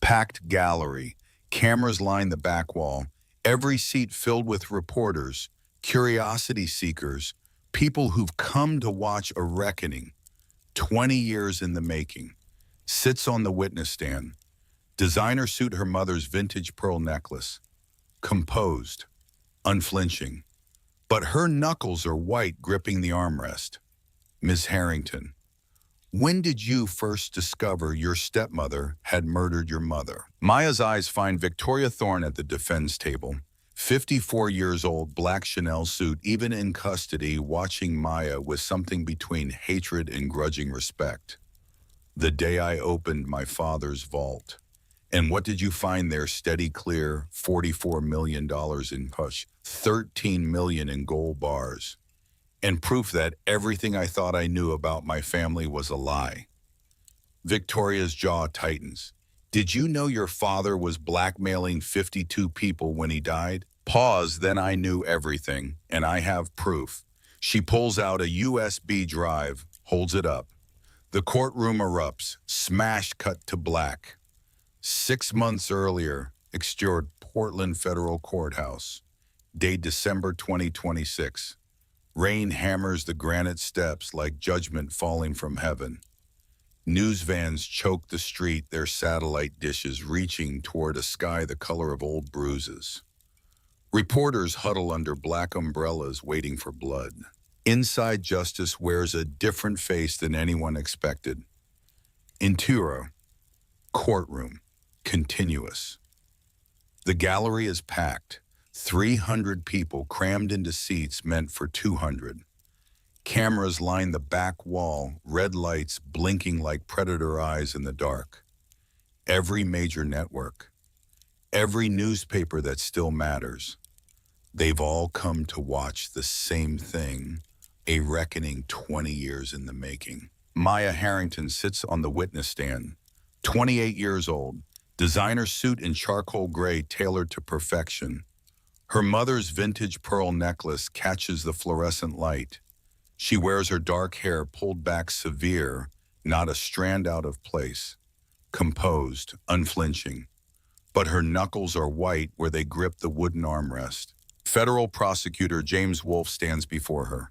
Packed gallery, cameras line the back wall, every seat filled with reporters, curiosity seekers, people who've come to watch a reckoning, 20 years in the making. Sits on the witness stand, designer suit her mother's vintage pearl necklace, composed, unflinching. But her knuckles are white gripping the armrest. Ms. Harrington, when did you first discover your stepmother had murdered your mother? Maya's eyes find Victoria Thorne at the defense table. 54 years old, black Chanel suit, even in custody, watching Maya with something between hatred and grudging respect. The day I opened my father's vault. And what did you find there? Steady clear, $44 million in push, 13 million in gold bars. And proof that everything I thought I knew about my family was a lie. Victoria's jaw tightens. Did you know your father was blackmailing 52 people when he died? Pause, then I knew everything, and I have proof. She pulls out a USB drive, holds it up. The courtroom erupts, smash cut to black. 6 months earlier, exterior Portland Federal Courthouse. Date December 2026. Rain hammers the granite steps like judgment falling from heaven. News vans choke the street, their satellite dishes reaching toward a sky the color of old bruises. Reporters huddle under black umbrellas waiting for blood. Inside, justice wears a different face than anyone expected. Interior, courtroom, continuous. The gallery is packed. 300 people crammed into seats meant for 200. Cameras line the back wall, red lights blinking like predator eyes in the dark. Every major network, every newspaper that still matters, they've all come to watch the same thing, a reckoning 20 years in the making. Maya Harrington sits on the witness stand, 28 years old, designer suit in charcoal gray tailored to perfection. Her mother's vintage pearl necklace catches the fluorescent light. She wears her dark hair pulled back severe, not a strand out of place. Composed, unflinching. But her knuckles are white where they grip the wooden armrest. Federal prosecutor James Wolfe stands before her.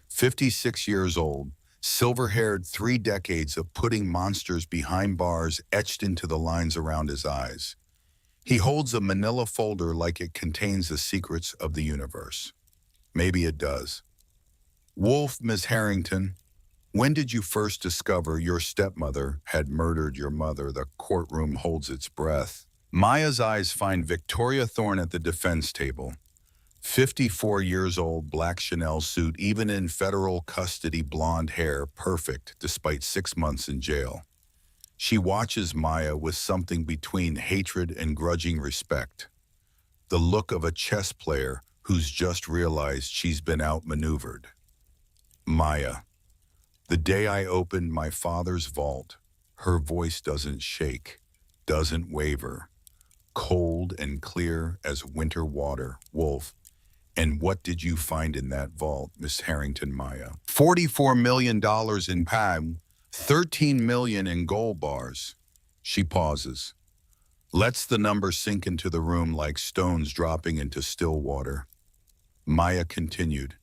56 years old, silver-haired, 3 decades of putting monsters behind bars etched into the lines around his eyes. He holds a manila folder like it contains the secrets of the universe. Maybe it does. Wolfe, Ms. Harrington, when did you first discover your stepmother had murdered your mother? The courtroom holds its breath. Maya's eyes find Victoria Thorne at the defense table. 54 years old, black Chanel suit, even in federal custody, blonde hair, perfect despite 6 months in jail. She watches Maya with something between hatred and grudging respect. The look of a chess player who's just realized she's been outmaneuvered. Maya, the day I opened my father's vault, her voice doesn't shake, doesn't waver, cold and clear as winter water. Wolfe, and what did you find in that vault, Miss Harrington? Maya, $44 million in pad, 13 million in gold bars. She pauses, lets the number sink into the room like stones dropping into still water. Maya continued,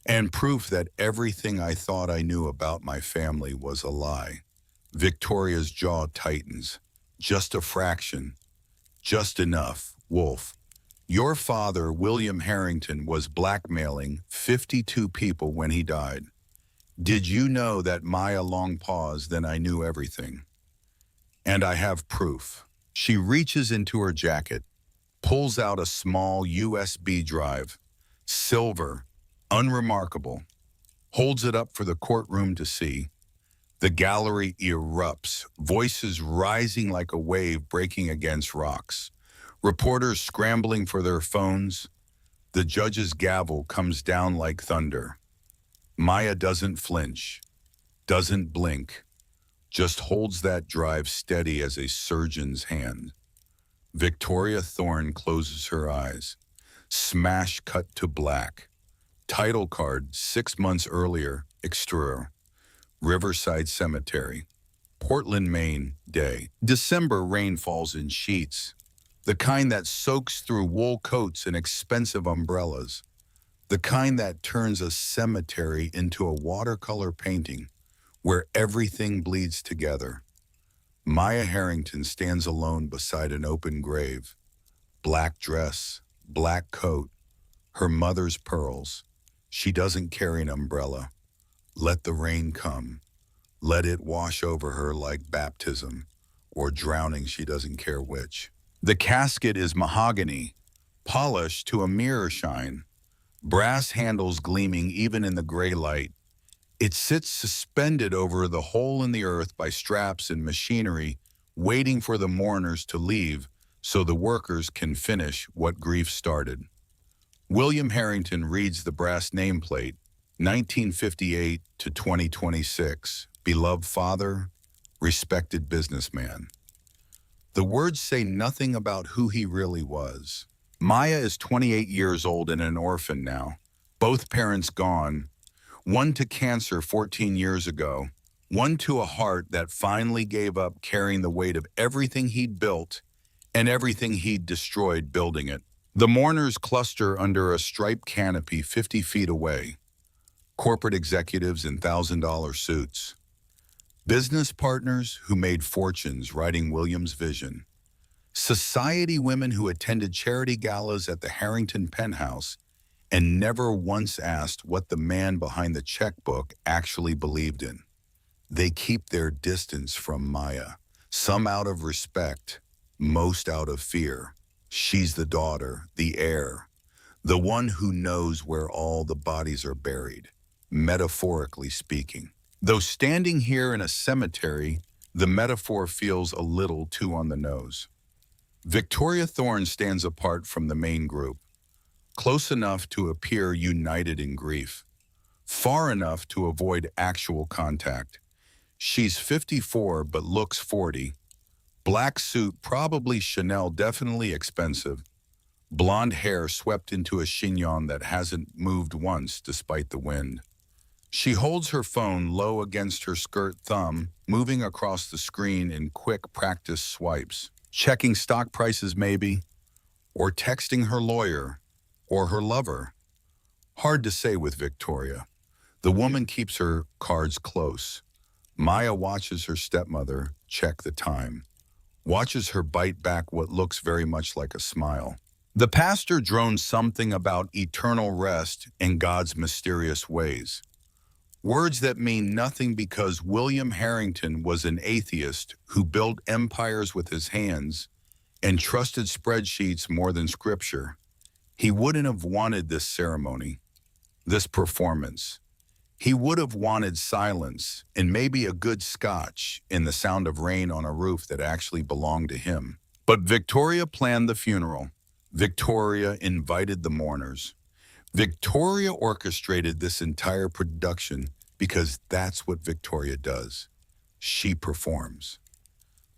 and proof that everything I thought I knew about my family was a lie. Victoria's jaw tightens. Just a fraction. Just enough. Wolfe, your father, William Harrington, was blackmailing 52 people when he died. Did you know that? Maya long pause, then I knew everything. And I have proof. She reaches into her jacket, pulls out a small USB drive, silver, unremarkable, holds it up for the courtroom to see. The gallery erupts, voices rising like a wave breaking against rocks. Reporters scrambling for their phones. The judge's gavel comes down like thunder. Maya doesn't flinch, doesn't blink, just holds that drive steady as a surgeon's hand. Victoria Thorne closes her eyes. Smash cut to black. Title card, 6 months earlier, exterior, Riverside Cemetery. Portland, Maine day. December rain falls in sheets, the kind that soaks through wool coats and expensive umbrellas, the kind that turns a cemetery into a watercolor painting where everything bleeds together. Maya Harrington stands alone beside an open grave. Black dress, black coat, her mother's pearls. She doesn't carry an umbrella. Let the rain come. Let it wash over her like baptism, or drowning, she doesn't care which. The casket is mahogany, polished to a mirror shine, brass handles gleaming even in the gray light. It sits suspended over the hole in the earth by straps and machinery, waiting for the mourners to leave so the workers can finish what grief started. William Harrington reads the brass nameplate, 1958 to 2026, beloved father, respected businessman. The words say nothing about who he really was. Maya is 28 years old and an orphan now, both parents gone, one to cancer 14 years ago, one to a heart that finally gave up carrying the weight of everything he'd built and everything he'd destroyed building it. The mourners cluster under a striped canopy 50 feet away. Corporate executives in $1,000 suits. Business partners who made fortunes writing William's vision. Society women who attended charity galas at the Harrington penthouse and never once asked what the man behind the checkbook actually believed in. They keep their distance from Maya, some out of respect, most out of fear. She's the daughter, the heir, the one who knows where all the bodies are buried, metaphorically speaking. Though standing here in a cemetery, the metaphor feels a little too on the nose. Victoria Thorne stands apart from the main group, close enough to appear united in grief, far enough to avoid actual contact. She's 54 but looks 40. Black suit, probably Chanel, definitely expensive. Blonde hair swept into a chignon that hasn't moved once despite the wind. She holds her phone low against her skirt thumb, moving across the screen in quick practice swipes. Checking stock prices maybe, or texting her lawyer, or her lover. Hard to say with Victoria. The woman keeps her cards close. Maya watches her stepmother check the time, watches her bite back what looks very much like a smile. The pastor drones something about eternal rest and God's mysterious ways. Words that mean nothing because William Harrington was an atheist who built empires with his hands and trusted spreadsheets more than scripture. He wouldn't have wanted this ceremony, this performance. He would have wanted silence and maybe a good scotch in the sound of rain on a roof that actually belonged to him. But Victoria planned the funeral. Victoria invited the mourners. Victoria orchestrated this entire production because that's what Victoria does. She performs.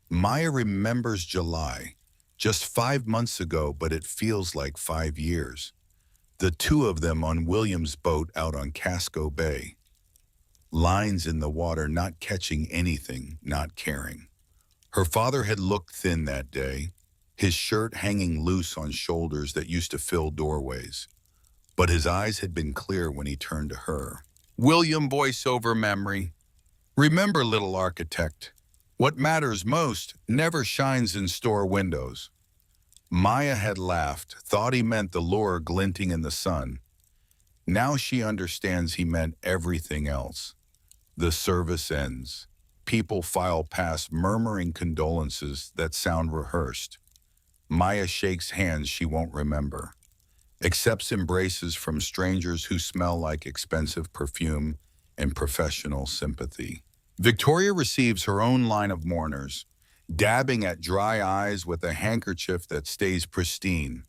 Maya remembers July, just 5 months ago, but it feels like 5 years. The two of them on William's boat out on Casco Bay. Lines in the water, not catching anything, not caring. Her father had looked thin that day, his shirt hanging loose on shoulders that used to fill doorways. But his eyes had been clear when he turned to her. William, voiceover memory. Remember, little architect, what matters most never shines in store windows. Maya had laughed, thought he meant the lure glinting in the sun. Now she understands he meant everything else. The service ends. People file past murmuring condolences that sound rehearsed. Maya shakes hands she won't remember. Accepts embraces from strangers who smell like expensive perfume and professional sympathy. Victoria receives her own line of mourners, dabbing at dry eyes with a handkerchief that stays pristine.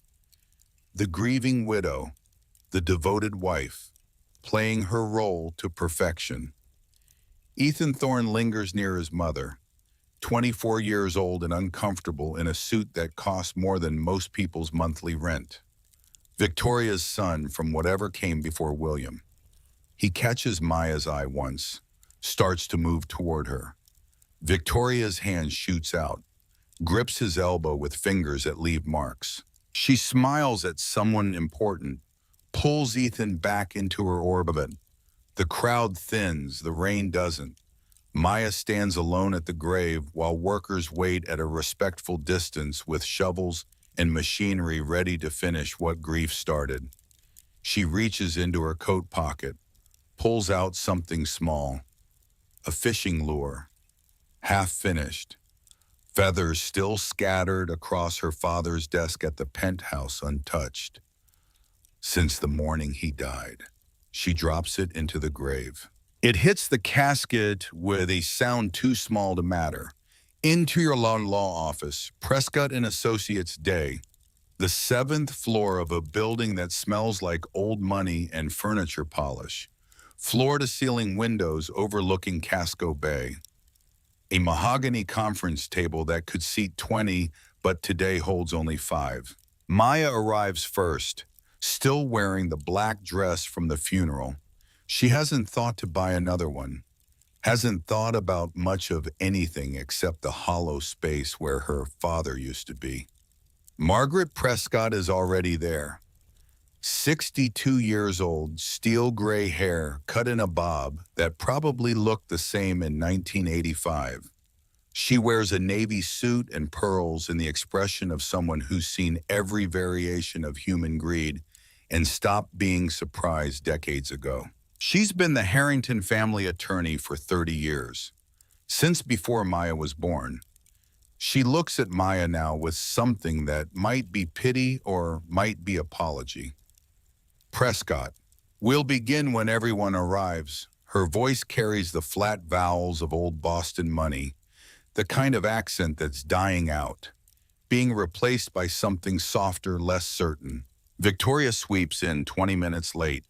The grieving widow, the devoted wife, playing her role to perfection. Ethan Thorne lingers near his mother, 24 years old and uncomfortable in a suit that costs more than most people's monthly rent. Victoria's son from whatever came before William. He catches Maya's eye once, starts to move toward her. Victoria's hand shoots out, grips his elbow with fingers that leave marks. She smiles at someone important, pulls Ethan back into her orbit. The crowd thins, the rain doesn't. Maya stands alone at the grave while workers wait at a respectful distance with shovels and machinery ready to finish what grief started. She reaches into her coat pocket, pulls out something small, a fishing lure, half finished, feathers still scattered across her father's desk at the penthouse untouched. Since the morning he died, she drops it into the grave. It hits the casket with a sound too small to matter. Interior law office, Prescott and Associates Day, the seventh floor of a building that smells like old money and furniture polish. Floor-to-ceiling windows overlooking Casco Bay. A mahogany conference table that could seat 20, but today holds only 5. Maya arrives first, still wearing the black dress from the funeral. She hasn't thought to buy another one, hasn't thought about much of anything except the hollow space where her father used to be. Margaret Prescott is already there. 62 years old, steel gray hair cut in a bob that probably looked the same in 1985. She wears a navy suit and pearls in the expression of someone who's seen every variation of human greed and stopped being surprised decades ago. She's been the Harrington family attorney for 30 years, since before Maya was born. She looks at Maya now with something that might be pity or might be apology. Prescott, we'll begin when everyone arrives. Her voice carries the flat vowels of old Boston money, the kind of accent that's dying out, being replaced by something softer, less certain. Victoria sweeps in 20 minutes late,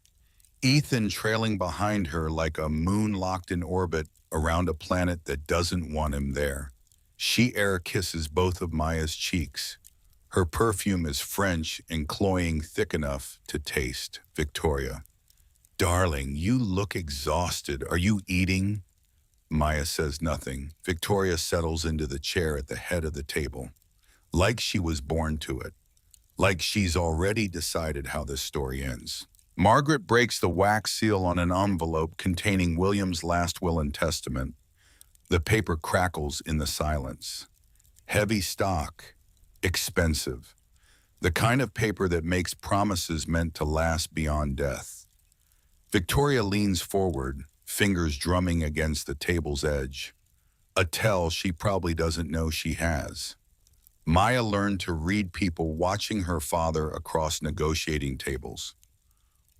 Ethan trailing behind her like a moon locked in orbit around a planet that doesn't want him there. She air kisses both of Maya's cheeks. Her perfume is French and cloying, thick enough to taste. Victoria, darling, you look exhausted. Are you eating? Maya says nothing. Victoria settles into the chair at the head of the table, like she was born to it, like she's already decided how this story ends. Margaret breaks the wax seal on an envelope containing William's last will and testament. The paper crackles in the silence. Heavy stock, expensive. The kind of paper that makes promises meant to last beyond death. Victoria leans forward, fingers drumming against the table's edge. A tell she probably doesn't know she has. Maya learned to read people watching her father across negotiating tables,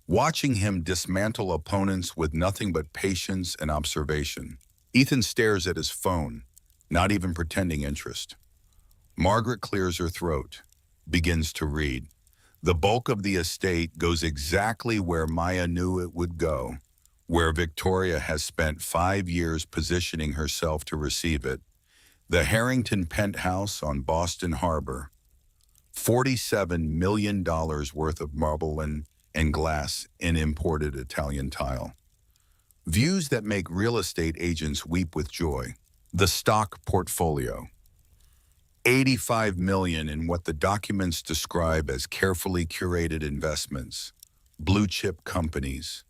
watching him dismantle opponents with nothing but patience and observation. Ethan stares at his phone, not even pretending interest. Margaret clears her throat, begins to read. The bulk of the estate goes exactly where Maya knew it would go, where Victoria has spent 5 years positioning herself to receive it. The Harrington penthouse on Boston Harbor. $47 million worth of marble and glass in imported Italian tile. Views that make real estate agents weep with joy. The stock portfolio. $85 million in what the documents describe as carefully curated investments, blue chip companies,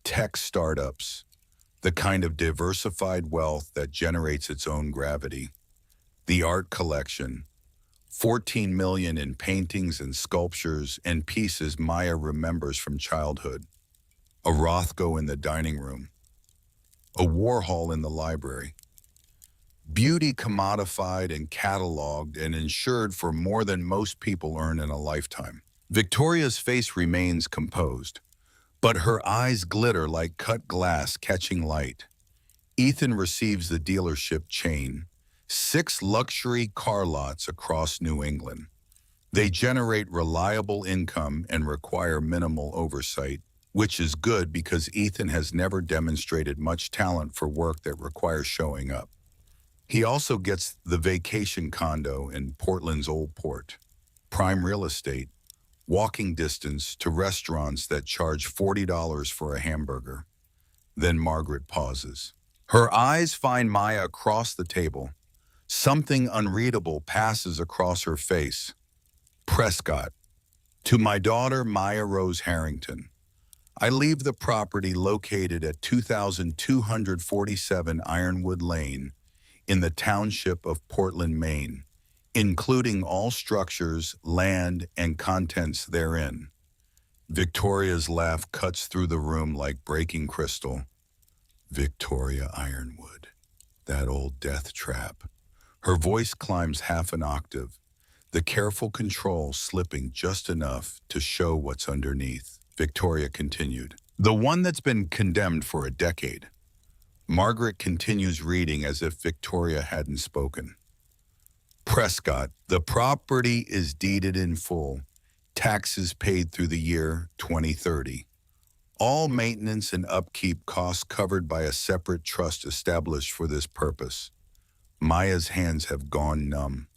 tech startups, the kind of diversified wealth that generates its own gravity. The art collection. $14 million in paintings and sculptures and pieces Maya remembers from childhood. A Rothko in the dining room. A Warhol in the library. Beauty commodified and cataloged and insured for more than most people earn in a lifetime. Victoria's face remains composed, but her eyes glitter like cut glass catching light. Ethan receives the dealership chain, 6 luxury car lots across New England. They generate reliable income and require minimal oversight, which is good because Ethan has never demonstrated much talent for work that requires showing up. He also gets the vacation condo in Portland's Old Port, prime real estate, walking distance to restaurants that charge $40 for a hamburger. Then Margaret pauses. Her eyes find Maya across the table. Something unreadable passes across her face. Prescott. To my daughter, Maya Rose Harrington. I leave the property located at 2247 Ironwood Lane in the township of Portland, Maine, including all structures, land, and contents therein. Victoria's laugh cuts through the room like breaking crystal. Victoria Ironwood, that old death trap. Her voice climbs half an octave, the careful control slipping just enough to show what's underneath. Victoria continued. The one that's been condemned for a decade. Margaret continues reading as if Victoria hadn't spoken. Prescott, the property is deeded in full. Taxes paid through the year 2030. All maintenance and upkeep costs covered by a separate trust established for this purpose. Maya's hands have gone numb.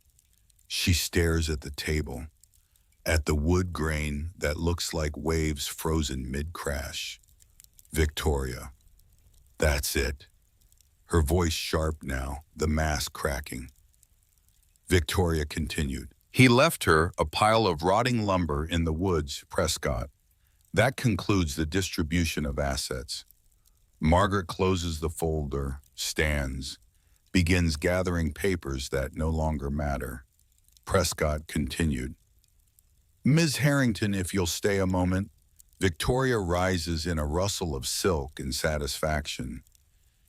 She stares at the table, at the wood grain that looks like waves frozen mid-crash. Victoria. That's it. Her voice sharp now, the mask cracking. Victoria continued. He left her a pile of rotting lumber in the woods, Prescott. That concludes the distribution of assets. Margaret closes the folder, stands, begins gathering papers that no longer matter. Prescott continued. Ms. Harrington, if you'll stay a moment. Victoria rises in a rustle of silk in satisfaction.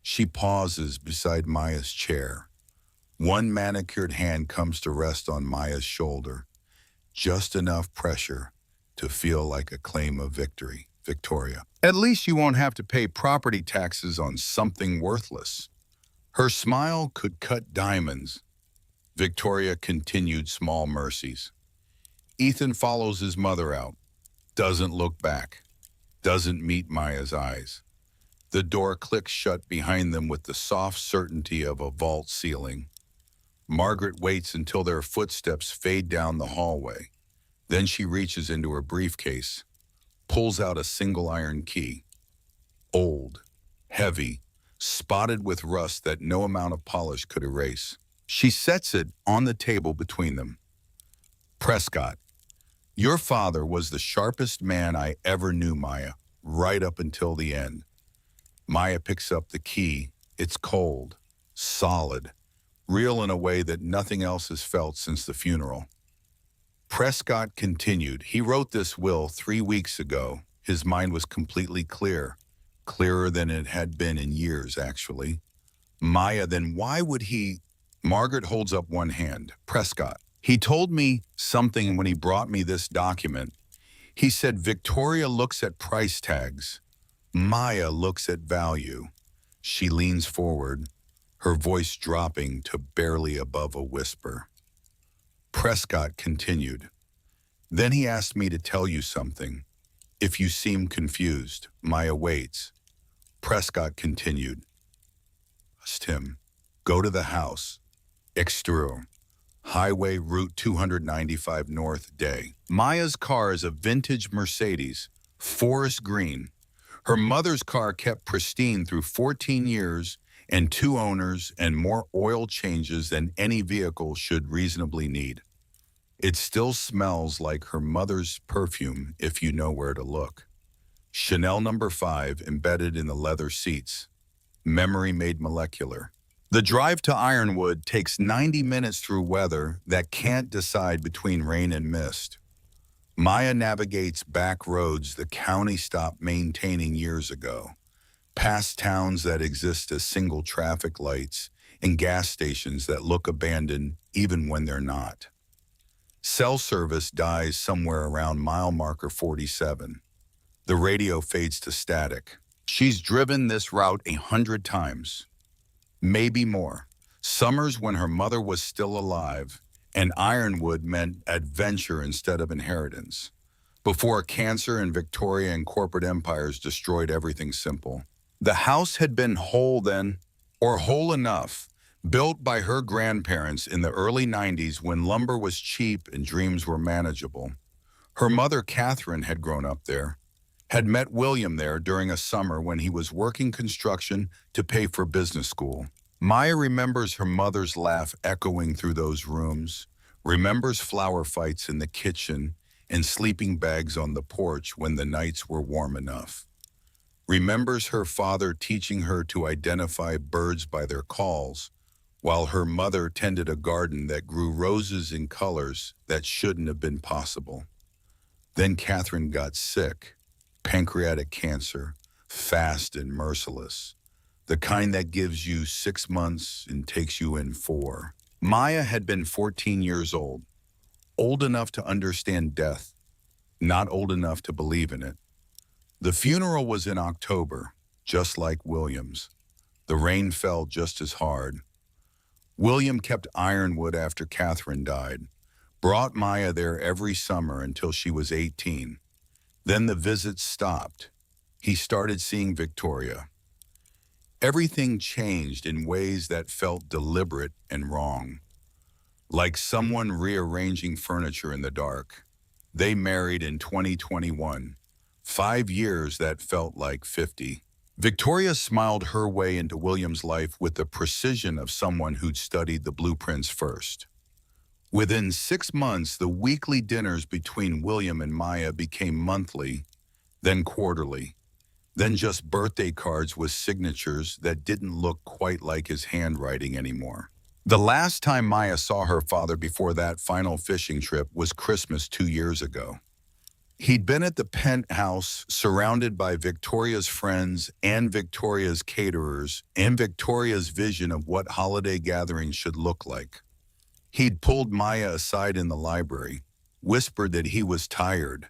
She pauses beside Maya's chair. One manicured hand comes to rest on Maya's shoulder, just enough pressure to feel like a claim of victory. Victoria. At least you won't have to pay property taxes on something worthless. Her smile could cut diamonds. Victoria continued small mercies. Ethan follows his mother out, doesn't look back, doesn't meet Maya's eyes. The door clicks shut behind them with the soft certainty of a vault ceiling. Margaret waits until their footsteps fade down the hallway. Then she reaches into her briefcase, pulls out a single iron key. Old, heavy, spotted with rust that no amount of polish could erase. She sets it on the table between them. Prescott, your father was the sharpest man I ever knew, Maya, right up until the end. Maya picks up the key. It's cold, solid, real in a way that nothing else has felt since the funeral. Prescott continued. He wrote this will 3 weeks ago. His mind was completely clear, clearer than it had been in years, actually. Maya, then why would he? Margaret holds up one hand. Prescott. He told me something when he brought me this document. He said Victoria looks at price tags. Maya looks at value. She leans forward, her voice dropping to barely above a whisper. Prescott continued. Then he asked me to tell you something. If you seem confused, Maya waits. Prescott continued. Trust him. Go to the house. Exterior. Highway Route 295 North Day. Maya's car is a vintage Mercedes, forest green. Her mother's car kept pristine through 14 years and 2 owners and more oil changes than any vehicle should reasonably need. It still smells like her mother's perfume if you know where to look. Chanel No. 5 embedded in the leather seats. Memory made molecular. The drive to Ironwood takes 90 minutes through weather that can't decide between rain and mist. Maya navigates back roads the county stopped maintaining years ago, past towns that exist as single traffic lights and gas stations that look abandoned even when they're not. Cell service dies somewhere around mile marker 47. The radio fades to static. She's driven this route 100 times. Maybe more. Summers when her mother was still alive, and Ironwood meant adventure instead of inheritance. Before cancer and Victoria and corporate empires destroyed everything simple. The house had been whole then, or whole enough, built by her grandparents in the early 90s when lumber was cheap and dreams were manageable. Her mother, Catherine, had grown up there. had met William there during a summer when he was working construction to pay for business school. Maya remembers her mother's laugh echoing through those rooms, remembers flower fights in the kitchen and sleeping bags on the porch when the nights were warm enough. Remembers her father teaching her to identify birds by their calls, while her mother tended a garden that grew roses in colors that shouldn't have been possible. Then Catherine got sick, pancreatic cancer, fast and merciless, the kind that gives you 6 months and takes you in 4. Maya had been 14 years old enough to understand death, not old enough to believe in it. The funeral was in October, just like William's. The rain fell just as hard. William kept Ironwood after Catherine died, brought Maya there every summer until she was 18. Then the visits stopped. He started seeing Victoria. Everything changed in ways that felt deliberate and wrong, like someone rearranging furniture in the dark. They married in 2021, 5 years that felt like 50. Victoria smiled her way into William's life with the precision of someone who'd studied the blueprints first. Within 6 months, the weekly dinners between William and Maya became monthly, then quarterly, then just birthday cards with signatures that didn't look quite like his handwriting anymore. The last time Maya saw her father before that final fishing trip was Christmas 2 years ago. He'd been at the penthouse surrounded by Victoria's friends and Victoria's caterers and Victoria's vision of what holiday gatherings should look like. He'd pulled Maya aside in the library, whispered that he was tired,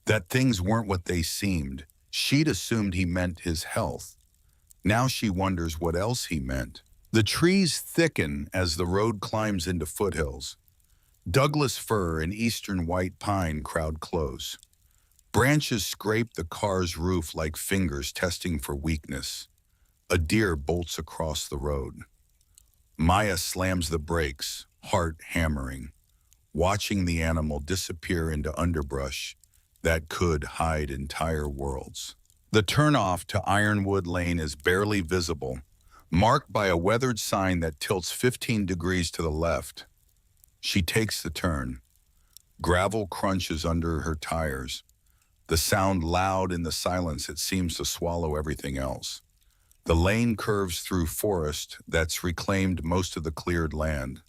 that things weren't what they seemed. She'd assumed he meant his health. Now she wonders what else he meant. The trees thicken as the road climbs into foothills. Douglas fir and eastern white pine crowd close. Branches scrape the car's roof like fingers testing for weakness. A deer bolts across the road. Maya slams the brakes, heart hammering, watching the animal disappear into underbrush that could hide entire worlds. The turnoff to Ironwood Lane is barely visible, marked by a weathered sign that tilts 15 degrees to the left. She takes the turn. Gravel crunches under her tires, the sound loud in the silence it seems to swallow everything else. The lane curves through forest that's reclaimed most of the cleared land.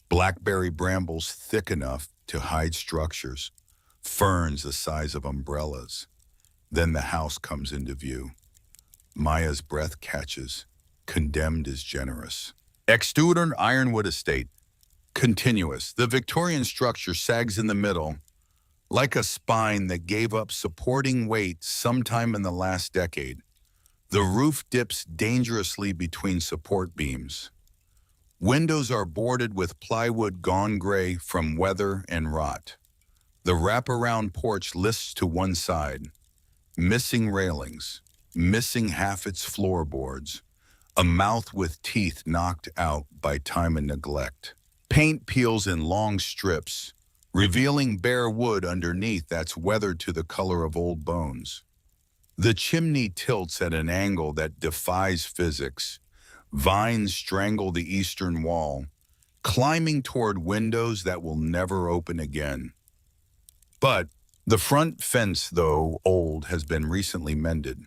Blackberry brambles thick enough to hide structures, ferns the size of umbrellas. Then the house comes into view. Maya's breath catches. Condemned is generous. Exterior Ironwood Estate. Continuous. The Victorian structure sags in the middle, like a spine that gave up supporting weight sometime in the last decade. The roof dips dangerously between support beams. Windows are boarded with plywood gone gray from weather and rot. The wraparound porch lists to one side. Missing railings, missing half its floorboards, a mouth with teeth knocked out by time and neglect. Paint peels in long strips, revealing bare wood underneath that's weathered to the color of old bones. The chimney tilts at an angle that defies physics. Vines strangle the eastern wall, climbing toward windows that will never open again. But the front fence, though old, has been recently mended.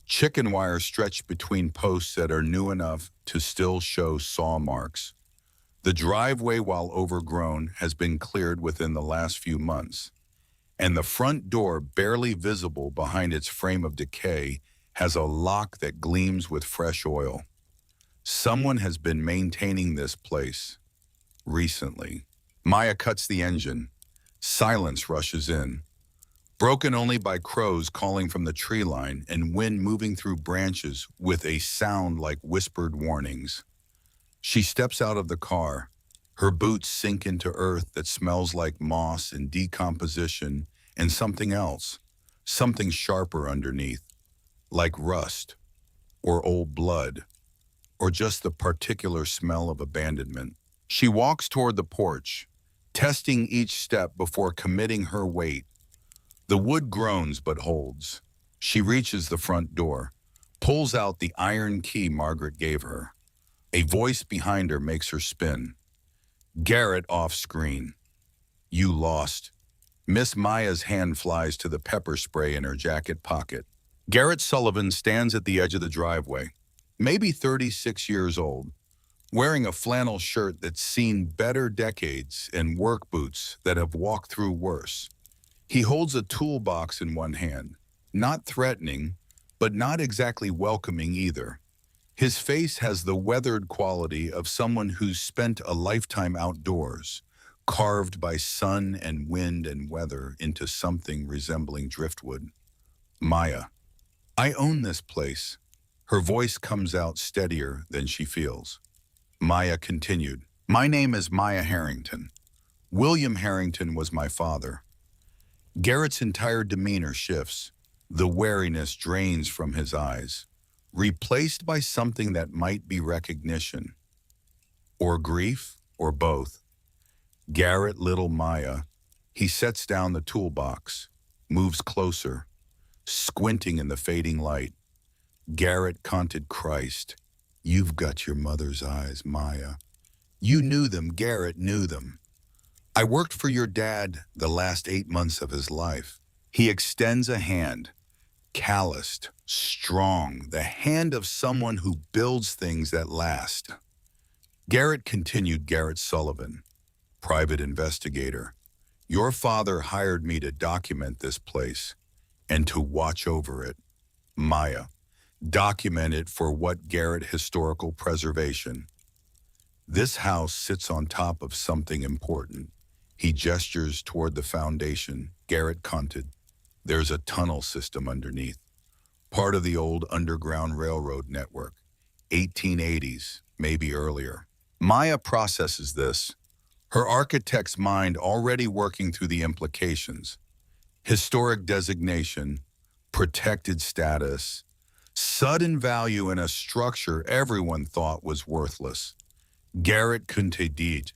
Chicken wire stretched between posts that are new enough to still show saw marks. The driveway, while overgrown, has been cleared within the last few months, and the front door, barely visible behind its frame of decay, has a lock that gleams with fresh oil. Someone has been maintaining this place recently. Maya cuts the engine. Silence rushes in, broken only by crows calling from the tree line and wind moving through branches with a sound like whispered warnings. She steps out of the car. Her boots sink into earth that smells like moss and decomposition and something else, something sharper underneath, like rust or old blood, or just the particular smell of abandonment. She walks toward the porch, testing each step before committing her weight. The wood groans but holds. She reaches the front door, pulls out the iron key Margaret gave her. A voice behind her makes her spin. Garrett off screen. You lost. Miss Maya's hand flies to the pepper spray in her jacket pocket. Garrett Sullivan stands at the edge of the driveway, maybe 36 years old, wearing a flannel shirt that's seen better decades and work boots that have walked through worse. He holds a toolbox in one hand, not threatening, but not exactly welcoming either. His face has the weathered quality of someone who's spent a lifetime outdoors, carved by sun and wind and weather into something resembling driftwood. Maya. I own this place. Her voice comes out steadier than she feels. Maya continued. My name is Maya Harrington. William Harrington was my father. Garrett's entire demeanor shifts. The wariness drains from his eyes, replaced by something that might be recognition, or grief, or both. Garrett, little Maya. He sets down the toolbox, moves closer, squinting in the fading light. Garrett conted Christ. You've got your mother's eyes, Maya. You knew them, Garrett knew them. I worked for your dad the last 8 months of his life. He extends a hand, calloused, strong, the hand of someone who builds things that last. Garrett continued. Garrett Sullivan, private investigator. Your father hired me to document this place and to watch over it. Maya, document it for what Garrett historical preservation. This house sits on top of something important. He gestures toward the foundation. Garrett conted. There's a tunnel system underneath, part of the old Underground Railroad network, 1880s, maybe earlier. Maya processes this, her architect's mind already working through the implications. Historic designation, protected status, sudden value in a structure everyone thought was worthless. Garrett continued.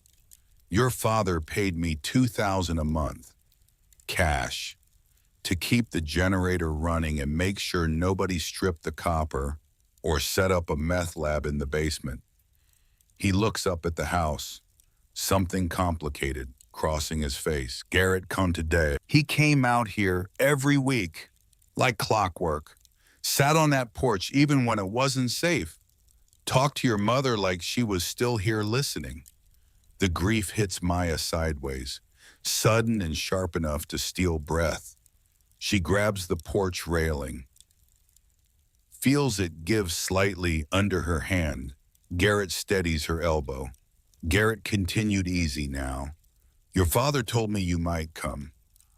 Your father paid me $2,000 a month, cash, to keep the generator running and make sure nobody stripped the copper or set up a meth lab in the basement. He looks up at the house, something complicated crossing his face. Garrett Contadea. He came out here every week, like clockwork, sat on that porch even when it wasn't safe, talked to your mother like she was still here listening. The grief hits Maya sideways, sudden and sharp enough to steal breath. She grabs the porch railing, feels it give slightly under her hand. Garrett steadies her elbow. Garrett continued. Easy now. Your father told me you might come.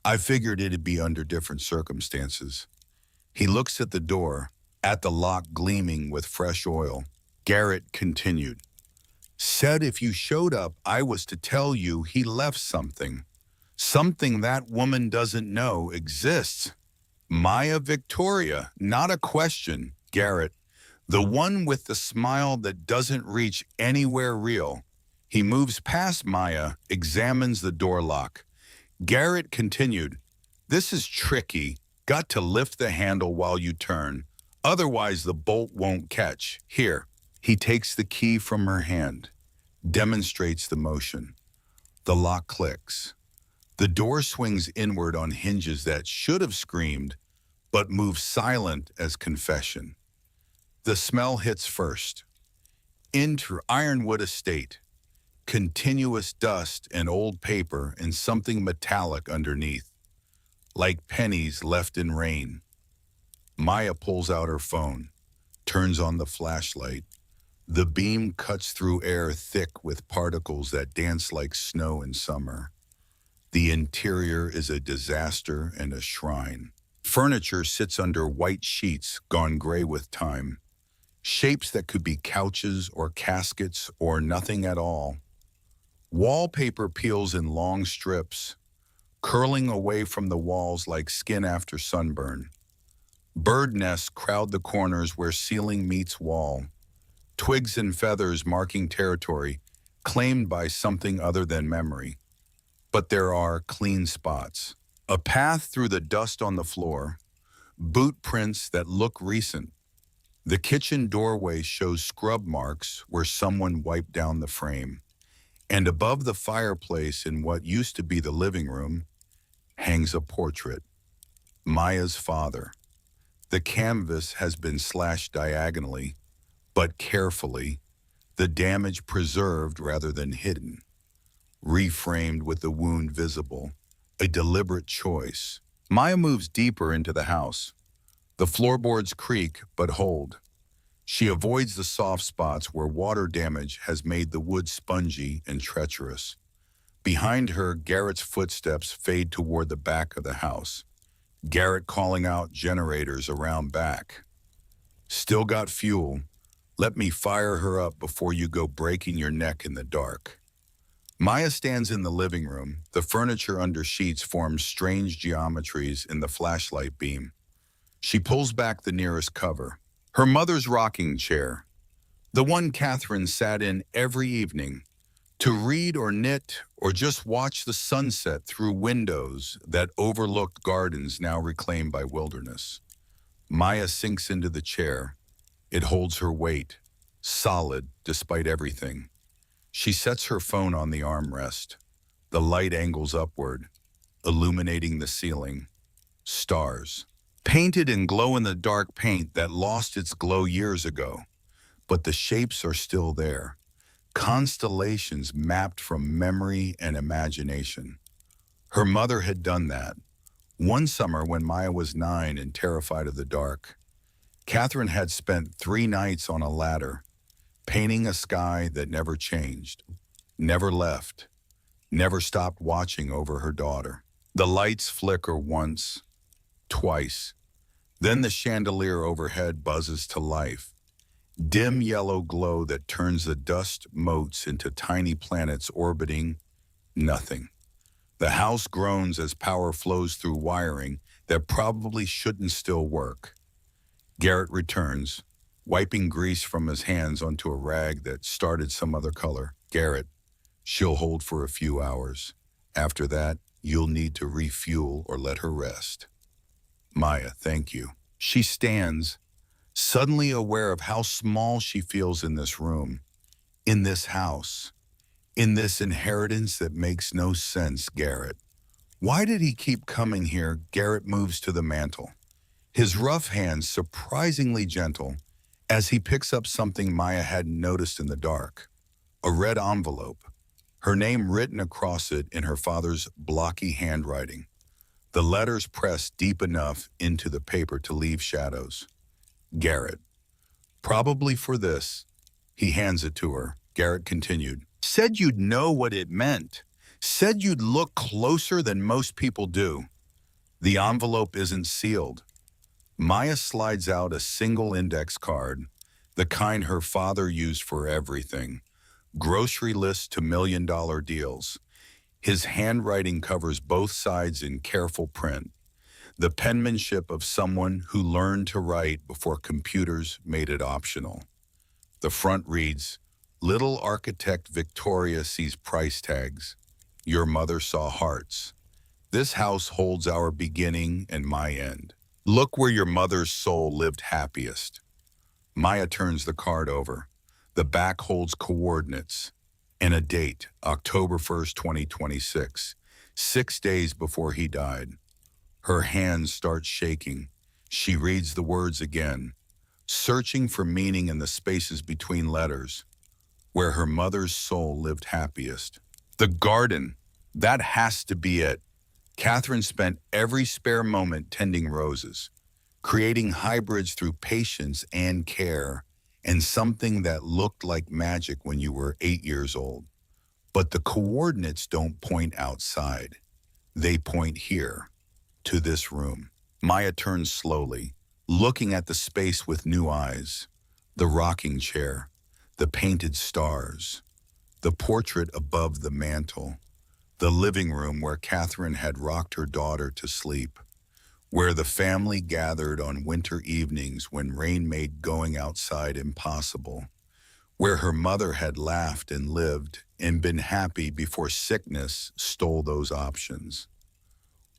I figured it'd be under different circumstances. He looks at the door, at the lock gleaming with fresh oil. Garrett continued. Said if you showed up, I was to tell you he left something. Something that woman doesn't know exists. Maya Victoria, not a question. Garrett, the one with the smile that doesn't reach anywhere real. He moves past Maya, examines the door lock. Garrett continued, this is tricky. Got to lift the handle while you turn. Otherwise the bolt won't catch. Here. He takes the key from her hand, demonstrates the motion. The lock clicks. The door swings inward on hinges that should have screamed, but move silent as confession. The smell hits first. Into Ironwood Estate. Continuous dust and old paper and something metallic underneath, like pennies left in rain. Maya pulls out her phone, turns on the flashlight. The beam cuts through air thick with particles that dance like snow in summer. The interior is a disaster and a shrine. Furniture sits under white sheets gone gray with time. Shapes that could be couches or caskets or nothing at all. Wallpaper peels in long strips, curling away from the walls like skin after sunburn. Bird nests crowd the corners where ceiling meets wall. Twigs and feathers marking territory claimed by something other than memory. But there are clean spots. A path through the dust on the floor, boot prints that look recent. The kitchen doorway shows scrub marks where someone wiped down the frame. And above the fireplace in what used to be the living room hangs a portrait, Maya's father. The canvas has been slashed diagonally, but carefully, the damage preserved rather than hidden, reframed with the wound visible, a deliberate choice. Maya moves deeper into the house. The floorboards creak but hold. She avoids the soft spots where water damage has made the wood spongy and treacherous. Behind her, Garrett's footsteps fade toward the back of the house. Garrett calling out generators around back. Still got fuel. Let me fire her up before you go breaking your neck in the dark. Maya stands in the living room. The furniture under sheets forms strange geometries in the flashlight beam. She pulls back the nearest cover. Her mother's rocking chair, the one Catherine sat in every evening, to read or knit or just watch the sunset through windows that overlooked gardens now reclaimed by wilderness. Maya sinks into the chair. It holds her weight, solid despite everything. She sets her phone on the armrest. The light angles upward, illuminating the ceiling. Stars, painted in glow-in-the-dark paint that lost its glow years ago. But the shapes are still there. Constellations mapped from memory and imagination. Her mother had done that. One summer when Maya was 9 and terrified of the dark, Catherine had spent 3 nights on a ladder, painting a sky that never changed, never left, never stopped watching over her daughter. The lights flicker once, twice. Then the chandelier overhead buzzes to life. Dim yellow glow that turns the dust motes into tiny planets orbiting nothing. The house groans as power flows through wiring that probably shouldn't still work. Garrett returns, wiping grease from his hands onto a rag that started some other color. Garrett, she'll hold for a few hours. After that, you'll need to refuel or let her rest. Maya, thank you. She stands, suddenly aware of how small she feels in this room, in this house, in this inheritance that makes no sense. Garrett. Why did he keep coming here? Garrett moves to the mantel, his rough hands surprisingly gentle as he picks up something Maya hadn't noticed in the dark. A red envelope, her name written across it in her father's blocky handwriting. The letters pressed deep enough into the paper to leave shadows. Garrett. Probably for this. He hands it to her. Garrett continued. Said you'd know what it meant. Said you'd look closer than most people do. The envelope isn't sealed. Maya slides out a single index card, the kind her father used for everything. Grocery lists to million-dollar deals. His handwriting covers both sides in careful print. The penmanship of someone who learned to write before computers made it optional. The front reads, Little Architect Victoria sees price tags. Your mother saw hearts. This house holds our beginning and my end. Look where your mother's soul lived happiest. Maya turns the card over. The back holds coordinates and a date, October 1st, 2026, 6 days before he died. Her hands start shaking. She reads the words again, searching for meaning in the spaces between letters, where her mother's soul lived happiest. The garden, that has to be it. Catherine spent every spare moment tending roses, creating hybrids through patience and care, and something that looked like magic when you were 8 years old. But the coordinates don't point outside. They point here, to this room. Maya turns slowly, looking at the space with new eyes. The rocking chair, the painted stars, the portrait above the mantel, the living room where Catherine had rocked her daughter to sleep, where the family gathered on winter evenings when rain made going outside impossible, where her mother had laughed and lived and been happy before sickness stole those options,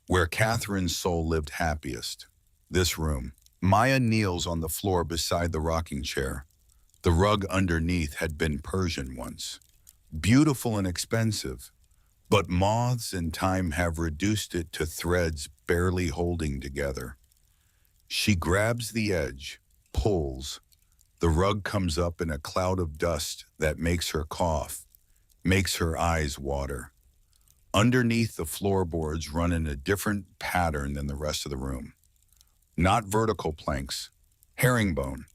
where Catherine's soul lived happiest. This room. Maya kneels on the floor beside the rocking chair. The rug underneath had been Persian once. Beautiful and expensive, but moths and time have reduced it to threads barely holding together. She grabs the edge, pulls. The rug comes up in a cloud of dust that makes her cough, makes her eyes water. Underneath, the floorboards run in a different pattern than the rest of the room. Not vertical planks, herringbone.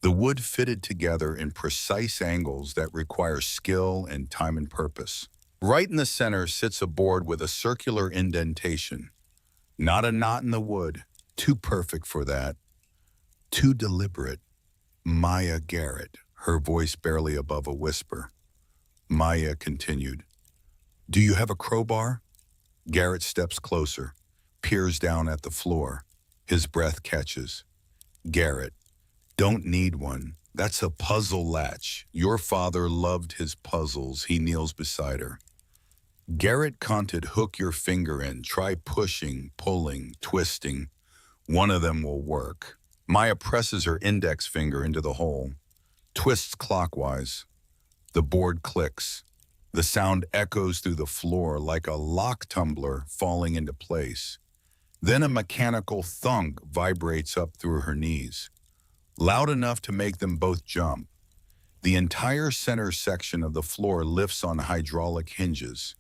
The wood fitted together in precise angles that require skill and time and purpose. Right in the center sits a board with a circular indentation. Not a knot in the wood, too perfect for that, too deliberate. Maya Garrett, her voice barely above a whisper. Maya continued, "Do you have a crowbar?" Garrett steps closer, peers down at the floor. His breath catches. "Garrett, don't need one. That's a puzzle latch. Your father loved his puzzles." He kneels beside her. Garrett can't hook your finger in. Try pushing, pulling, twisting. One of them will work. Maya presses her index finger into the hole, twists clockwise. The board clicks. The sound echoes through the floor like a lock tumbler falling into place. Then a mechanical thunk vibrates up through her knees, loud enough to make them both jump. The entire center section of the floor lifts on hydraulic hinges,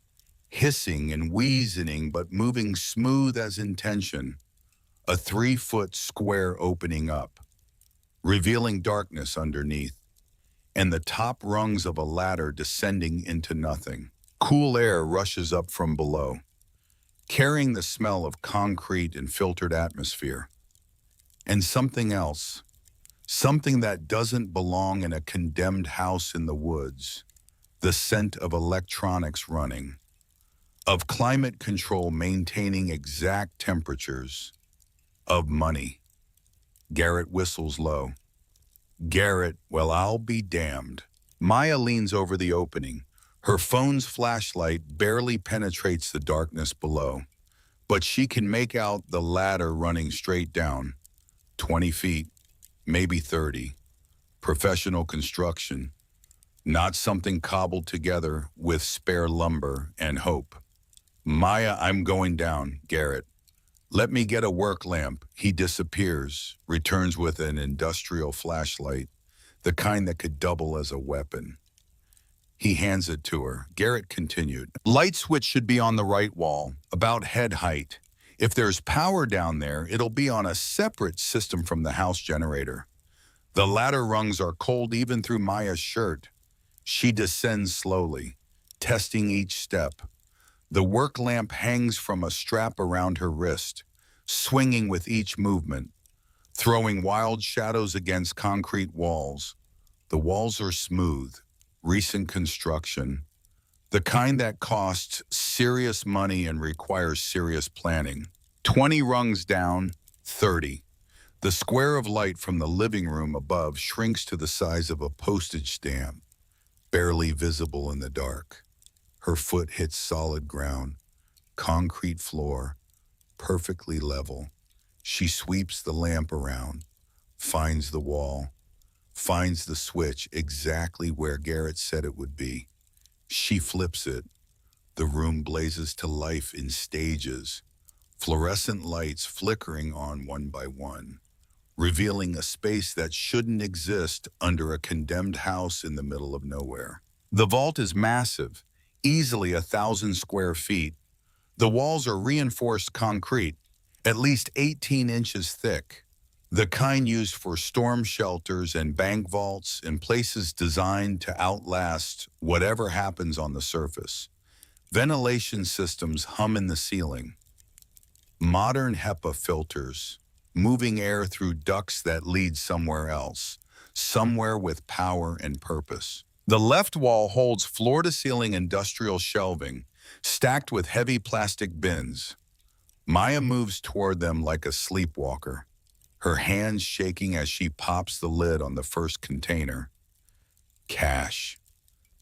hissing and wheezing but moving smooth as intention. A 3-foot square opening up, revealing darkness underneath, and the top rungs of a ladder descending into nothing. Cool air rushes up from below, carrying the smell of concrete and filtered atmosphere. And something else, something that doesn't belong in a condemned house in the woods. The scent of electronics running, of climate control maintaining exact temperatures, of money. Garrett whistles low. Garrett, well, I'll be damned. Maya leans over the opening. Her phone's flashlight barely penetrates the darkness below, but she can make out the ladder running straight down. 20 feet, maybe 30. Professional construction, not something cobbled together with spare lumber and hope. Maya, I'm going down, Garrett. Let me get a work lamp. He disappears, returns with an industrial flashlight, the kind that could double as a weapon. He hands it to her. Garrett continued. Light switch should be on the right wall, about head height. If there's power down there, it'll be on a separate system from the house generator. The ladder rungs are cold even through Maya's shirt. She descends slowly, testing each step. The work lamp hangs from a strap around her wrist, swinging with each movement, throwing wild shadows against concrete walls. The walls are smooth, recent construction, the kind that costs serious money and requires serious planning. 20 rungs down, 30. The square of light from the living room above shrinks to the size of a postage stamp, barely visible in the dark. Her foot hits solid ground, concrete floor, perfectly level. She sweeps the lamp around, finds the wall, finds the switch exactly where Garrett said it would be. She flips it. The room blazes to life in stages, fluorescent lights flickering on one by one, revealing a space that shouldn't exist under a condemned house in the middle of nowhere. The vault is massive, easily 1,000 square feet. The walls are reinforced concrete, at least 18 inches thick, the kind used for storm shelters and bank vaults in places designed to outlast whatever happens on the surface. Ventilation systems hum in the ceiling. Modern HEPA filters, moving air through ducts that lead somewhere else, somewhere with power and purpose. The left wall holds floor-to-ceiling industrial shelving, stacked with heavy plastic bins. Maya moves toward them like a sleepwalker, her hands shaking as she pops the lid on the first container. Cash.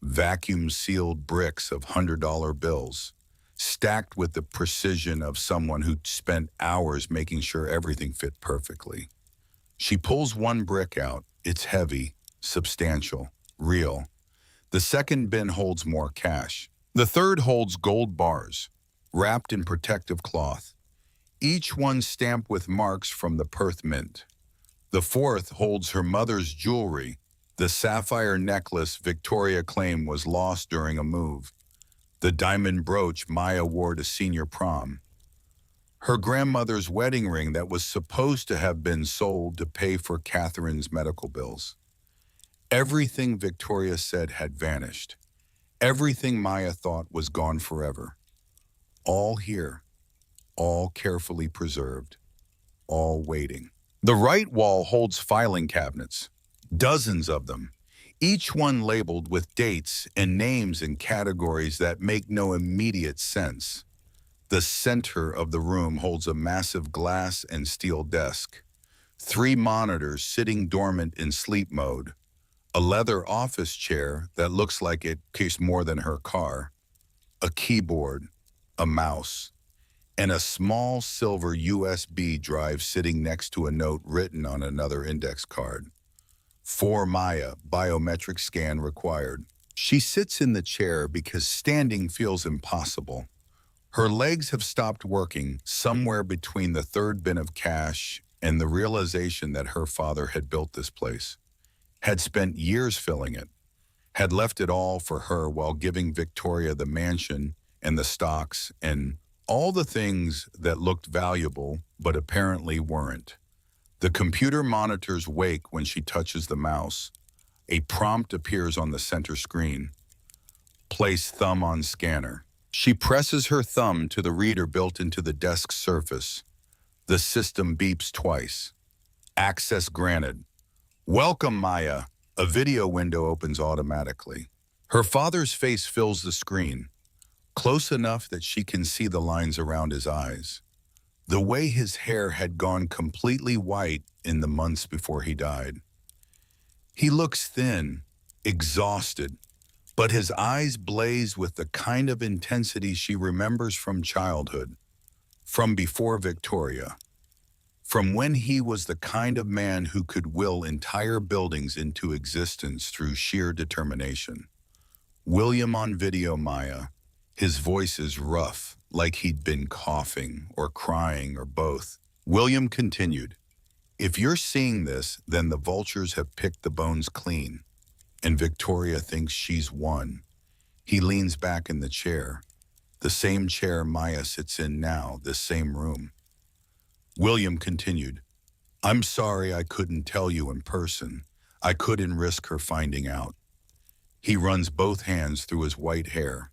Vacuum-sealed bricks of $100 bills, stacked with the precision of someone who spent hours making sure everything fit perfectly. She pulls one brick out. It's heavy, substantial, real. The second bin holds more cash. The third holds gold bars, wrapped in protective cloth, each one stamped with marks from the Perth Mint. The fourth holds her mother's jewelry, the sapphire necklace Victoria claimed was lost during a move, the diamond brooch Maya wore to senior prom, her grandmother's wedding ring that was supposed to have been sold to pay for Catherine's medical bills. Everything Victoria said had vanished. Everything Maya thought was gone forever. All here, all carefully preserved, all waiting. The right wall holds filing cabinets, dozens of them, each one labeled with dates and names in categories that make no immediate sense. The center of the room holds a massive glass and steel desk, 3 monitors sitting dormant in sleep mode, a leather office chair that looks like it costs more than her car, a keyboard, a mouse, and a small silver USB drive sitting next to a note written on another index card. For Maya, biometric scan required. She sits in the chair because standing feels impossible. Her legs have stopped working somewhere between the third bin of cash and the realization that her father had built this place, had spent years filling it, had left it all for her while giving Victoria the mansion and the stocks and all the things that looked valuable but apparently weren't. The computer monitors wake when she touches the mouse. A prompt appears on the center screen. Place thumb on scanner. She presses her thumb to the reader built into the desk's surface. The system beeps twice. Access granted. Welcome, Maya. A video window opens automatically. Her father's face fills the screen, close enough that she can see the lines around his eyes. The way his hair had gone completely white in the months before he died. He looks thin, exhausted, but his eyes blaze with the kind of intensity she remembers from childhood, from before Victoria, from when he was the kind of man who could will entire buildings into existence through sheer determination. William on video, Maya. His voice is rough, like he'd been coughing or crying or both. William continued, "If you're seeing this, then the vultures have picked the bones clean, and Victoria thinks she's won." He leans back in the chair, the same chair Maya sits in now, this same room. William continued, "I'm sorry I couldn't tell you in person. I couldn't risk her finding out." He runs both hands through his white hair.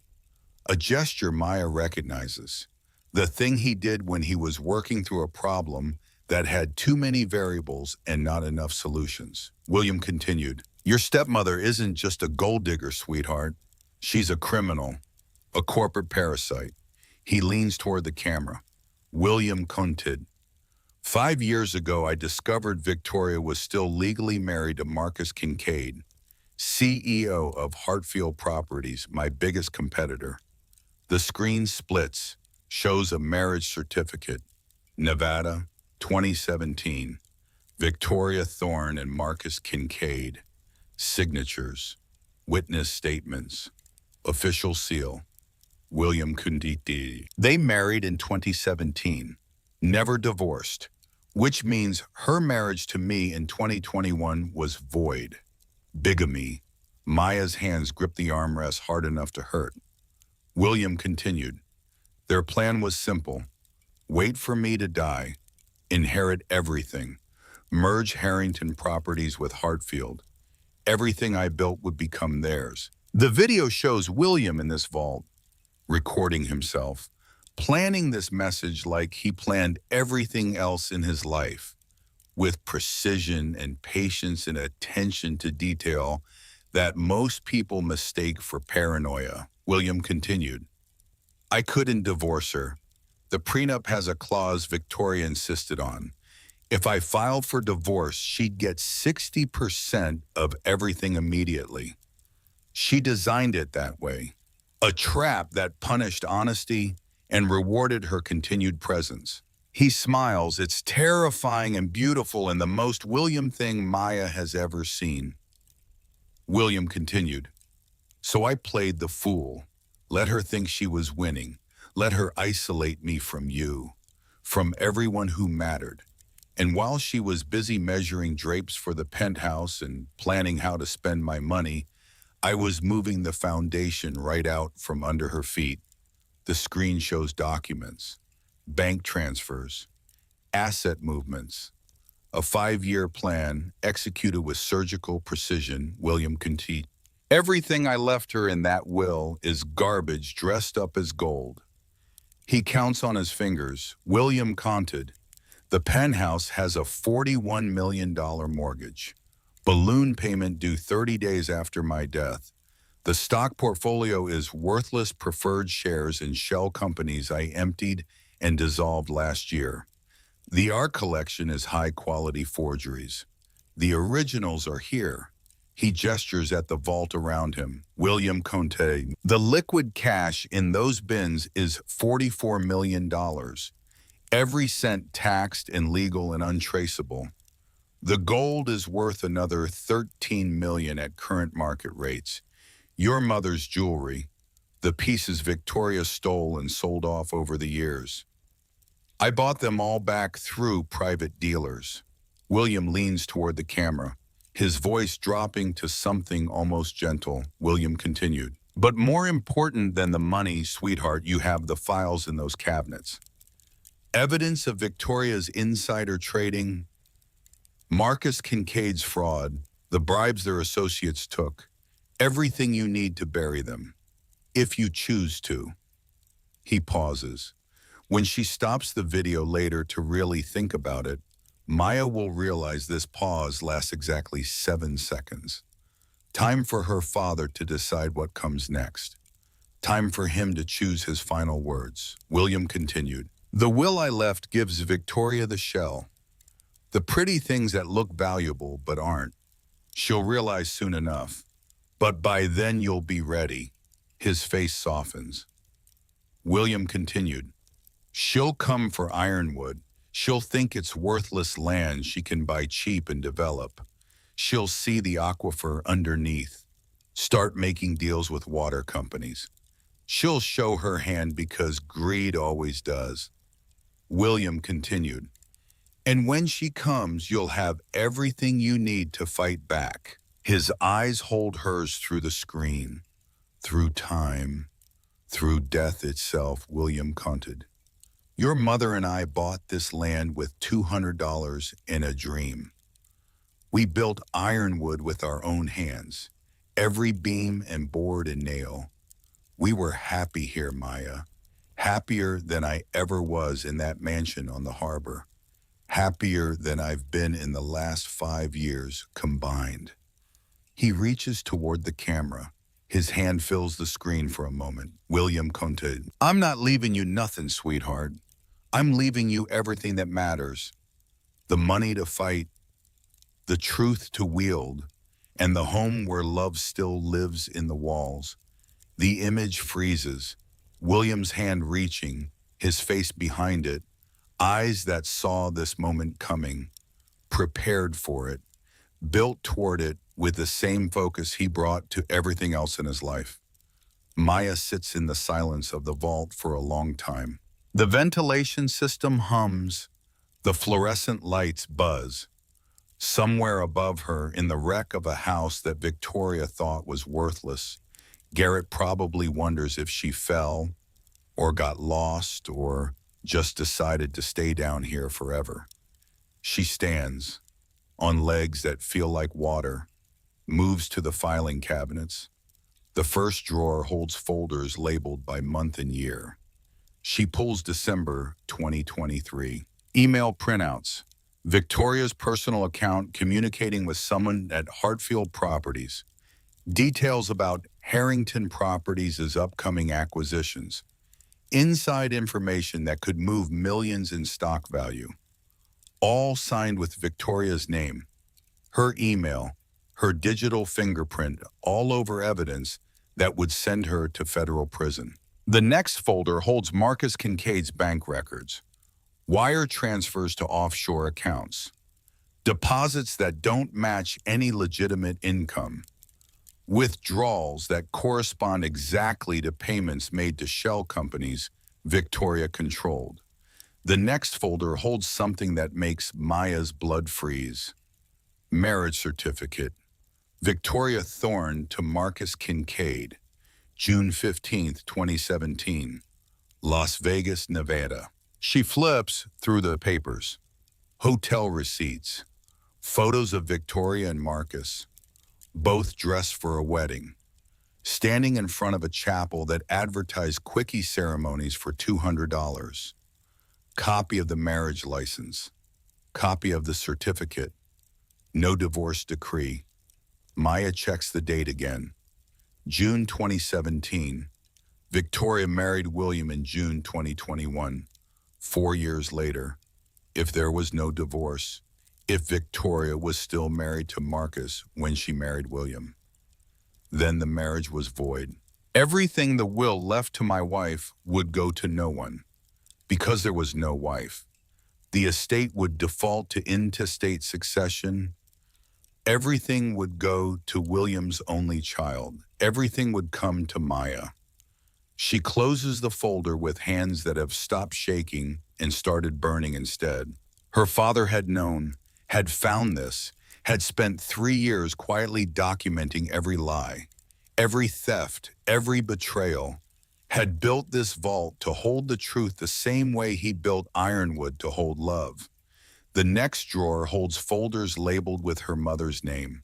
A gesture Maya recognizes, the thing he did when he was working through a problem that had too many variables and not enough solutions. William continued, "Your stepmother isn't just a gold digger, sweetheart. She's a criminal, a corporate parasite." He leans toward the camera. William continued, 5 years ago, I discovered Victoria was still legally married to Marcus Kincaid, CEO of Heartfelt Properties, my biggest competitor. The screen splits, shows a marriage certificate. Nevada, 2017. Victoria Thorne and Marcus Kincaid. Signatures. Witness statements. Official seal. William Kunditi. They married in 2017. Never divorced, which means her marriage to me in 2021 was void. Bigamy. Maya's hands gripped the armrest hard enough to hurt. William continued, "Their plan was simple. Wait for me to die, inherit everything, merge Harrington Properties with Hartfield. Everything I built would become theirs." The video shows William in this vault, recording himself, planning this message like he planned everything else in his life, with precision and patience and attention to detail that most people mistake for paranoia. William continued, "I couldn't divorce her. The prenup has a clause Victoria insisted on. If I filed for divorce, she'd get 60% of everything immediately. She designed it that way. a trap that punished honesty and rewarded her continued presence. He smiles. It's terrifying and beautiful and the most William thing Maya has ever seen. William continued. So I played the fool. Let her think she was winning. Let her isolate me from you, from everyone who mattered. And while she was busy measuring drapes for the penthouse and planning how to spend my money, I was moving the foundation right out from under her feet. The screen shows documents, bank transfers, asset movements, a 5-year plan executed with surgical precision, William continued. Everything I left her in that will is garbage dressed up as gold. He counts on his fingers. William counted. The penthouse has a $41 million mortgage. Balloon payment due 30 days after my death. The stock portfolio is worthless preferred shares in shell companies I emptied and dissolved last year. The art collection is high-quality forgeries. The originals are here. He gestures at the vault around him. William Conte. The liquid cash in those bins is $44 million. Every cent taxed and legal and untraceable. The gold is worth another $13 million at current market rates. Your mother's jewelry, the pieces Victoria stole and sold off over the years. I bought them all back through private dealers. William leans toward the camera, his voice dropping to something almost gentle. William continued. But more important than the money, sweetheart, you have the files in those cabinets. Evidence of Victoria's insider trading, Marcus Kincaid's fraud, the bribes their associates took, everything you need to bury them, if you choose to. He pauses. When she stops the video later to really think about it, Maya will realize this pause lasts exactly 7 seconds. Time for her father to decide what comes next. Time for him to choose his final words. William continued. The will I left gives Victoria the shell. The pretty things that look valuable but aren't. She'll realize soon enough. But by then you'll be ready. His face softens. William continued. She'll come for Ironwood. She'll think it's worthless land she can buy cheap and develop. She'll see the aquifer underneath. Start making deals with water companies. She'll show her hand because greed always does. William continued. And when she comes, you'll have everything you need to fight back. His eyes hold hers through the screen, through time, through death itself. William counted. Your mother and I bought this land with $200 in a dream. We built Ironwood with our own hands, every beam and board and nail. We were happy here, Maya, happier than I ever was in that mansion on the harbor, happier than I've been in the last 5 years combined. He reaches toward the camera. His hand fills the screen for a moment. William Conte. I'm not leaving you nothing, sweetheart. I'm leaving you everything that matters. The money to fight, the truth to wield, and the home where love still lives in the walls. The image freezes. William's hand reaching, his face behind it, eyes that saw this moment coming, prepared for it, built toward it with the same focus he brought to everything else in his life. Maya sits in the silence of the vault for a long time. The ventilation system hums, the fluorescent lights buzz. Somewhere above her, in the wreck of a house that Victoria thought was worthless, Garrett probably wonders if she fell, or got lost, or just decided to stay down here forever. She stands, on legs that feel like water, moves to the filing cabinets. The first drawer holds folders labeled by month and year. She pulls December 2023. Email printouts. Victoria's personal account communicating with someone at Heartfelt Properties. Details about Harrington Properties' upcoming acquisitions. Inside information that could move millions in stock value. All signed with Victoria's name. Her email, her digital fingerprint, all over evidence that would send her to federal prison. The next folder holds Marcus Kincaid's bank records, wire transfers to offshore accounts, deposits that don't match any legitimate income, withdrawals that correspond exactly to payments made to shell companies Victoria controlled. The next folder holds something that makes Maya's blood freeze. Marriage certificate. Victoria Thorne to Marcus Kincaid, June 15, 2017, Las Vegas, Nevada. She flips through the papers. Hotel receipts. Photos of Victoria and Marcus, both dressed for a wedding, standing in front of a chapel that advertised quickie ceremonies for $200. Copy of the marriage license. Copy of the certificate. No divorce decree. Maya checks the date again. June 2017. Victoria married William in June 2021. 4 years later. If there was no divorce. If Victoria was still married to Marcus when she married William. Then the marriage was void. Everything the will left to my wife would go to no one. Because there was no wife. The estate would default to intestate succession. Everything would go to William's only child. Everything would come to Maya. She closes the folder with hands that have stopped shaking and started burning instead. Her father had known, had found this, had spent 3 years quietly documenting every lie, every theft, every betrayal, had built this vault to hold the truth the same way he built ironwood to hold love. The next drawer holds folders labeled with her mother's name.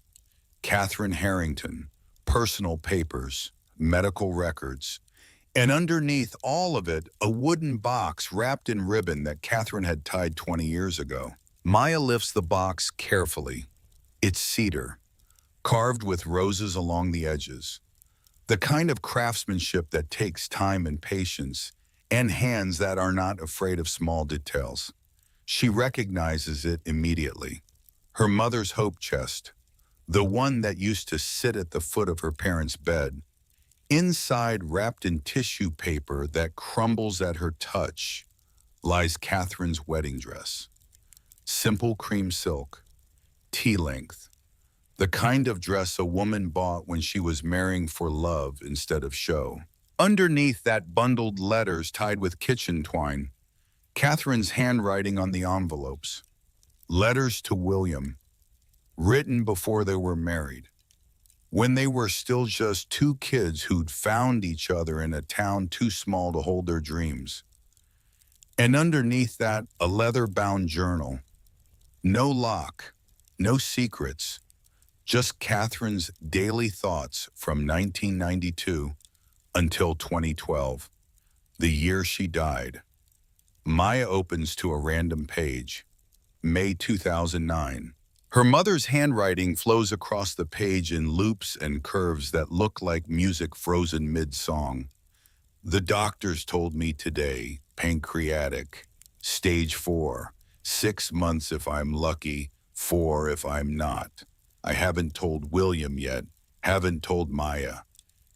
Catherine Harrington, personal papers, medical records, and underneath all of it, a wooden box wrapped in ribbon that Catherine had tied 20 years ago. Maya lifts the box carefully. It's cedar, carved with roses along the edges. The kind of craftsmanship that takes time and patience, and hands that are not afraid of small details. She recognizes it immediately. Her mother's hope chest, the one that used to sit at the foot of her parents' bed. Inside, wrapped in tissue paper that crumbles at her touch, lies Catherine's wedding dress. Simple cream silk, tea length, the kind of dress a woman bought when she was marrying for love instead of show. Underneath that bundled letters tied with kitchen twine, Catherine's handwriting on the envelopes. Letters to William, written before they were married, when they were still just two kids who'd found each other in a town too small to hold their dreams. And underneath that, a leather-bound journal. No lock, no secrets, just Catherine's daily thoughts from 1992 until 2012, the year she died. Maya opens to a random page, May 2009. Her mother's handwriting flows across the page in loops and curves that look like music frozen mid-song. The doctors told me today, pancreatic, stage 4, 6 months if I'm lucky, 4 if I'm not. I haven't told William yet, haven't told Maya.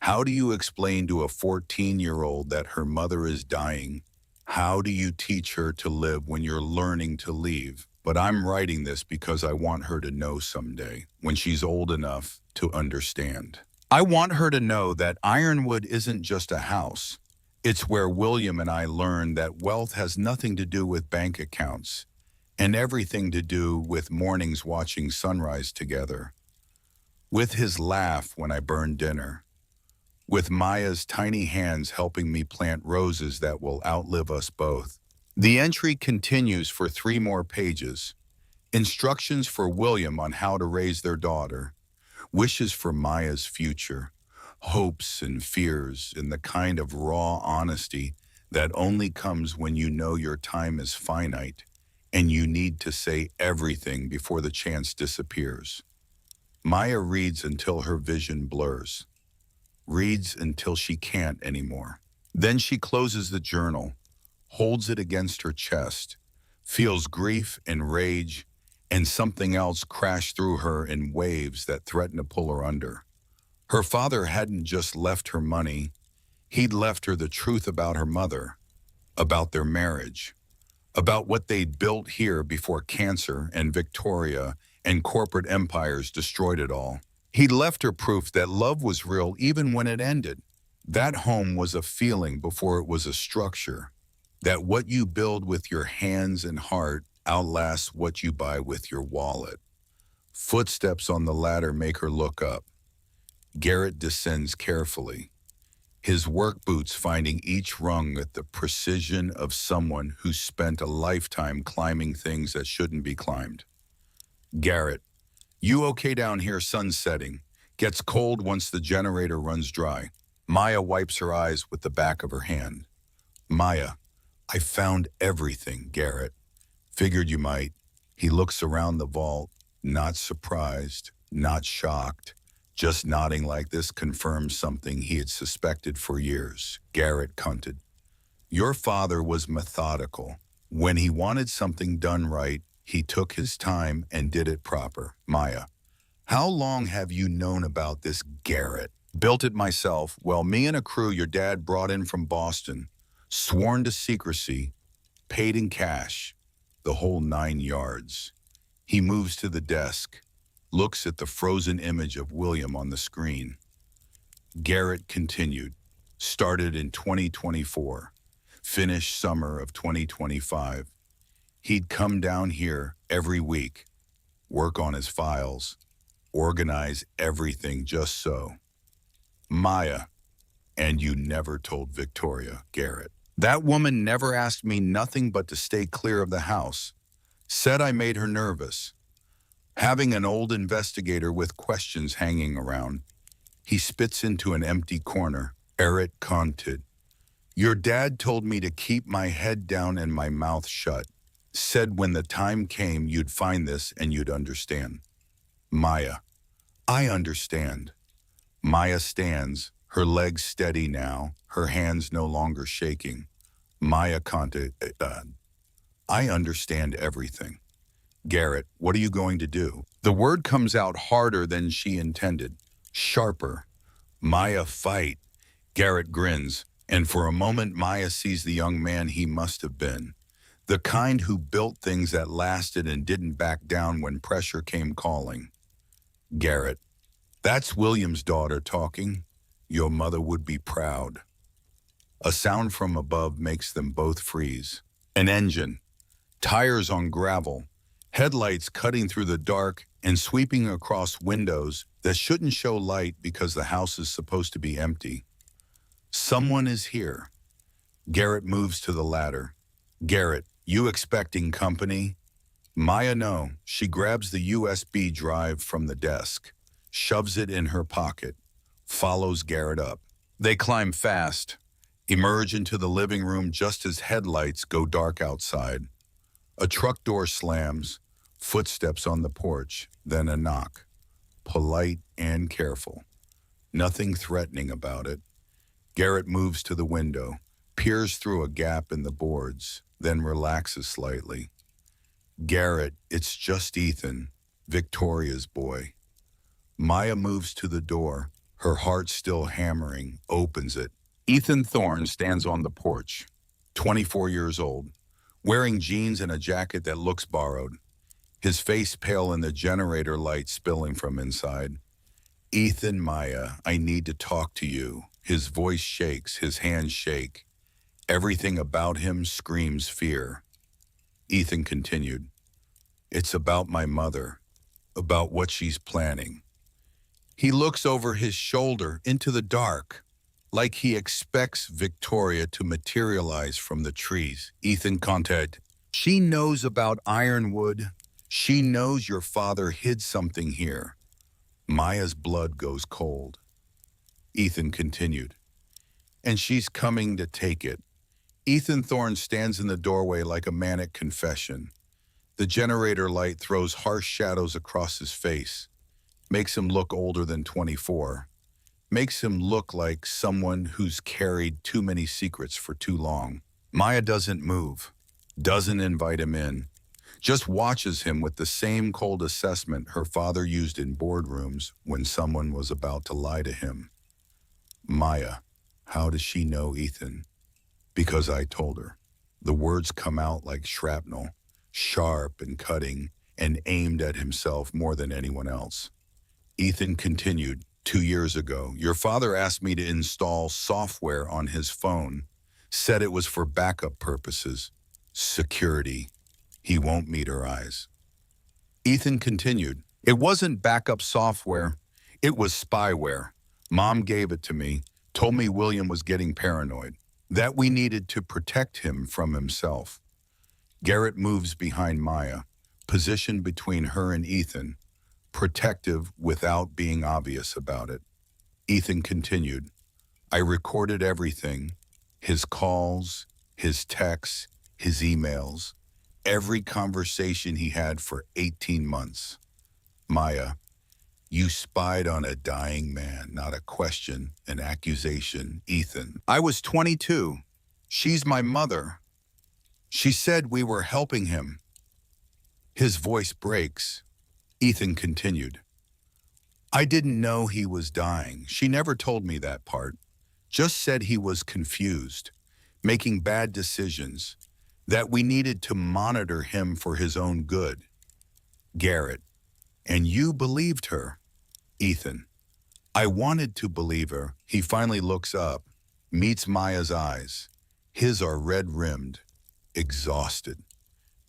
How do you explain to a 14-year-old that her mother is dying? How do you teach her to live when you're learning to leave? But I'm writing this because I want her to know someday, when she's old enough to understand. I want her to know that Ironwood isn't just a house. It's where William and I learned that wealth has nothing to do with bank accounts and everything to do with mornings watching sunrise together, with his laugh when I burned dinner, with Maya's tiny hands helping me plant roses that will outlive us both. The entry continues for 3 more pages. Instructions for William on how to raise their daughter, wishes for Maya's future, hopes and fears in the kind of raw honesty that only comes when you know your time is finite and you need to say everything before the chance disappears. Maya reads until her vision blurs. Reads until she can't anymore. Then she closes the journal, holds it against her chest, feels grief and rage, and something else crash through her in waves that threaten to pull her under. Her father hadn't just left her money, he'd left her the truth about her mother, about their marriage, about what they'd built here before cancer and Victoria and corporate empires destroyed it all. He'd left her proof that love was real even when it ended. That home was a feeling before it was a structure. That what you build with your hands and heart outlasts what you buy with your wallet. Footsteps on the ladder make her look up. Garrett descends carefully, his work boots finding each rung with the precision of someone who spent a lifetime climbing things that shouldn't be climbed. Garrett, you okay down here? Sun's setting. Gets cold once the generator runs dry. Maya wipes her eyes with the back of her hand. Maya, I found everything, Garrett. Figured you might. He looks around the vault, not surprised, not shocked. Just nodding like this confirms something he had suspected for years. Garrett cunted. Your father was methodical. When he wanted something done right, he took his time and did it proper. Maya, how long have you known about this, Garrett? Built it myself. Well, me and a crew your dad brought in from Boston. Sworn to secrecy, paid in cash, the whole 9 yards. He moves to the desk, looks at the frozen image of William on the screen. Garrett continued. Started in 2024, finished summer of 2025. He'd come down here every week, work on his files, organize everything just so. Maya, and you never told Victoria, Garrett. That woman never asked me nothing but to stay clear of the house. Said I made her nervous. Having an old investigator with questions hanging around, he spits into an empty corner. Garrett commented, your dad told me to keep my head down and my mouth shut. Said when the time came you'd find this and you'd understand. Maya, I understand. Maya stands, her legs steady now, her hands no longer shaking. Maya commented, I understand everything. Garrett, what are you going to do? The word comes out harder than she intended, sharper. Maya, fight. Garrett grins, and for a moment Maya sees the young man he must have been. The kind who built things that lasted and didn't back down when pressure came calling. Garrett, that's William's daughter talking. Your mother would be proud. A sound from above makes them both freeze. An engine, tires on gravel, headlights cutting through the dark and sweeping across windows that shouldn't show light because the house is supposed to be empty. Someone is here. Garrett moves to the ladder. Garrett, you expecting company? Maya, no. She grabs the USB drive from the desk, shoves it in her pocket, follows Garrett up. They climb fast, emerge into the living room just as headlights go dark outside. A truck door slams, footsteps on the porch, then a knock. Polite and careful. Nothing threatening about it. Garrett moves to the window, peers through a gap in the boards, then relaxes slightly. Garrett, it's just Ethan, Victoria's boy. Maya moves to the door, her heart still hammering, opens it. Ethan Thorne stands on the porch, 24 years old, wearing jeans and a jacket that looks borrowed, his face pale in the generator light spilling from inside. Ethan, Maya, I need to talk to you. His voice shakes, his hands shake. Everything about him screams fear. Ethan continued, it's about my mother, about what she's planning. He looks over his shoulder into the dark, like he expects Victoria to materialize from the trees. Ethan commented, she knows about Ironwood. She knows your father hid something here. Maya's blood goes cold. Ethan continued, and she's coming to take it. Ethan Thorne stands in the doorway like a manic confession. The generator light throws harsh shadows across his face, makes him look older than 24, makes him look like someone who's carried too many secrets for too long. Maya doesn't move, doesn't invite him in, just watches him with the same cold assessment her father used in boardrooms when someone was about to lie to him. Maya, how does she know Ethan? Because I told her. The words come out like shrapnel, sharp and cutting, and aimed at himself more than anyone else. Ethan continued, 2 years ago, your father asked me to install software on his phone, said it was for backup purposes, security. He won't meet her eyes. Ethan continued, it wasn't backup software, it was spyware. Mom gave it to me, told me William was getting paranoid, that we needed to protect him from himself. Garrett moves behind Maya, positioned between her and Ethan, protective without being obvious about it. Ethan continued, I recorded everything, his calls, his texts, his emails, every conversation he had for 18 months. Maya, you spied on a dying man, not a question, an accusation. Ethan, I was 22. She's my mother. She said we were helping him. His voice breaks. Ethan continued, I didn't know he was dying. She never told me that part. Just said he was confused, making bad decisions, that we needed to monitor him for his own good. Garrett, and you believed her. Ethan, I wanted to believe her. He finally looks up, meets Maya's eyes. His are red-rimmed, exhausted.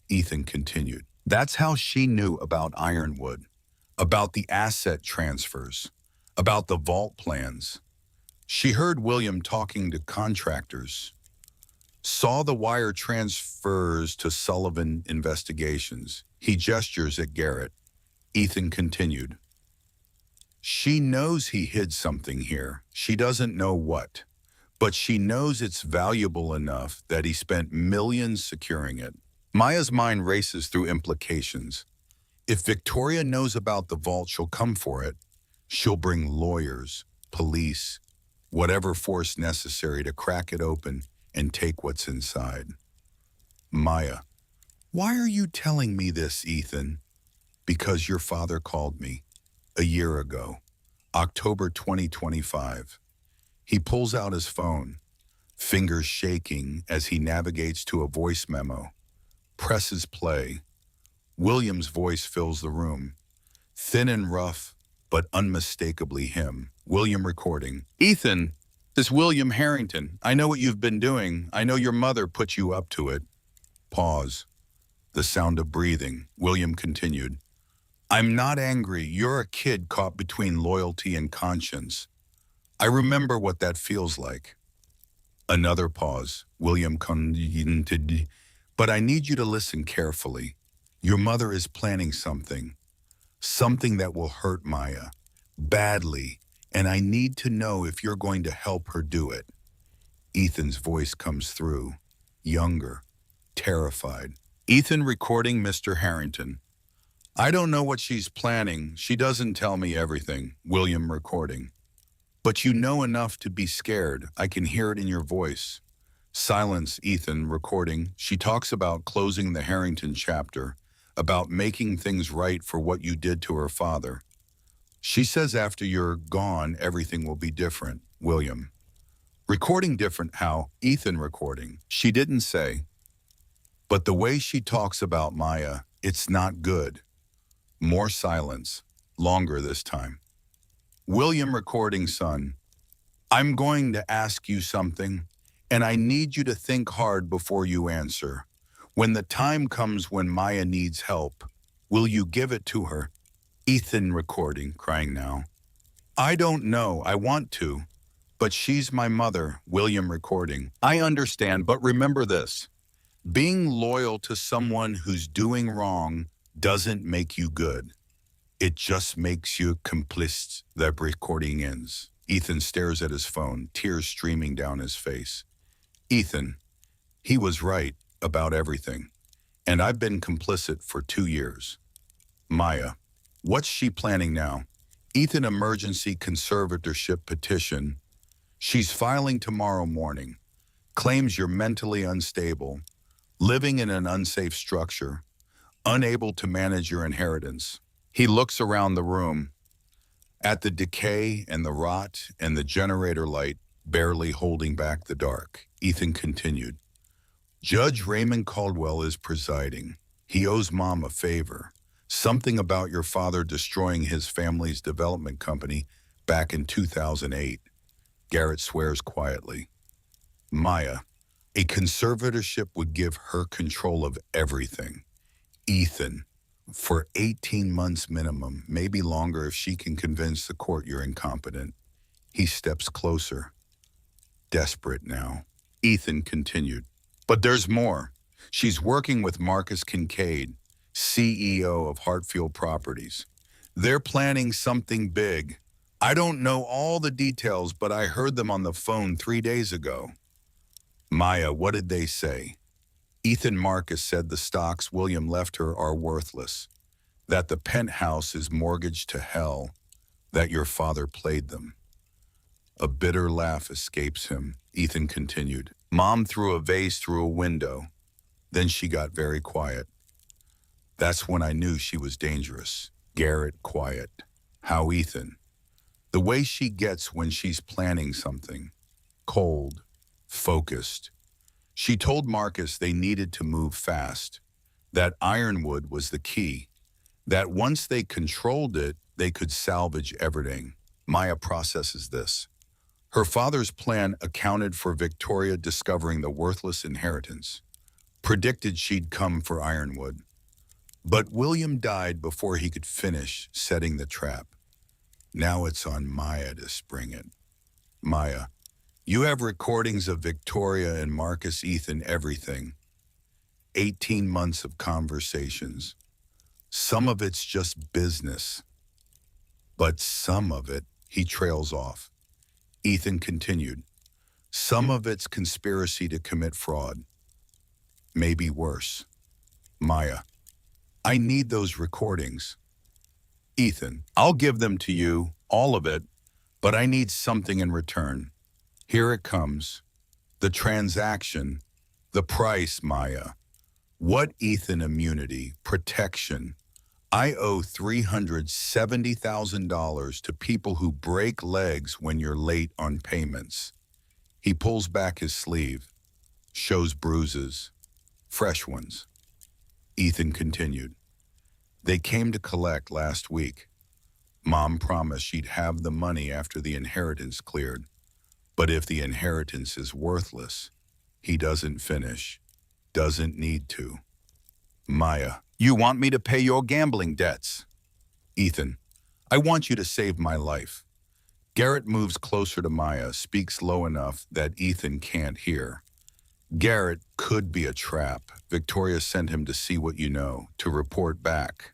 Ethan continued, that's how she knew about Ironwood, about the asset transfers, about the vault plans. She heard William talking to contractors, saw the wire transfers to Sullivan investigations. He gestures at Garrett. Ethan continued, she knows he hid something here. She doesn't know what, but she knows it's valuable enough that he spent millions securing it. Maya's mind races through implications. If Victoria knows about the vault, she'll come for it. She'll bring lawyers, police, whatever force necessary to crack it open and take what's inside. Maya, why are you telling me this, Ethan? Because your father called me a year ago, October 2025. He pulls out his phone, fingers shaking as he navigates to a voice memo, presses play. William's voice fills the room, thin and rough, but unmistakably him. William recording. Ethan, this William Harrington. I know what you've been doing. I know your mother put you up to it. Pause. The sound of breathing. William continued. I'm not angry. You're a kid caught between loyalty and conscience. I remember what that feels like. Another pause. William continued. But I need you to listen carefully. Your mother is planning something that will hurt Maya, badly, and I need to know if you're going to help her do it. Ethan's voice comes through, younger, terrified. Ethan recording Mr. Harrington. I don't know what she's planning. She doesn't tell me everything. William recording. But you know enough to be scared. I can hear it in your voice. Silence. Ethan recording. She talks about closing the Harrington chapter, about making things right for what you did to her father. She says after you're gone, everything will be different. William. Recording different how? Ethan recording. She didn't say. But the way she talks about Maya, it's not good. More silence. Longer this time. William recording son. I'm going to ask you something, and I need you to think hard before you answer. When the time comes when Maya needs help, will you give it to her? Ethan recording, crying now. I don't know, I want to, but she's my mother. William recording. I understand, but remember this. Being loyal to someone who's doing wrong doesn't make you good. It just makes you complicit. The recording ends. Ethan stares at his phone, tears streaming down his face. Ethan, he was right about everything, and I've been complicit for 2 years. Maya, what's she planning now? Ethan, emergency conservatorship petition. She's filing tomorrow morning. Claims you're mentally unstable, living in an unsafe structure, unable to manage your inheritance. He looks around the room at the decay and the rot and the generator light barely holding back the dark. Ethan continued, Judge Raymond Caldwell is presiding. He owes Mom a favor. Something about your father destroying his family's development company back in 2008. Garrett swears quietly. Maya, a conservatorship would give her control of everything. Ethan, for 18 months minimum, maybe longer if she can convince the court you're incompetent. He steps closer, desperate now. Ethan continued. But there's more. She's working with Marcus Kincaid, CEO of Heartfelt Properties. They're planning something big. I don't know all the details, but I heard them on the phone 3 days ago. Maya, what did they say? Ethan Marcus said the stocks William left her are worthless, that the penthouse is mortgaged to hell, that your father played them. A bitter laugh escapes him. Ethan continued. Mom threw a vase through a window. Then she got very quiet. That's when I knew she was dangerous. Garrett quiet. How Ethan? The way she gets when she's planning something. Cold. Focused. She told Marcus they needed to move fast. That ironwood was the key. That once they controlled it, they could salvage everything. Maya processes this. Her father's plan accounted for Victoria discovering the worthless inheritance. Predicted she'd come for ironwood. But William died before he could finish setting the trap. Now it's on Maya to spring it. Maya, you have recordings of Victoria and Marcus Ethan everything. 18 months of conversations. Some of it's just business. But some of it, he trails off. Ethan continued. Some of it's conspiracy to commit fraud. Maybe worse. Maya, I need those recordings. Ethan, I'll give them to you, all of it, but I need something in return. Here it comes. The transaction, the price, Maya. What Ethan immunity, protection. I owe $370,000 to people who break legs when you're late on payments. He pulls back his sleeve, shows bruises, fresh ones. Ethan continued. They came to collect last week. Mom promised she'd have the money after the inheritance cleared. But if the inheritance is worthless, he doesn't finish, doesn't need to. Maya, you want me to pay your gambling debts? Ethan, I want you to save my life. Garrett moves closer to Maya, speaks low enough that Ethan can't hear. Garrett could be a trap. Victoria sent him to see what you know, to report back.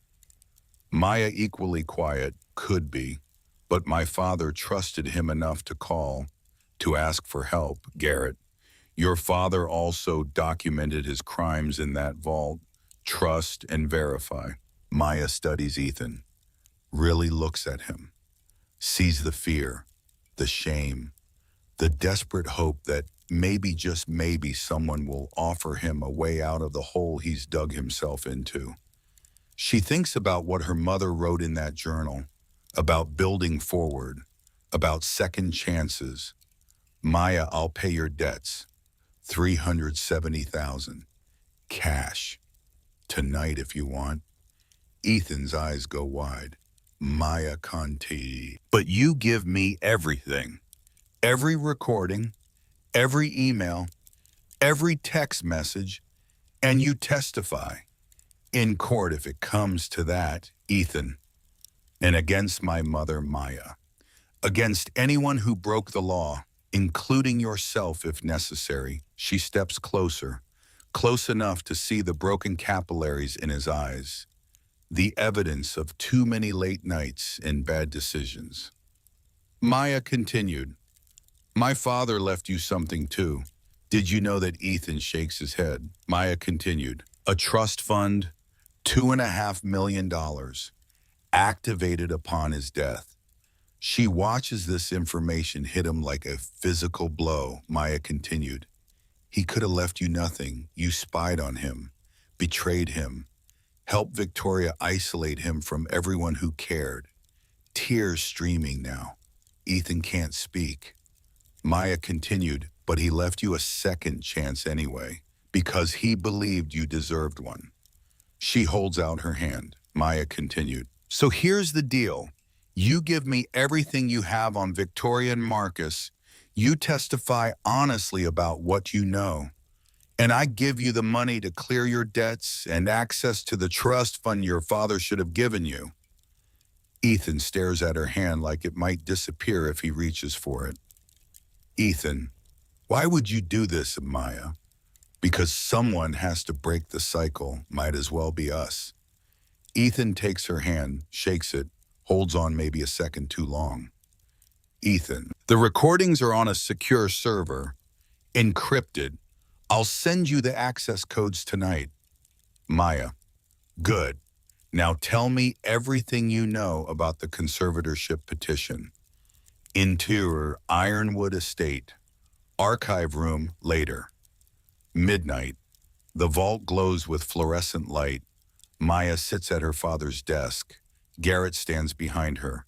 Maya, equally quiet, could be, but my father trusted him enough to call, to ask for help. Garrett, your father also documented his crimes in that vault. Trust and verify. Maya studies Ethan, really looks at him, sees the fear, the shame, the desperate hope that maybe, just maybe, someone will offer him a way out of the hole he's dug himself into. She thinks about what her mother wrote in that journal, about building forward, about second chances. Maya, I'll pay your debts. $370,000. Cash. Tonight if you want. Ethan's eyes go wide. Maya Conti. But you give me everything. Every recording, every email, every text message, and you testify. In court if it comes to that, Ethan. And against my mother, Maya. Against anyone who broke the law, including yourself if necessary. She steps closer, close enough to see the broken capillaries in his eyes, the evidence of too many late nights and bad decisions. Maya continued, my father left you something too. Did you know that? Ethan shakes his head. Maya continued, a trust fund, $2.5 million, activated upon his death. She watches this information hit him like a physical blow. Maya continued, he could have left you nothing. You spied on him, betrayed him, helped Victoria isolate him from everyone who cared. Tears streaming now. Ethan can't speak. Maya continued, but he left you a second chance anyway, because he believed you deserved one. She holds out her hand. Maya continued. So here's the deal. You give me everything you have on Victoria and Marcus. You testify honestly about what you know. And I give you the money to clear your debts and access to the trust fund your father should have given you. Ethan stares at her hand like it might disappear if he reaches for it. Ethan, why would you do this, Maya? Because someone has to break the cycle, might as well be us. Ethan takes her hand, shakes it, holds on maybe a second too long. Ethan, the recordings are on a secure server, encrypted. I'll send you the access codes tonight. Maya, good. Now tell me everything you know about the conservatorship petition. Interior, Ironwood Estate. Archive room, later. Midnight. The vault glows with fluorescent light. Maya sits at her father's desk. Garrett stands behind her.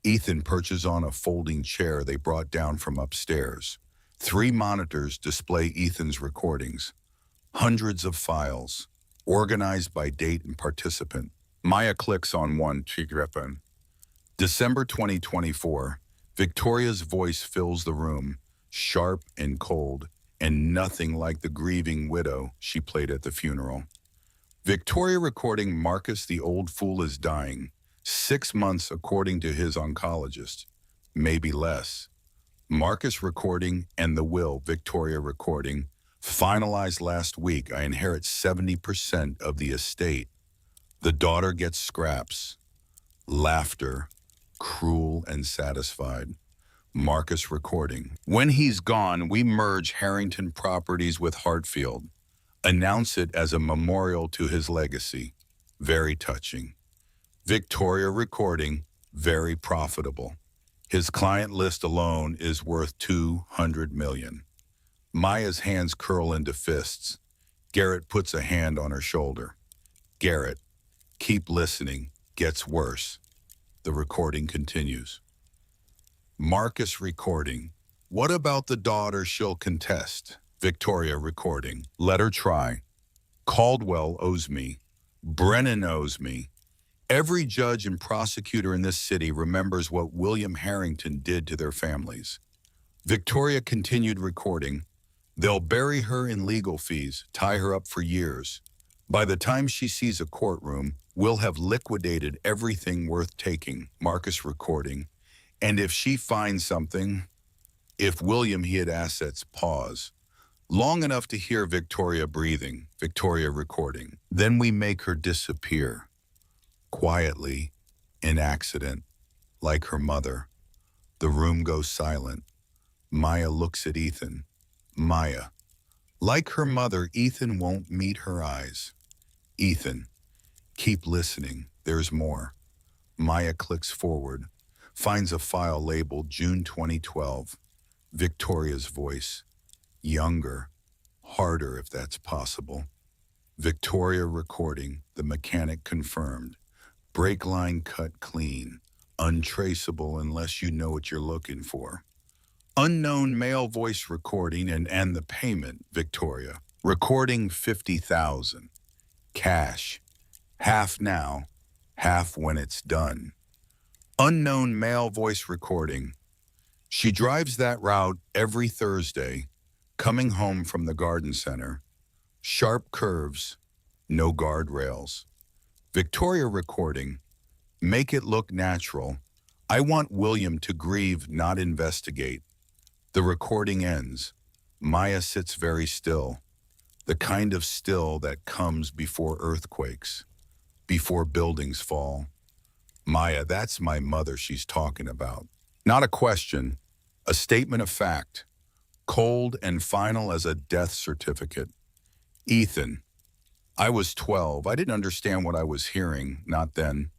Ethan perches on a folding chair they brought down from upstairs. 3 monitors display Ethan's recordings. Hundreds of files, organized by date and participant. Maya clicks on one. December 2024. Victoria's voice fills the room, sharp and cold, and nothing like the grieving widow she played at the funeral. Victoria recording Marcus the old fool is dying. 6 months according to his oncologist. Maybe less. Marcus recording and the will, Victoria recording. Finalized last week, I inherit 70% of the estate. The daughter gets scraps. Laughter, cruel and satisfied. Marcus recording. When he's gone, we merge Harrington Properties with Hartfield. Announce it as a memorial to his legacy. Very touching. Victoria recording. Very profitable. His client list alone is worth $200 million. Maya's hands curl into fists. Garrett puts a hand on her shoulder. Garrett, keep listening. Gets worse. The recording continues. Marcus recording. What about the daughter she'll contest? Victoria recording. Let her try. Caldwell owes me. Brennan owes me. Every judge and prosecutor in this city remembers what William Harrington did to their families. Victoria continued recording. They'll bury her in legal fees, tie her up for years. By the time she sees a courtroom, we'll have liquidated everything worth taking. Marcus recording. And if she finds something, if William he had assets, pause. Long enough to hear Victoria breathing, Victoria recording. Then we make her disappear. Quietly, in accident, like her mother. The room goes silent. Maya looks at Ethan. Maya. Like her mother, Ethan won't meet her eyes. Ethan, keep listening. There's more. Maya clicks forward, finds a file labeled June 2012. Victoria's voice. Younger, harder if that's possible. Victoria recording, the mechanic confirmed. Brake line cut clean, untraceable unless you know what you're looking for. Unknown male voice recording and the payment, Victoria. Recording 50,000. Cash. Half now, half when it's done. Unknown male voice recording. She drives that route every Thursday, coming home from the garden center. Sharp curves, no guardrails. Victoria recording. Make it look natural. I want William to grieve, not investigate. The recording ends. Maya sits very still. The kind of still that comes before earthquakes, before buildings fall. Maya, that's my mother she's talking about. Not a question, a statement of fact. Cold and final as a death certificate. Ethan, I was 12. I didn't understand what I was hearing, not then.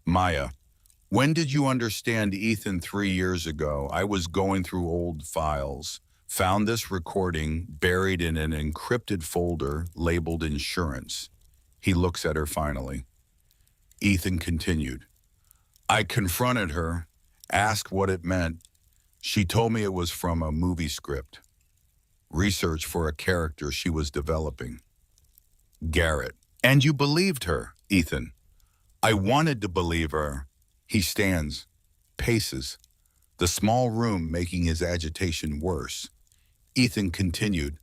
Maya, when did you understand Ethan? 3 years ago. I was going through old files, found this recording buried in an encrypted folder labeled insurance. He looks at her finally. Ethan continued. I confronted her, asked what it meant. She told me it was from a movie script, research for a character she was developing. Garrett. And you believed her, Ethan. I wanted to believe her. He stands, paces, the small room making his agitation worse. Ethan continued,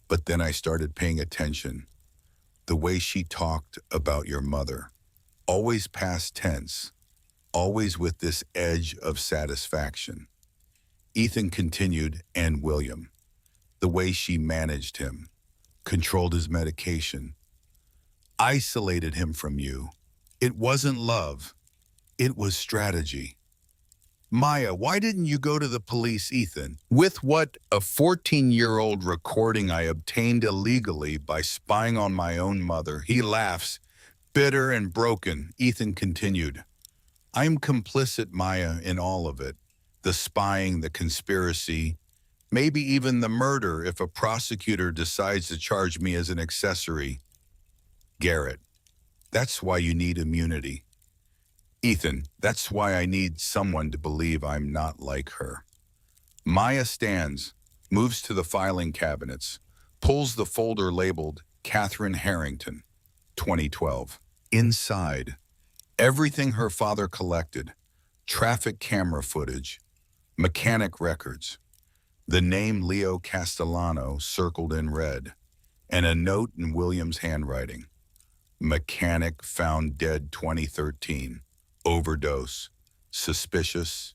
but then I started paying attention. The way she talked about your mother, always past tense, always with this edge of satisfaction. Ethan continued, and William, the way she managed him, controlled his medication, isolated him from you. It wasn't love, it was strategy. Maya, why didn't you go to the police, Ethan? With what? A 14-year-old recording I obtained illegally by spying on my own mother. He laughs, bitter and broken. Ethan continued. I'm complicit, Maya, in all of it. The spying, the conspiracy, maybe even the murder if a prosecutor decides to charge me as an accessory. Garrett, that's why you need immunity. Ethan, that's why I need someone to believe I'm not like her. Maya stands, moves to the filing cabinets, pulls the folder labeled Catherine Harrington, 2012. Inside, everything her father collected, traffic camera footage, mechanic records, the name Leo Castellano circled in red, and a note in William's handwriting. Mechanic found dead 2013. Overdose. Suspicious.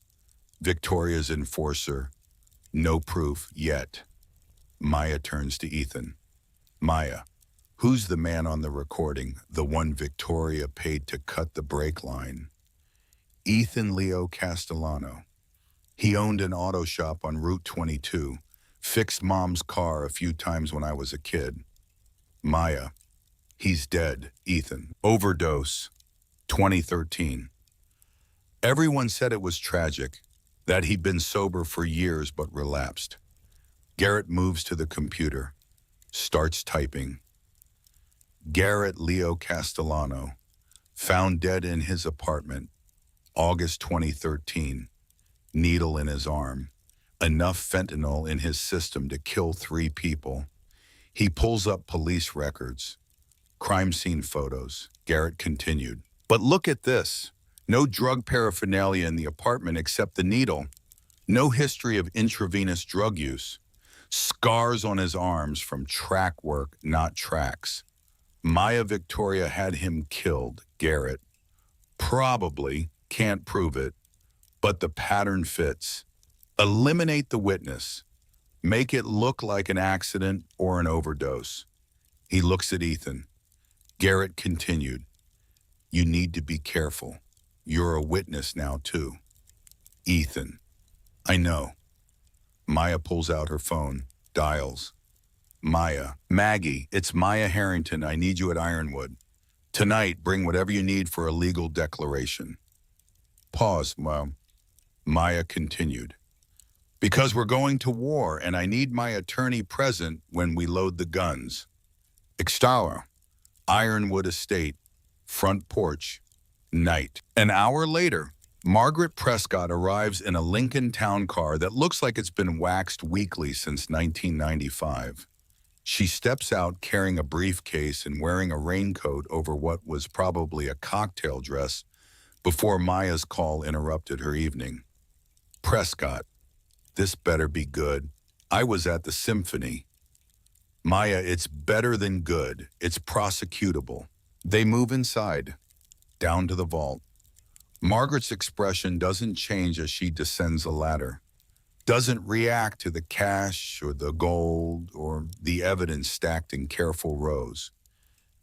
Victoria's enforcer. No proof yet. Maya turns to Ethan. Maya, who's the man on the recording, the one Victoria paid to cut the brake line? Ethan Leo Castellano. He owned an auto shop on Route 22, fixed Mom's car a few times when I was a kid. Maya, he's dead, Ethan. Overdose, 2013. Everyone said it was tragic, that he'd been sober for years but relapsed. Garrett moves to the computer, starts typing. Garrett Leo Castellano, found dead in his apartment, August 2013. Needle in his arm, enough fentanyl in his system to kill 3 people. He pulls up police records, crime scene photos. Garrett continued. But look at this. No drug paraphernalia in the apartment except the needle. No history of intravenous drug use. Scars on his arms from track work, not tracks. Maya Victoria had him killed, Garrett. Probably, can't prove it, but the pattern fits. Eliminate the witness. Make it look like an accident or an overdose. He looks at Ethan. Garrett continued. You need to be careful. You're a witness now, too. Ethan. I know. Maya pulls out her phone, dials. Maya. Maggie, it's Maya Harrington. I need you at Ironwood. Tonight, bring whatever you need for a legal declaration. Pause, Mom. Maya continued. Because we're going to war and I need my attorney present when we load the guns. Extara. Ironwood Estate. Front porch. Night. An hour later, Margaret Prescott arrives in a Lincoln town car that looks like it's been waxed weekly since 1995. She steps out carrying a briefcase and wearing a raincoat over what was probably a cocktail dress before Maya's call interrupted her evening. Prescott, this better be good. I was at the symphony. Maya, it's better than good. It's prosecutable. They move inside, down to the vault. Margaret's expression doesn't change as she descends the ladder. Doesn't react to the cash or the gold or the evidence stacked in careful rows.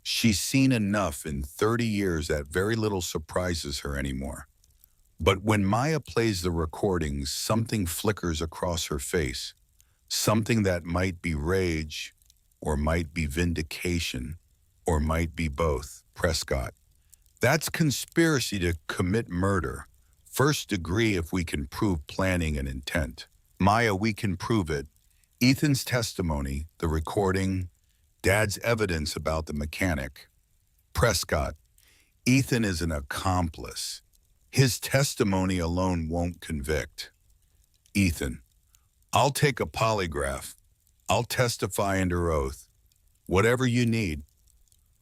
She's seen enough in 30 years that very little surprises her anymore. But when Maya plays the recordings, something flickers across her face. Something that might be rage, or might be vindication, or might be both. Prescott. That's conspiracy to commit murder. First degree if we can prove planning and intent. Maya, we can prove it. Ethan's testimony, the recording, Dad's evidence about the mechanic. Prescott, Ethan is an accomplice. His testimony alone won't convict. Ethan, I'll take a polygraph. I'll testify under oath. Whatever you need.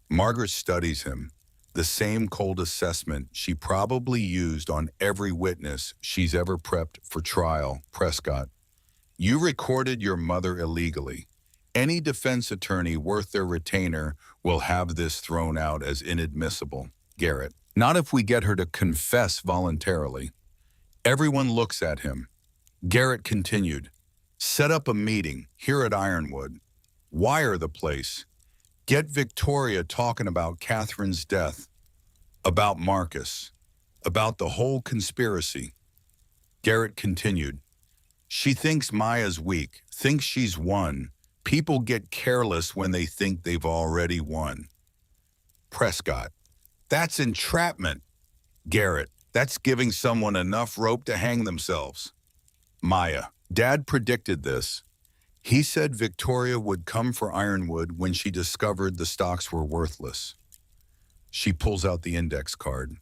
Margaret studies him, the same cold assessment she probably used on every witness she's ever prepped for trial. Prescott, you recorded your mother illegally. Any defense attorney worth their retainer will have this thrown out as inadmissible. Garrett, not if we get her to confess voluntarily. Everyone looks at him. Garrett continued, set up a meeting here at Ironwood. Wire the place. Get Victoria talking about Catherine's death, about Marcus, about the whole conspiracy. Garrett continued, she thinks Maya's weak, thinks she's won. People get careless when they think they've already won. Prescott, that's entrapment. Garrett, that's giving someone enough rope to hang themselves. Maya, Dad predicted this. He said Victoria would come for Ironwood when she discovered the stocks were worthless. She pulls out the index card,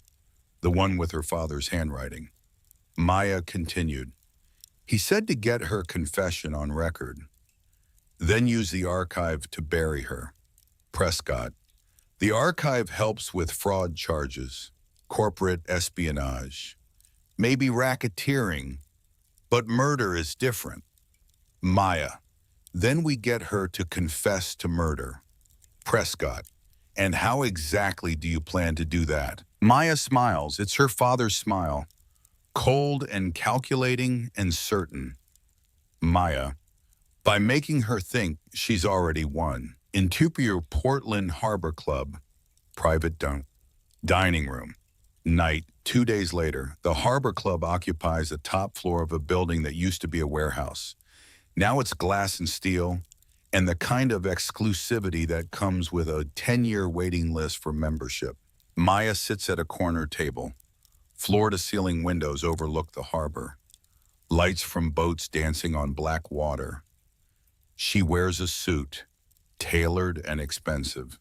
the one with her father's handwriting. Maya continued, he said to get her confession on record, then use the archive to bury her. Prescott, the archive helps with fraud charges, corporate espionage, maybe racketeering, but murder is different. Maya, then we get her to confess to murder. Prescott, and how exactly do you plan to do that? Maya smiles. It's her father's smile. Cold and calculating and certain. Maya, by making her think she's already won. In Tupio Portland Harbor Club, private dining room. Night, 2 days later, the Harbor Club occupies the top floor of a building that used to be a warehouse. Now it's glass and steel, and the kind of exclusivity that comes with a 10-year waiting list for membership. Maya sits at a corner table. Floor-to-ceiling windows overlook the harbor. Lights from boats dancing on black water. She wears a suit, tailored and expensive.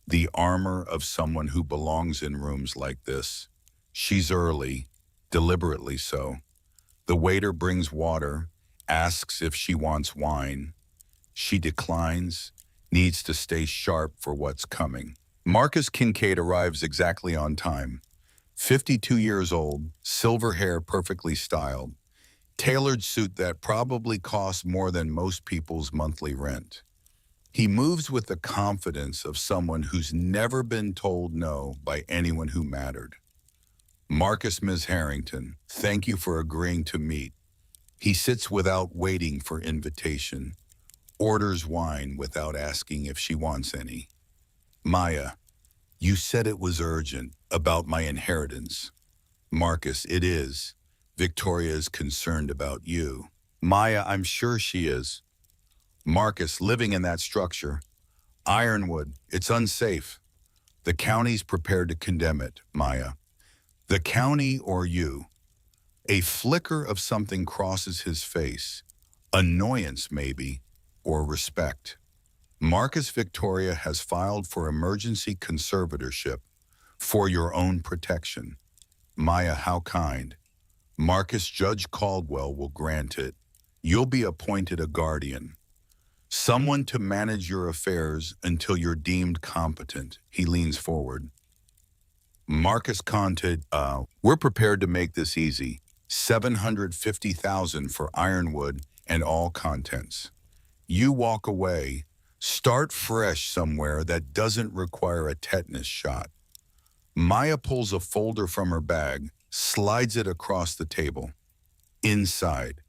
The armor of someone who belongs in rooms like this. She's early, deliberately so. The waiter brings water, asks if she wants wine. She declines, needs to stay sharp for what's coming. Marcus Kincaid arrives exactly on time. 52 years old, silver hair perfectly styled, tailored suit that probably costs more than most people's monthly rent. He moves with the confidence of someone who's never been told no by anyone who mattered. Marcus, Ms. Harrington, thank you for agreeing to meet. He sits without waiting for invitation, orders wine without asking if she wants any. Maya, you said it was urgent about my inheritance. Marcus, it is. Victoria is concerned about you. Maya, I'm sure she is. Marcus, living in that structure. Ironwood, it's unsafe. The county's prepared to condemn it, Maya. The county or you. A flicker of something crosses his face. Annoyance, maybe, or respect. Marcus, Victoria has filed for emergency conservatorship for your own protection. Maya, how kind. Marcus, Judge Caldwell will grant it. You'll be appointed a guardian. Someone to manage your affairs until you're deemed competent. He leans forward. Marcus Conted, we're prepared to make this easy. $750,000 for Ironwood and all contents. You walk away, start fresh somewhere that doesn't require a tetanus shot. Maya pulls a folder from her bag, slides it across the table. Inside,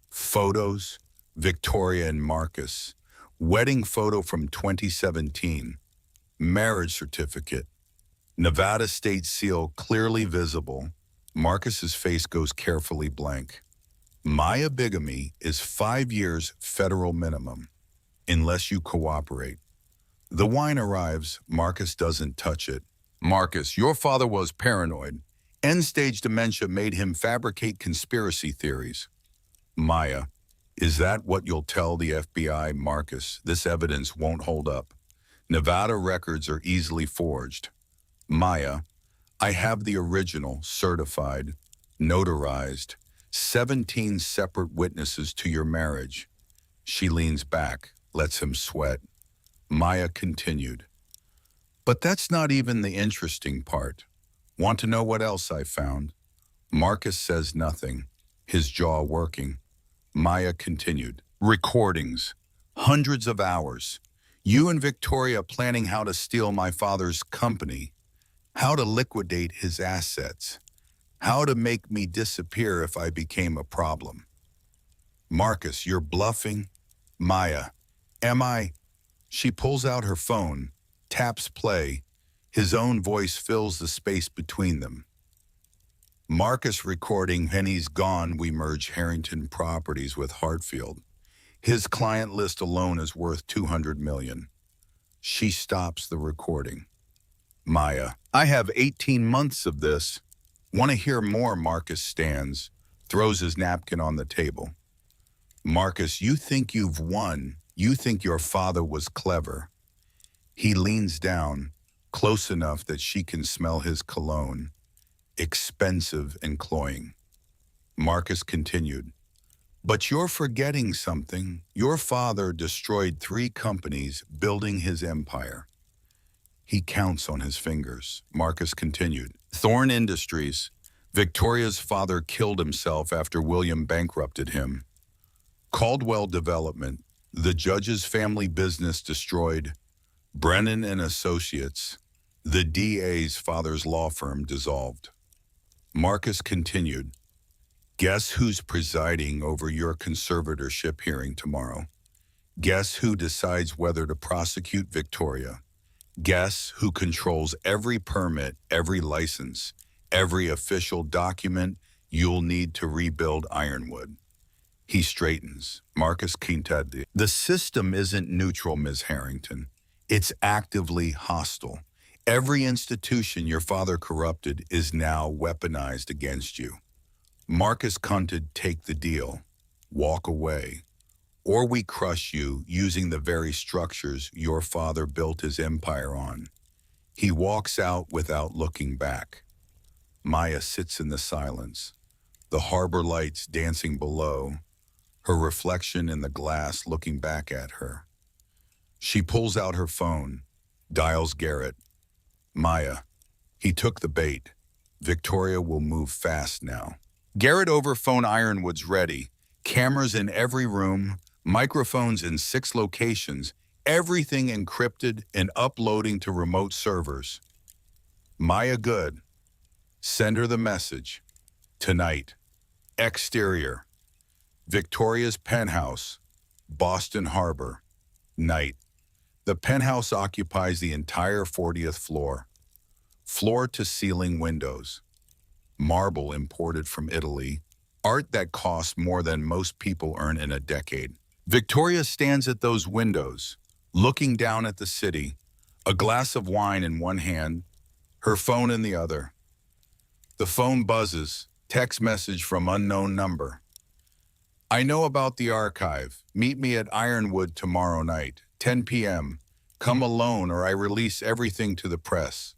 photos, Victoria and Marcus, wedding photo from 2017, marriage certificate, Nevada state seal clearly visible. Marcus's face goes carefully blank. Maya bigamy is 5 years federal minimum, unless you cooperate. The wine arrives, Marcus doesn't touch it. Marcus, your father was paranoid. End-stage dementia made him fabricate conspiracy theories. Maya, is that what you'll tell the FBI? Marcus, this evidence won't hold up. Nevada records are easily forged. Maya, I have the original, certified, notarized, 17 separate witnesses to your marriage. She leans back, lets him sweat. Maya continued. But that's not even the interesting part. Want to know what else I found? Marcus says nothing, his jaw working. Maya continued. Recordings. Hundreds of hours. You and Victoria planning how to steal my father's company, how to liquidate his assets, how to make me disappear if I became a problem. Marcus, you're bluffing? Maya, am I? She pulls out her phone, taps play. His own voice fills the space between them. Marcus recording, Henny's gone, we merge Harrington Properties with Hartfield. His client list alone is worth $200 million. She stops the recording. Maya, I have 18 months of this. Want to hear more? Marcus stands, throws his napkin on the table. Marcus, you think you've won. You think your father was clever. He leans down, close enough that she can smell his cologne. Expensive and cloying. Marcus continued. But you're forgetting something. Your father destroyed 3 companies building his empire. He counts on his fingers. Marcus continued. Thorn Industries. Victoria's father killed himself after William bankrupted him. Caldwell Development. The judge's family business destroyed. Brennan and Associates. The DA's father's law firm dissolved. Marcus continued. Guess who's presiding over your conservatorship hearing tomorrow? Guess who decides whether to prosecute Victoria? Guess who controls every permit, every license, every official document you'll need to rebuild Ironwood? He straightens. Marcus Quintadi. The system isn't neutral, Ms. Harrington. It's actively hostile. Every institution your father corrupted is now weaponized against you. Marcus Kunted, take the deal. Walk away. Or we crush you using the very structures your father built his empire on. He walks out without looking back. Maya sits in the silence, the harbor lights dancing below, her reflection in the glass looking back at her. She pulls out her phone, dials Garrett. Maya, he took the bait. Victoria will move fast now. Garrett over phone. Ironwood's ready. Cameras in every room, microphones in 6 locations, everything encrypted and uploading to remote servers. Maya, good. Send her the message. Tonight. Exterior. Victoria's penthouse. Boston Harbor. Night. The penthouse occupies the entire 40th floor. Floor-to-ceiling windows. Marble imported from Italy. Art that costs more than most people earn in a decade. Victoria stands at those windows, looking down at the city, a glass of wine in one hand, her phone in the other. The phone buzzes, text message from unknown number. I know about the archive. Meet me at Ironwood tomorrow night, 10 p.m. Come alone or I release everything to the press.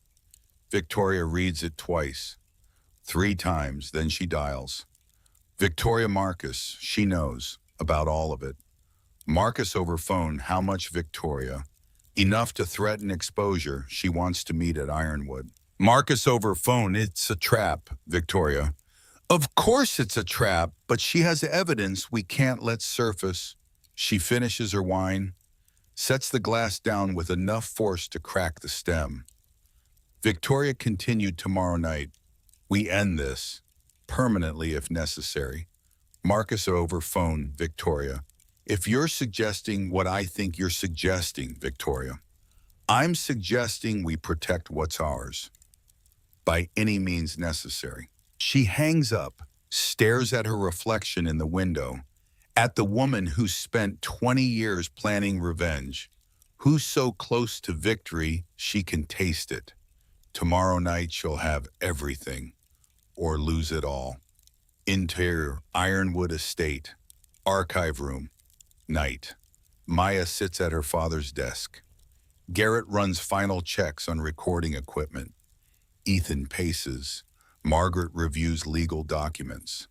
Victoria reads it twice, 3 times, then she dials. Victoria Marcus, she knows about all of it. Marcus over phone, how much Victoria? Enough to threaten exposure. She wants to meet at Ironwood. Marcus over phone, it's a trap, Victoria. Of course it's a trap, but she has evidence we can't let surface. She finishes her wine, sets the glass down with enough force to crack the stem. Victoria continued tomorrow night. We end this, permanently if necessary. Marcus over phone, Victoria. If you're suggesting what I think you're suggesting, Victoria, I'm suggesting we protect what's ours, by any means necessary. She hangs up, stares at her reflection in the window, at the woman who spent 20 years planning revenge, who's so close to victory she can taste it. Tomorrow night she'll have everything, or lose it all. Interior, Ironwood Estate, archive room, night. Maya sits at her father's desk. Garrett runs final checks on recording equipment. Ethan paces. Margaret reviews legal documents.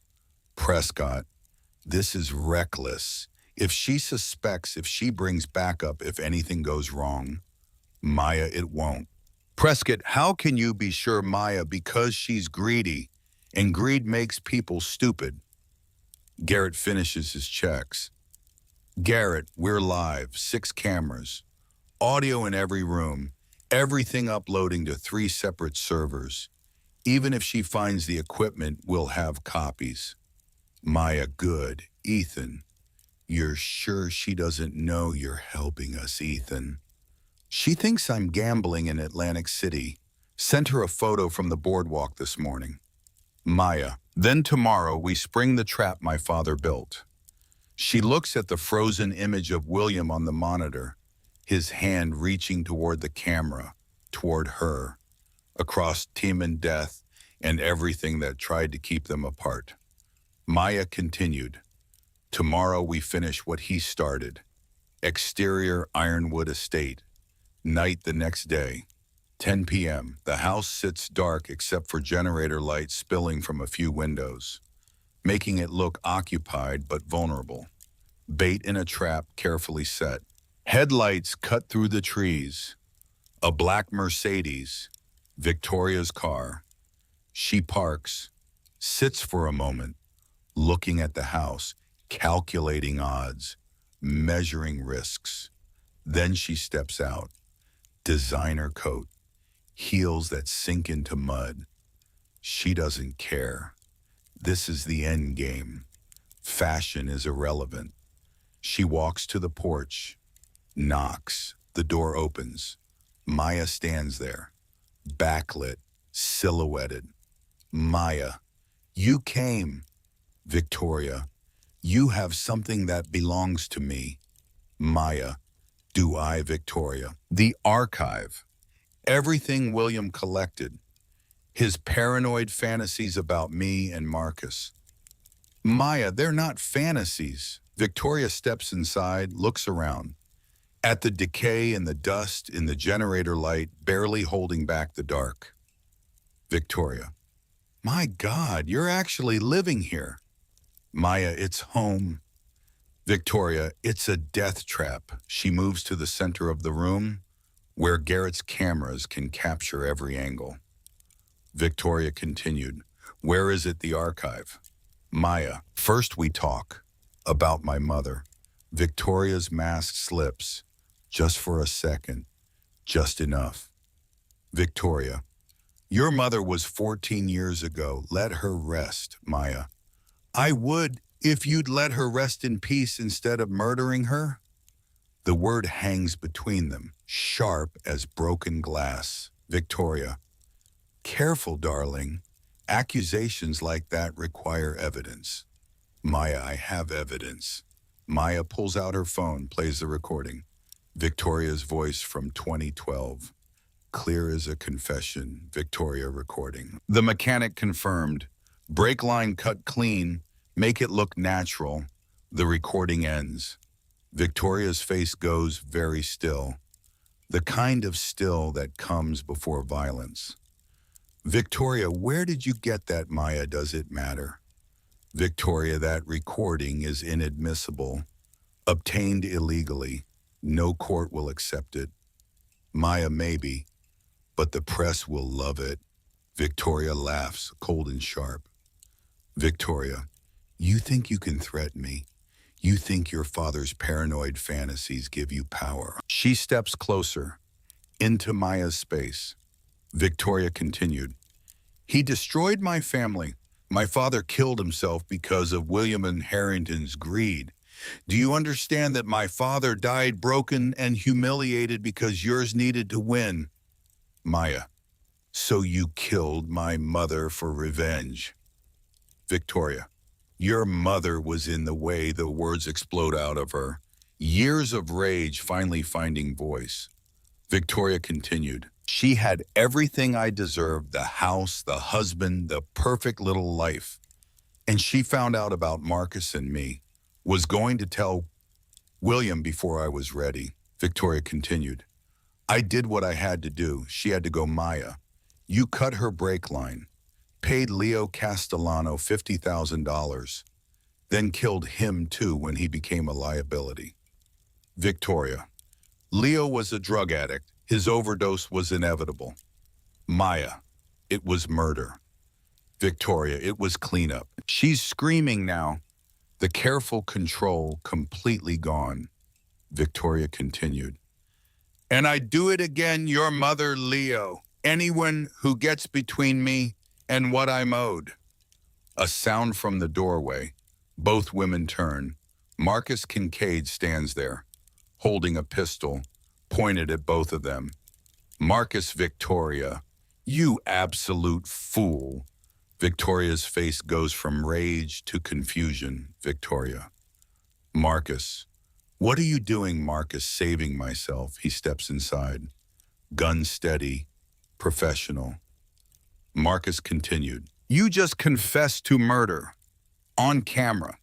Prescott, this is reckless. If she suspects, if she brings backup, if anything goes wrong. Maya, it won't. Prescott, how can you be sure, Maya? Because she's greedy, and greed makes people stupid. Garrett finishes his checks. Garrett, we're live, 6 cameras, audio in every room, everything uploading to 3 separate servers. Even if she finds the equipment, we'll have copies. Maya, good. Ethan, you're sure she doesn't know you're helping us, Ethan? She thinks I'm gambling in Atlantic City. Sent her a photo from the boardwalk this morning. Maya, then tomorrow we spring the trap my father built. She looks at the frozen image of William on the monitor, his hand reaching toward the camera, toward her, across team and death and everything that tried to keep them apart. Maya continued, tomorrow we finish what he started. Exterior Ironwood Estate. Night the next day. 10 p.m. The house sits dark except for generator light spilling from a few windows, making it look occupied but vulnerable. Bait in a trap carefully set. Headlights cut through the trees. A black Mercedes, Victoria's car. She parks, sits for a moment, looking at the house, calculating odds, measuring risks. Then she steps out. Designer coat, heels that sink into mud. She doesn't care. This is the end game. Fashion is irrelevant. She walks to the porch, knocks. The door opens. Maya stands there, backlit, silhouetted. Maya, you came. Victoria, you have something that belongs to me. Maya, do I, Victoria? The archive. Everything William collected. His paranoid fantasies about me and Marcus. Maya, they're not fantasies. Victoria steps inside, looks around. At the decay and the dust in the generator light, barely holding back the dark. Victoria, my God, you're actually living here. Maya, it's home. Victoria, it's a death trap. She moves to the center of the room, where Garrett's cameras can capture every angle. Victoria continued, where is it, the archive? Maya, first we talk about my mother. Victoria's mask slips, just for a second, just enough. Victoria, your mother was 14 years ago. Let her rest, Maya. I would if you'd let her rest in peace instead of murdering her. The word hangs between them, sharp as broken glass. Victoria, careful, darling. Accusations like that require evidence. Maya, I have evidence. Maya pulls out her phone, plays the recording. Victoria's voice from 2012. Clear as a confession, Victoria recording. The mechanic confirmed. Brake line cut clean, make it look natural. The recording ends. Victoria's face goes very still. The kind of still that comes before violence. Victoria, where did you get that, Maya? Does it matter? Victoria, that recording is inadmissible. Obtained illegally. No court will accept it. Maya, maybe, but the press will love it. Victoria laughs, cold and sharp. Victoria, you think you can threaten me? You think your father's paranoid fantasies give you power? She steps closer, into Maya's space. Victoria continued, he destroyed my family. My father killed himself because of William and Harrington's greed. Do you understand that my father died broken and humiliated because yours needed to win? Maya, so you killed my mother for revenge. Victoria, your mother was in the way. The words explode out of her. Years of rage finally finding voice. Victoria continued, she had everything I deserved, the house, the husband, the perfect little life. And she found out about Marcus and me. Was going to tell William before I was ready. Victoria continued, I did what I had to do. She had to go, Maya. You cut her brake line, paid Leo Castellano $50,000, then killed him too when he became a liability. Victoria. Leo was a drug addict. His overdose was inevitable. Maya. It was murder. Victoria. It was cleanup. She's screaming now. The careful control completely gone. Victoria continued. And I do it again, your mother, Leo. Anyone who gets between me and what I'm owed. A sound from the doorway. Both women turn. Marcus Kincaid stands there, holding a pistol, pointed at both of them. Marcus. Victoria. You absolute fool. Victoria's face goes from rage to confusion. Victoria. Marcus. What are you doing, Marcus? Saving myself. He steps inside. Gun steady, professional. Marcus continued. You just confessed to murder. On camera.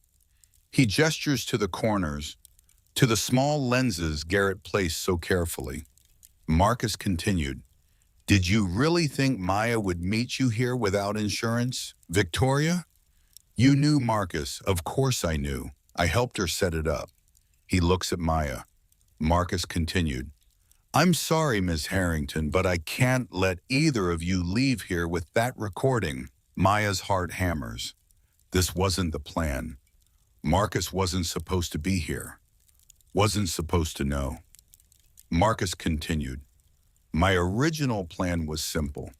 He gestures to the corners, to the small lenses Garrett placed so carefully. Marcus continued. Did you really think Maya would meet you here without insurance? Victoria? You knew, Marcus. Of course I knew. I helped her set it up. He looks at Maya. Marcus continued. I'm sorry, Miss Harrington, but I can't let either of you leave here with that recording. Maya's heart hammers. This wasn't the plan. Marcus wasn't supposed to be here. Wasn't supposed to know. Marcus continued. My original plan was simple.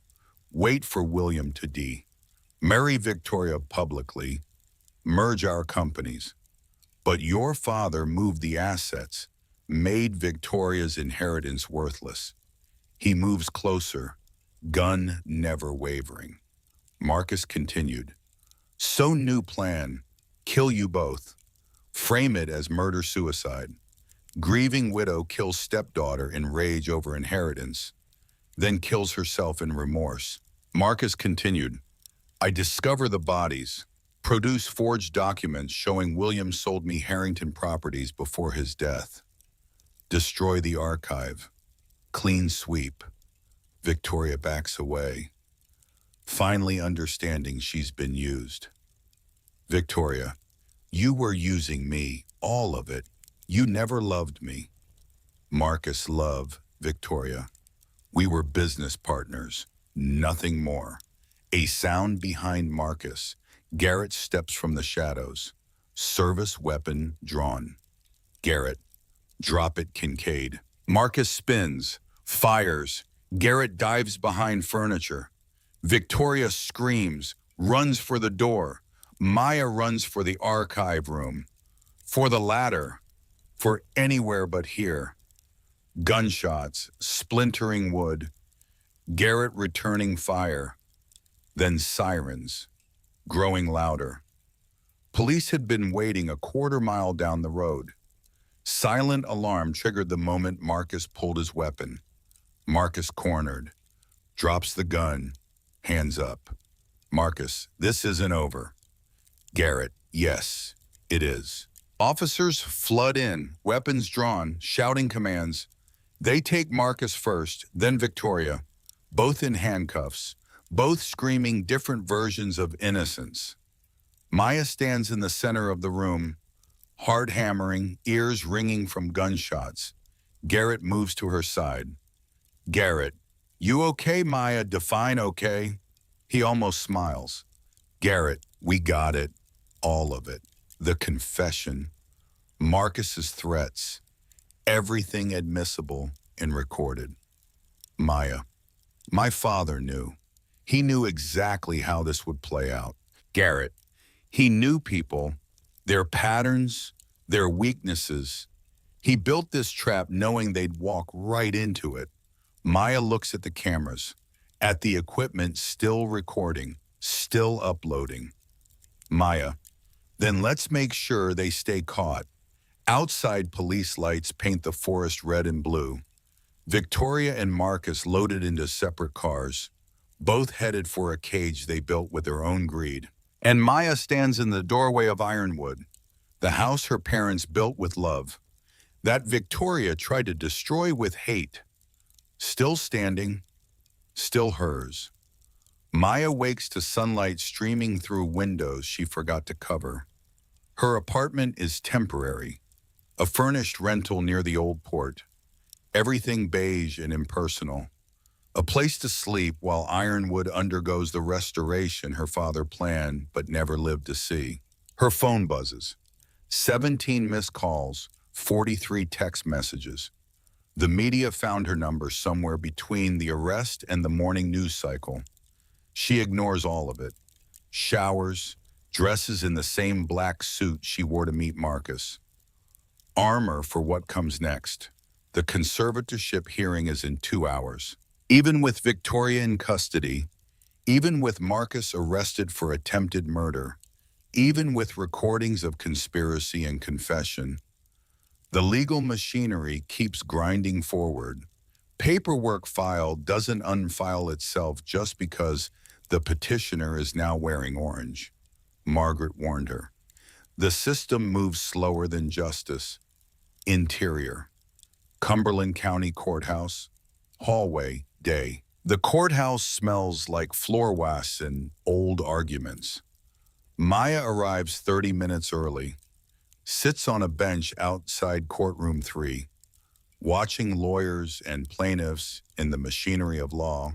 Wait for William to marry Victoria publicly, merge our companies. But your father moved the assets, made Victoria's inheritance worthless. He moves closer, gun never wavering. Marcus continued. So new plan, kill you both. Frame it as murder-suicide. Grieving widow kills stepdaughter in rage over inheritance, then kills herself in remorse. Marcus continued. I discover the bodies. Produce forged documents showing William sold me Harrington properties before his death. Destroy the archive. Clean sweep. Victoria backs away, finally understanding she's been used. Victoria, you were using me, all of it. You never loved me. Marcus. Love, Victoria. We were business partners, nothing more. A sound behind Marcus. Garrett steps from the shadows. Service weapon drawn. Garrett. Drop it, Kincaid. Marcus spins, fires. Garrett dives behind furniture. Victoria screams, runs for the door. Maya runs for the archive room. For the ladder. For anywhere but here. Gunshots, splintering wood. Garrett returning fire. Then sirens. Growing louder. Police had been waiting a quarter-mile down the road. Silent alarm triggered the moment Marcus pulled his weapon. Marcus cornered. Drops the gun. Hands up. Marcus, this isn't over. Garrett, yes, it is. Officers flood in, weapons drawn, shouting commands. They take Marcus first, then Victoria, both in handcuffs, both screaming different versions of innocence. Maya stands in the center of the room, heart hammering, ears ringing from gunshots. Garrett moves to her side. Garrett, you okay, Maya? Define okay. He almost smiles. Garrett, we got it. All of it. The confession. Marcus's threats. Everything admissible and recorded. Maya, my father knew. He knew exactly how this would play out. Garrett, he knew people, their patterns, their weaknesses. He built this trap knowing they'd walk right into it. Maya looks at the cameras, at the equipment still recording, still uploading. Maya, then let's make sure they stay caught. Outside police lights paint the forest red and blue. Victoria and Marcus loaded into separate cars, both headed for a cage they built with their own greed. And Maya stands in the doorway of Ironwood, the house her parents built with love, that Victoria tried to destroy with hate. Still standing, still hers. Maya wakes to sunlight streaming through windows she forgot to cover. Her apartment is temporary, a furnished rental near the old port. Everything beige and impersonal. A place to sleep while Ironwood undergoes the restoration her father planned but never lived to see. Her phone buzzes. 17 missed calls, 43 text messages. The media found her number somewhere between the arrest and the morning news cycle. She ignores all of it. Showers, dresses in the same black suit she wore to meet Marcus. Armor for what comes next. The conservatorship hearing is in 2 hours. Even with Victoria in custody, even with Marcus arrested for attempted murder, even with recordings of conspiracy and confession, the legal machinery keeps grinding forward. Paperwork filed doesn't unfile itself just because the petitioner is now wearing orange. Margaret warned her. The system moves slower than justice. Interior. Cumberland County Courthouse. Hallway, day. The courthouse smells like floor wax and old arguments. Maya arrives 30 minutes early, sits on a bench outside courtroom 3, watching lawyers and plaintiffs in the machinery of law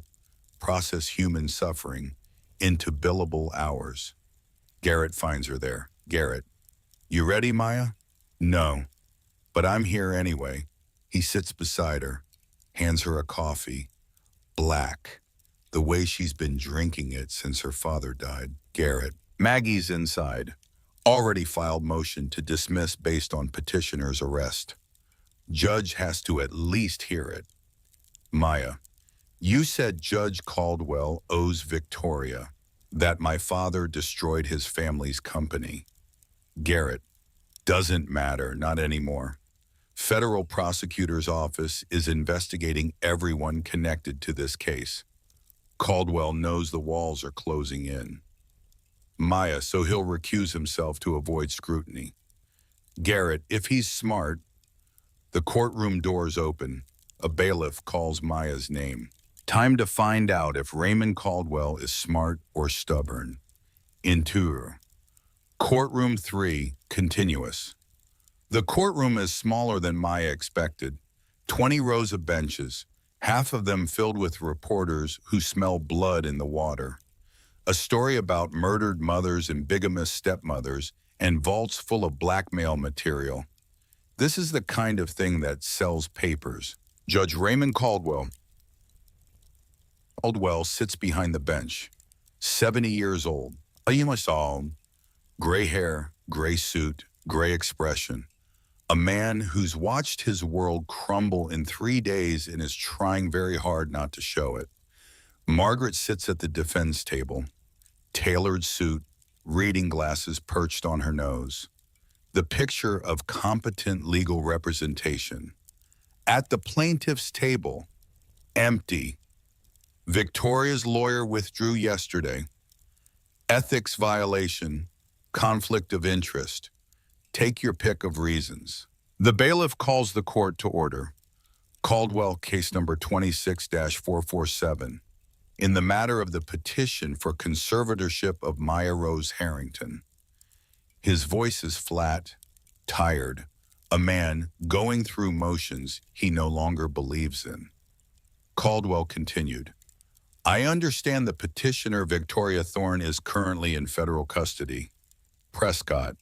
process human suffering into billable hours. Garrett finds her there. Garrett, you ready, Maya? No, but I'm here anyway. He sits beside her, hands her a coffee. Black, the way she's been drinking it since her father died. Garrett. Maggie's inside. Already filed motion to dismiss based on petitioner's arrest. Judge has to at least hear it. Maya, you said Judge Caldwell owes Victoria, that my father destroyed his family's company. Garrett, doesn't matter, not anymore. Federal prosecutor's office is investigating everyone connected to this case. Caldwell knows the walls are closing in. Maya, so he'll recuse himself to avoid scrutiny. Garrett, if he's smart. The courtroom doors open. A bailiff calls Maya's name. Time to find out if Raymond Caldwell is smart or stubborn. Interior. Courtroom 3, continuous. The courtroom is smaller than Maya expected. 20 rows of benches, half of them filled with reporters who smell blood in the water. A story about murdered mothers and bigamous stepmothers, and vaults full of blackmail material. This is the kind of thing that sells papers. Judge Raymond Caldwell sits behind the bench, 70 years old. Gray hair, gray suit, gray expression. A man who's watched his world crumble in 3 days and is trying very hard not to show it. Margaret sits at the defense table, tailored suit, reading glasses perched on her nose. The picture of competent legal representation. At the plaintiff's table, empty. Victoria's lawyer withdrew yesterday. Ethics violation, conflict of interest. Take your pick of reasons. The bailiff calls the court to order. Caldwell, case number 26-447. In the matter of the petition for conservatorship of Maya Rose Harrington. His voice is flat, tired, a man going through motions he no longer believes in. Caldwell continued, I understand the petitioner Victoria Thorne is currently in federal custody. Prescott.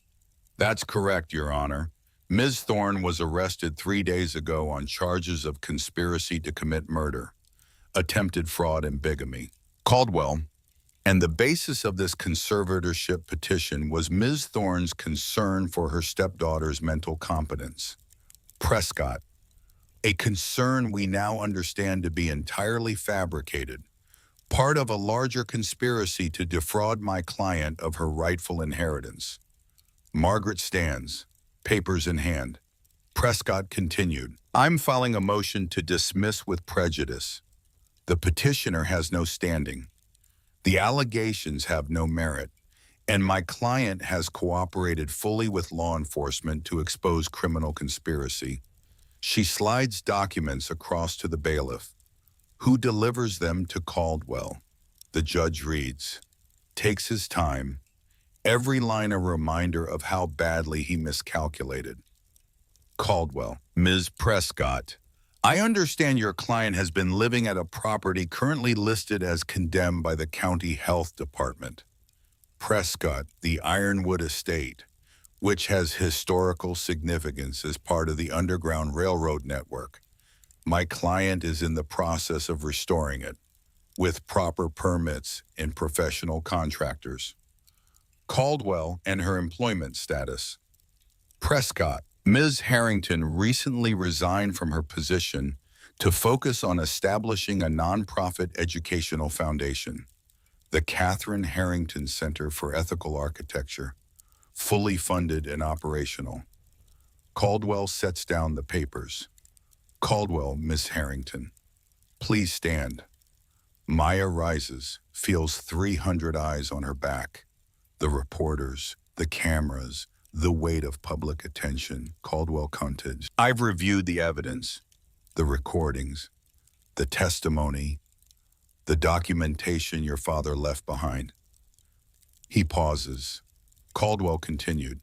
That's correct, Your Honor. Ms. Thorne was arrested 3 days ago on charges of conspiracy to commit murder, attempted fraud, and bigamy. Caldwell, and the basis of this conservatorship petition was Ms. Thorne's concern for her stepdaughter's mental competence. Prescott, a concern we now understand to be entirely fabricated, part of a larger conspiracy to defraud my client of her rightful inheritance. Margaret stands, papers in hand. Prescott continued, I'm filing a motion to dismiss with prejudice. The petitioner has no standing. The allegations have no merit, and my client has cooperated fully with law enforcement to expose criminal conspiracy. She slides documents across to the bailiff. who delivers them to Caldwell. The judge reads, takes his time, every line a reminder of how badly he miscalculated. Caldwell, Ms. Prescott, I understand your client has been living at a property currently listed as condemned by the county health department. Prescott, the Ironwood Estate, which has historical significance as part of the Underground Railroad network. My client is in the process of restoring it, with proper permits and professional contractors. Caldwell and her employment status. Prescott, Ms. Harrington recently resigned from her position to focus on establishing a nonprofit educational foundation, the Catherine Harrington Center for Ethical Architecture, fully funded and operational. Caldwell sets down the papers. Caldwell, Miss Harrington, please stand. Maya rises, feels 300 eyes on her back. The reporters, the cameras, the weight of public attention. Caldwell counted. I've reviewed the evidence, the recordings, the testimony, the documentation your father left behind. He pauses. Caldwell continued.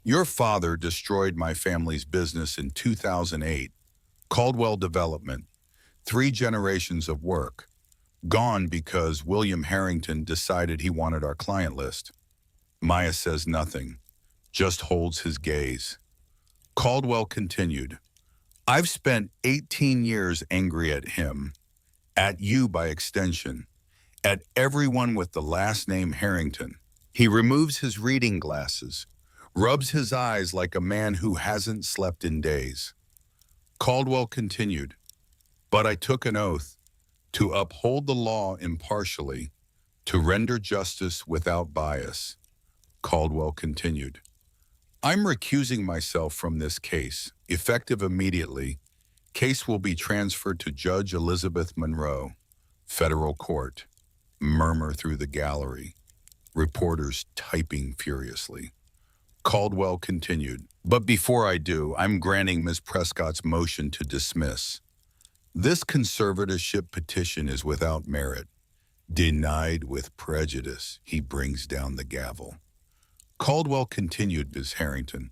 Your father destroyed my family's business in 2008. Caldwell Development, 3 generations of work, gone because William Harrington decided he wanted our client list. Maya says nothing, just holds his gaze. Caldwell continued, I've spent 18 years angry at him, at you by extension, at everyone with the last name Harrington. He removes his reading glasses, rubs his eyes like a man who hasn't slept in days. Caldwell continued, but I took an oath to uphold the law impartially, to render justice without bias. Caldwell continued, I'm recusing myself from this case, effective immediately. Case will be transferred to Judge Elizabeth Monroe, Federal Court. Murmur through the gallery. Reporters typing furiously. Caldwell continued, but before I do, I'm granting Ms. Prescott's motion to dismiss. This conservatorship petition is without merit. Denied with prejudice. He brings down the gavel. Caldwell continued, Ms. Harrington,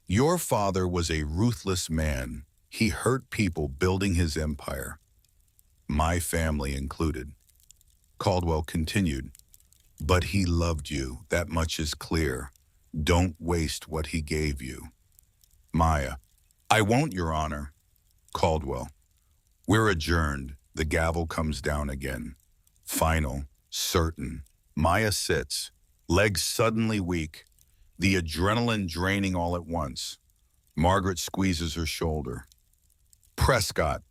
your father was a ruthless man. He hurt people building his empire, my family included. Caldwell continued, but he loved you, that much is clear. Don't waste what he gave you. Maya, I won't, Your Honor. Caldwell, we're adjourned. The gavel comes down again. Final, certain. Maya sits, legs suddenly weak, the adrenaline draining all at once. Margaret squeezes her shoulder. Prescott,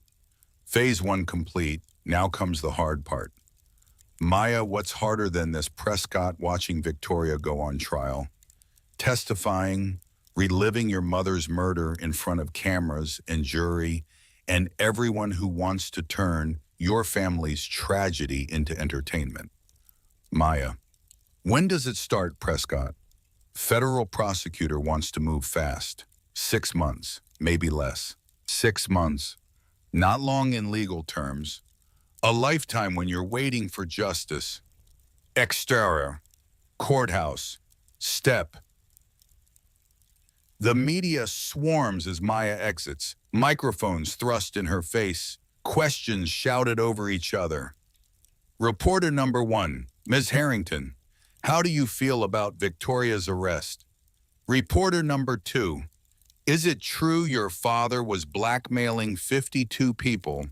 phase 1 complete. Now comes the hard part. Maya, what's harder than this? Prescott watching Victoria go on trial, testifying, reliving your mother's murder in front of cameras and jury and everyone who wants to turn your family's tragedy into entertainment. Maya, when does it start, Prescott? Federal prosecutor wants to move fast. 6 months, maybe less. 6 months. Not long in legal terms. A lifetime when you're waiting for justice. Exterior, courthouse, step. The media swarms as Maya exits, microphones thrust in her face, questions shouted over each other. Reporter number 1, Ms. Harrington, how do you feel about Victoria's arrest? Reporter number 2, is it true your father was blackmailing 52 people?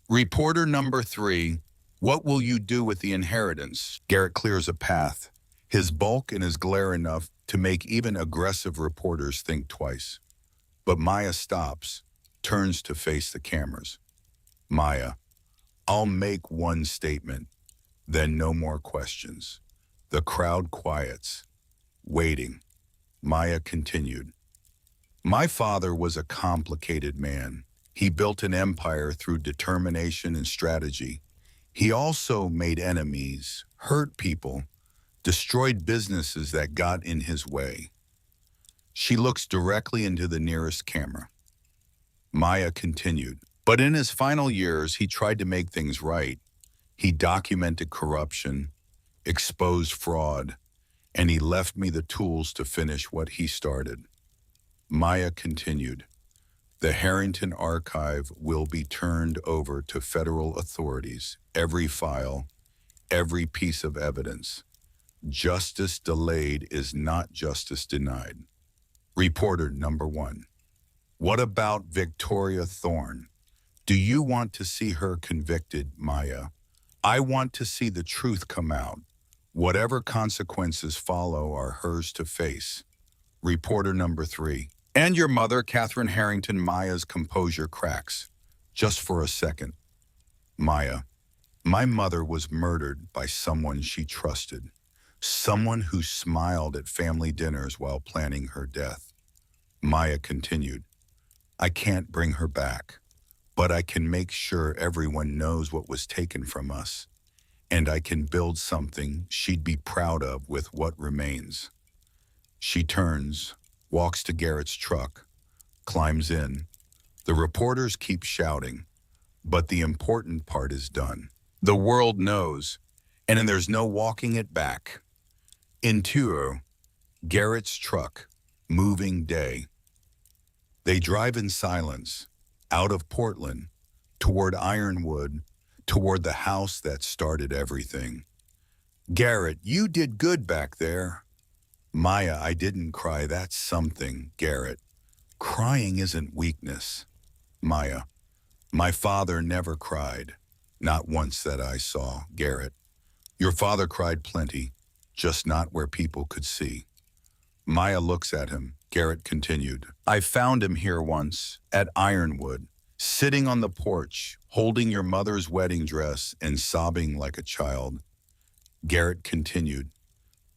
Reporter number 3, what will you do with the inheritance? Garrett clears a path, his bulk and his glare enough to make even aggressive reporters think twice. But Maya stops, turns to face the cameras. Maya, I'll make one statement, then no more questions. The crowd quiets, waiting. Maya continued. My father was a complicated man. He built an empire through determination and strategy. He also made enemies, hurt people, destroyed businesses that got in his way. She looks directly into the nearest camera. Maya continued, But in his final years, he tried to make things right. He documented corruption, exposed fraud, and he left me the tools to finish what he started. Maya continued, "The Harrington archive will be turned over to federal authorities, every file, every piece of evidence. Justice delayed is not justice denied." Reporter number 1. What about Victoria Thorne? Do you want to see her convicted, Maya? I want to see the truth come out. Whatever consequences follow are hers to face. Reporter number 3. And your mother, Catherine Harrington. Maya's composure cracks. Just for a second. Maya, my mother was murdered by someone she trusted. Someone who smiled at family dinners while planning her death. Maya continued, I can't bring her back, but I can make sure everyone knows what was taken from us, and I can build something she'd be proud of with what remains. She turns, walks to Garrett's truck, climbs in. The reporters keep shouting, but the important part is done. The world knows, and then there's no walking it back. Into Garrett's truck, moving day. They drive in silence, out of Portland, toward Ironwood, toward the house that started everything. Garrett, you did good back there. Maya, I didn't cry, that's something, Garrett. Crying isn't weakness. Maya, my father never cried, not once that I saw, Garrett. Your father cried plenty, just not where people could see. Maya looks at him. Garrett continued, I found him here once, at Ironwood, sitting on the porch, holding your mother's wedding dress and sobbing like a child. Garrett continued,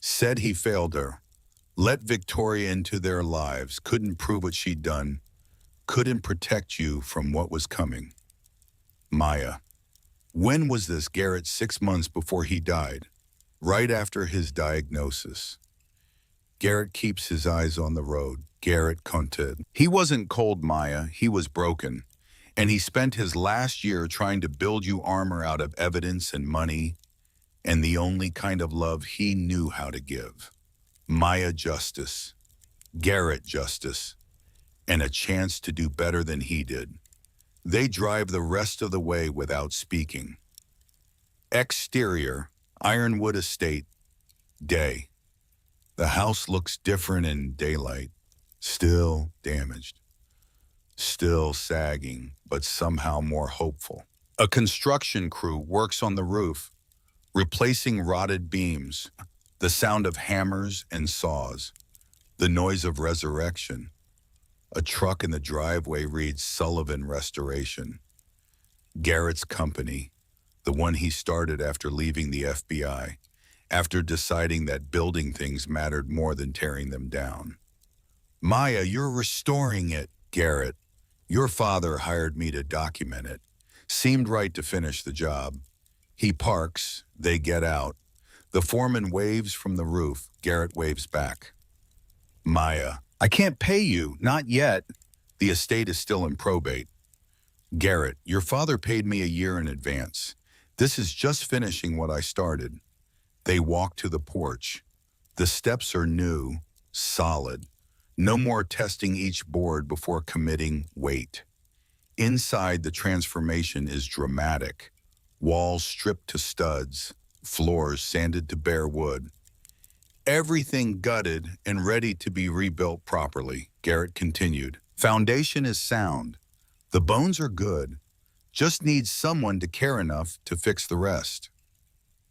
said he failed her, let Victoria into their lives, couldn't prove what she'd done, couldn't protect you from what was coming. Maya, when was this, Garrett? 6 months before he died, right after his diagnosis. Garrett keeps his eyes on the road. Garrett counted. He wasn't cold, Maya, he was broken. And he spent his last year trying to build you armor out of evidence and money, and the only kind of love he knew how to give. Maya, justice. Garrett, justice. And a chance to do better than he did. They drive the rest of the way without speaking. Exterior, Ironwood Estate, day. The house looks different in daylight, still damaged, still sagging, but somehow more hopeful. A construction crew works on the roof, replacing rotted beams, the sound of hammers and saws, the noise of resurrection. A truck in the driveway reads Sullivan Restoration. Garrett's company, the one he started after leaving the FBI, after deciding that building things mattered more than tearing them down. Maya, you're restoring it, Garrett. Your father hired me to document it. Seemed right to finish the job. He parks, they get out. The foreman waves from the roof, Garrett waves back. Maya, I can't pay you, not yet. The estate is still in probate. Garrett, your father paid me a year in advance. This is just finishing what I started. They walk to the porch. The steps are new, solid. No more testing each board before committing weight. Inside, the transformation is dramatic. Walls stripped to studs, floors sanded to bare wood. Everything gutted and ready to be rebuilt properly, Garrett continued. Foundation is sound. The bones are good. Just needs someone to care enough to fix the rest.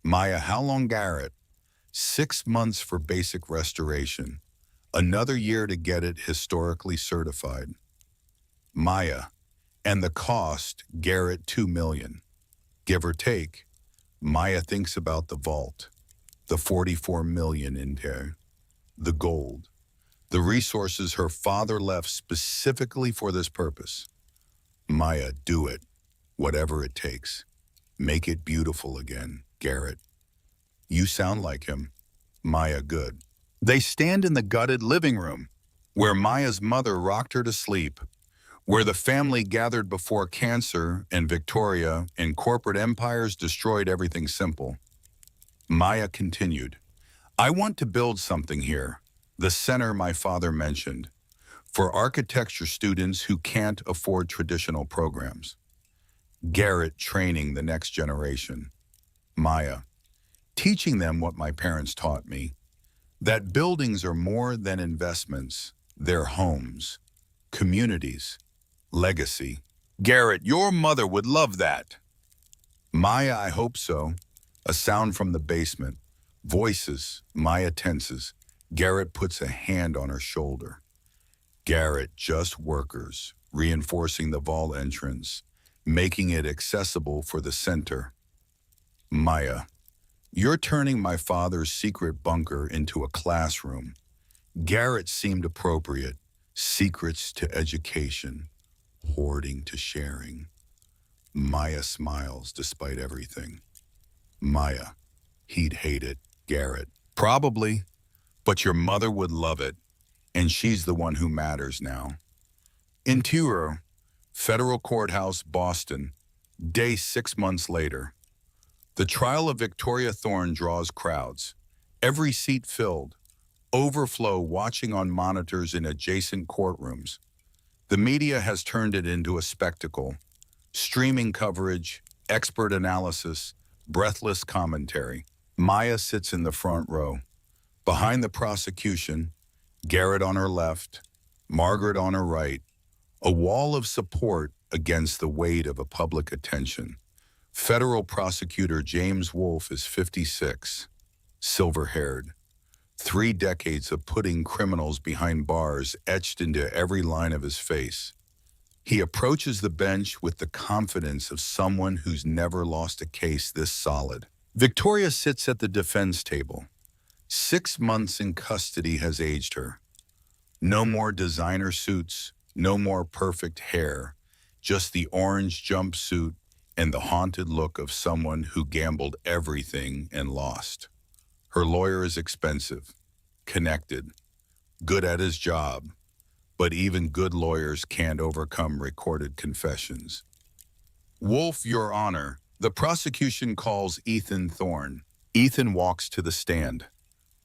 Maya, how long, Garrett? 6 months for basic restoration. Another year to get it historically certified. Maya, and the cost, Garrett, $2 million. Give or take. Maya thinks about the vault, the $44 million in there, the gold, the resources her father left specifically for this purpose. Maya, do it, whatever it takes. Make it beautiful again, Garrett. You sound like him. Maya, good. They stand in the gutted living room, where Maya's mother rocked her to sleep, where the family gathered before cancer and Victoria and corporate empires destroyed everything simple. Maya continued, I want to build something here, the center my father mentioned, for architecture students who can't afford traditional programs. Garrett training the next generation. Maya, teaching them what my parents taught me, that buildings are more than investments, they're homes, communities, legacy. Garrett, your mother would love that. Maya, I hope so. A sound from the basement. Voices. Maya tenses. Garrett puts a hand on her shoulder. Garrett, just workers, reinforcing the vault entrance, making it accessible for the center. Maya, you're turning my father's secret bunker into a classroom. Garrett seemed appropriate. Secrets to education, hoarding to sharing. Maya smiles despite everything. Maya, he'd hate it. Garrett, probably, but your mother would love it, and she's the one who matters now. Interior, Federal Courthouse, Boston, day 6 months later. The trial of Victoria Thorne draws crowds. Every seat filled. Overflow watching on monitors in adjacent courtrooms. The media has turned it into a spectacle. Streaming coverage, expert analysis, breathless commentary. Maya sits in the front row. Behind the prosecution, Garrett on her left, Margaret on her right, a wall of support against the weight of a public attention. Federal prosecutor James Wolfe is 56, silver-haired. 3 decades of putting criminals behind bars etched into every line of his face. He approaches the bench with the confidence of someone who's never lost a case this solid. Victoria sits at the defense table. 6 months in custody has aged her. No more designer suits, no more perfect hair, just the orange jumpsuit and the haunted look of someone who gambled everything and lost. Her lawyer is expensive, connected, good at his job, but even good lawyers can't overcome recorded confessions. Wolfe, Your Honor, the prosecution calls Ethan Thorne. Ethan walks to the stand,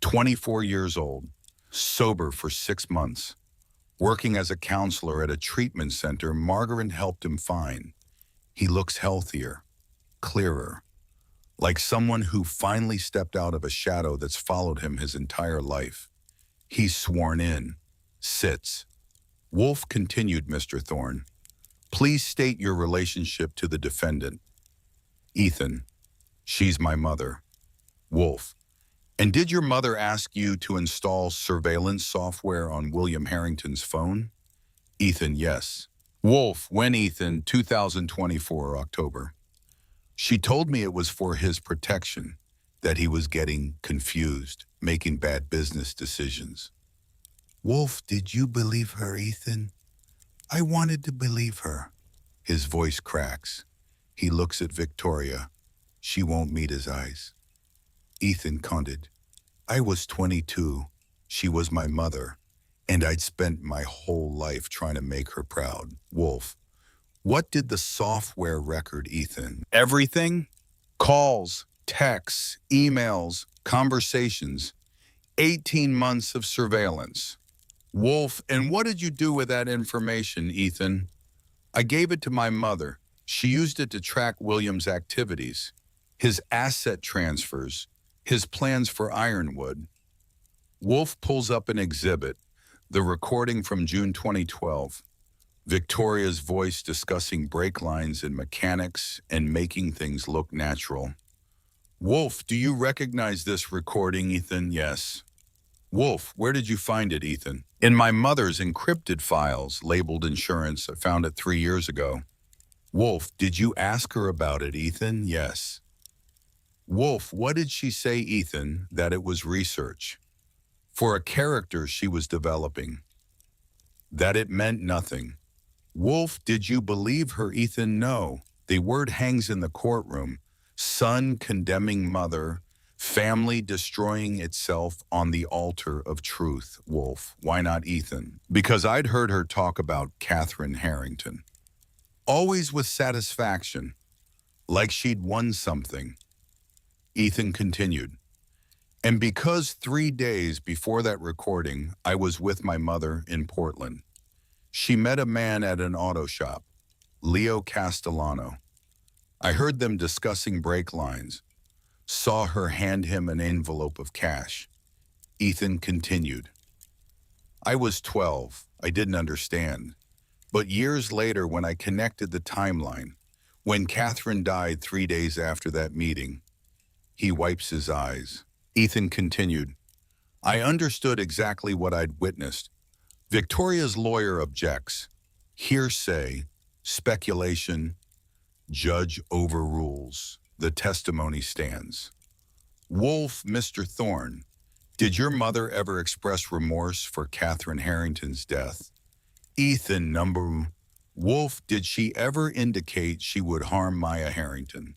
24 years old, sober for 6 months, working as a counselor at a treatment center Margaret helped him find. He looks healthier, clearer, like someone who finally stepped out of a shadow that's followed him his entire life. He's sworn in, sits. Wolfe continued, Mr. Thorne. Please state your relationship to the defendant. Ethan, she's my mother. Wolfe, and did your mother ask you to install surveillance software on William Harrington's phone? Ethan, yes. Wolfe, when Ethan, 2024, October. She told me it was for his protection, that he was getting confused, making bad business decisions. Wolfe, did you believe her, Ethan? I wanted to believe her. His voice cracks. He looks at Victoria. She won't meet his eyes. Ethan counted. I was 22. She was my mother, and I'd spent my whole life trying to make her proud. Wolfe, what did the software record, Ethan? Everything? Calls, texts, emails, conversations. 18 months of surveillance. Wolfe, and what did you do with that information, Ethan? I gave it to my mother. She used it to track William's activities, his asset transfers, his plans for Ironwood. Wolfe pulls up an exhibit, the recording from June 2012. Victoria's voice discussing brake lines and mechanics and making things look natural. Wolfe, do you recognize this recording, Ethan? Yes. Wolfe, where did you find it, Ethan? In my mother's encrypted files, labeled insurance. I found it 3 years ago. Wolfe, did you ask her about it, Ethan? Yes. Wolfe, what did she say, Ethan, that it was research? For a character she was developing. That it meant nothing. Wolfe, did you believe her, Ethan? No. The word hangs in the courtroom. Son condemning mother, Family destroying itself on the altar of truth, Wolf. Why not Ethan? Because I'd heard her talk about Catherine Harrington. Always with satisfaction, like she'd won something. Ethan continued. And because 3 days before that recording, I was with my mother in Portland. She met a man at an auto shop, Leo Castellano. I heard them discussing brake lines, saw her hand him an envelope of cash. Ethan continued. I was 12. I didn't understand. But years later, when I connected the timeline, when Catherine died 3 days after that meeting, he wipes his eyes. Ethan continued. I understood exactly what I'd witnessed. Victoria's lawyer objects. Hearsay, speculation, judge overrules. The testimony stands. Wolf, Mr. Thorne, did your mother ever express remorse for Catherine Harrington's death? Ethan, number. Wolf, did she ever indicate she would harm Maya Harrington?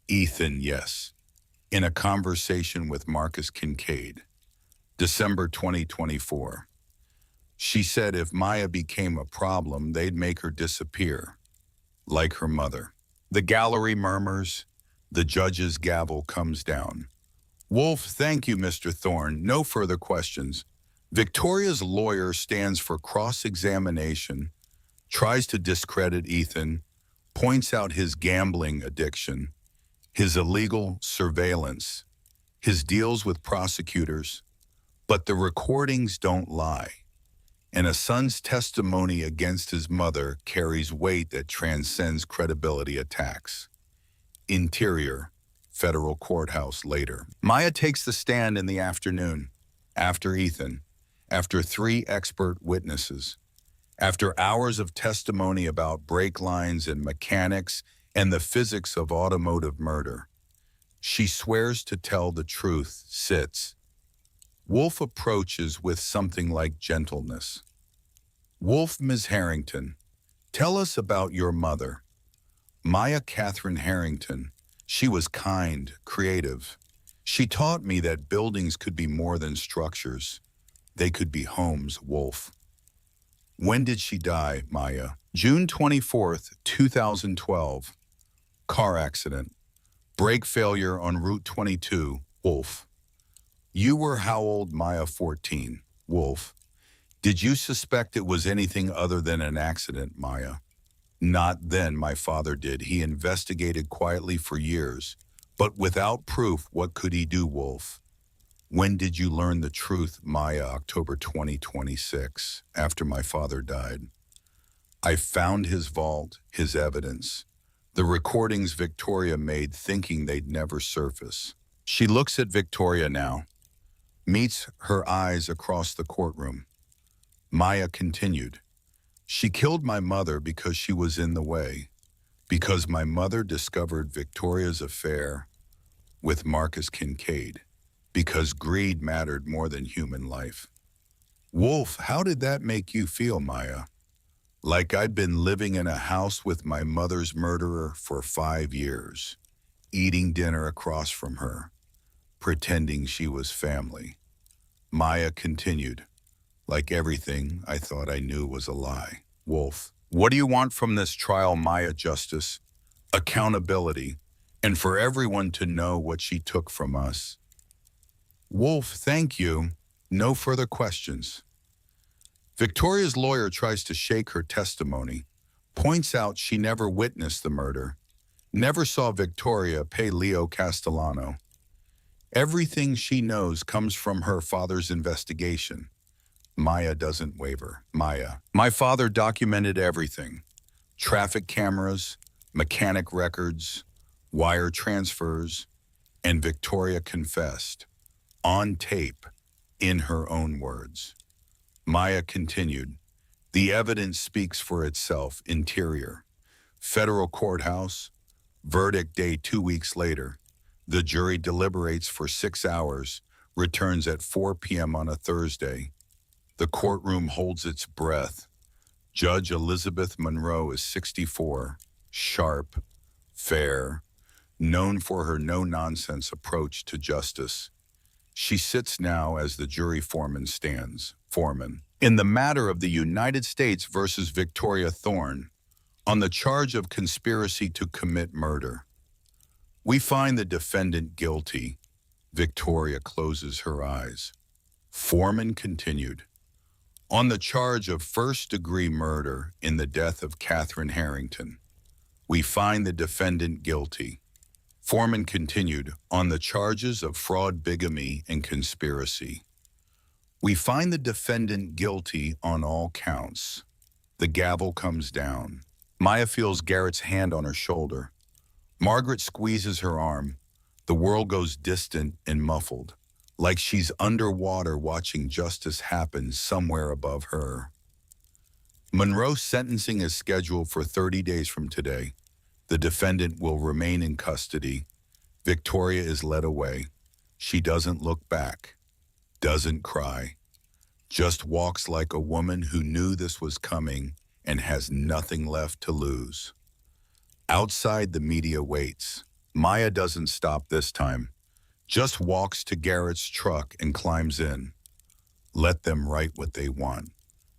Ethan, yes. In a conversation with Marcus Kincaid, December 2024. She said if Maya became a problem, they'd make her disappear, like her mother. The gallery murmurs. The judge's gavel comes down. Wolf, thank you, Mr. Thorne. No further questions. Victoria's lawyer stands for cross-examination, tries to discredit Ethan, points out his gambling addiction, his illegal surveillance, his deals with prosecutors. But the recordings don't lie. And a son's testimony against his mother carries weight that transcends credibility attacks. Interior, federal courthouse later. Maya takes the stand in the afternoon, after Ethan, after 3 expert witnesses, after hours of testimony about brake lines and mechanics and the physics of automotive murder. She swears to tell the truth, sits. Wolf approaches with something like gentleness. Wolf, Ms. Harrington, tell us about your mother. Maya Catherine Harrington. She was kind, creative. She taught me that buildings could be more than structures. They could be homes, Wolf. When did she die, Maya? June 24th, 2012. Car accident. Brake failure on Route 22, Wolf. You were how old, Maya? 14, Wolf. Did you suspect it was anything other than an accident, Maya? Not then, my father did. He investigated quietly for years. But without proof, what could he do, Wolf? When did you learn the truth, Maya? October 2026, after my father died. I found his vault, his evidence. The recordings Victoria made thinking they'd never surface. She looks at Victoria now, meets her eyes across the courtroom. Maya continued. She killed my mother because she was in the way, because my mother discovered Victoria's affair with Marcus Kincaid, because greed mattered more than human life. Wolf, how did that make you feel, Maya? Like I'd been living in a house with my mother's murderer for 5 years, eating dinner across from her, pretending she was family. Maya continued. Like everything I thought I knew was a lie. Wolf, what do you want from this trial, Maya? Justice, accountability, and for everyone to know what she took from us. Wolf, thank you. No further questions. Victoria's lawyer tries to shake her testimony, points out she never witnessed the murder, never saw Victoria pay Leo Castellano. Everything she knows comes from her father's investigation. Maya doesn't waver. Maya, my father documented everything. Traffic cameras, mechanic records, wire transfers, and Victoria confessed, on tape, in her own words. Maya continued, the evidence speaks for itself. Interior, federal courthouse, verdict day 2 weeks later. The jury deliberates for 6 hours, returns at 4 p.m. on a Thursday. The courtroom holds its breath. Judge Elizabeth Monroe is 64, sharp, fair, known for her no-nonsense approach to justice. She sits now as the jury foreman stands. Foreman. In the matter of the United States versus Victoria Thorne, on the charge of conspiracy to commit murder, we find the defendant guilty. Victoria closes her eyes. Foreman continued. On the charge of first-degree murder in the death of Catherine Harrington, we find the defendant guilty. Foreman continued. On the charges of fraud, bigamy, and conspiracy, we find the defendant guilty on all counts. The gavel comes down. Maya feels Garrett's hand on her shoulder. Margaret squeezes her arm. The world goes distant and muffled, like she's underwater watching justice happen somewhere above her. Monroe's sentencing is scheduled for 30 days from today. The defendant will remain in custody. Victoria is led away. She doesn't look back, doesn't cry, just walks like a woman who knew this was coming and has nothing left to lose. Outside, the media waits. Maya doesn't stop this time, just walks to Garrett's truck and climbs in. Let them write what they want.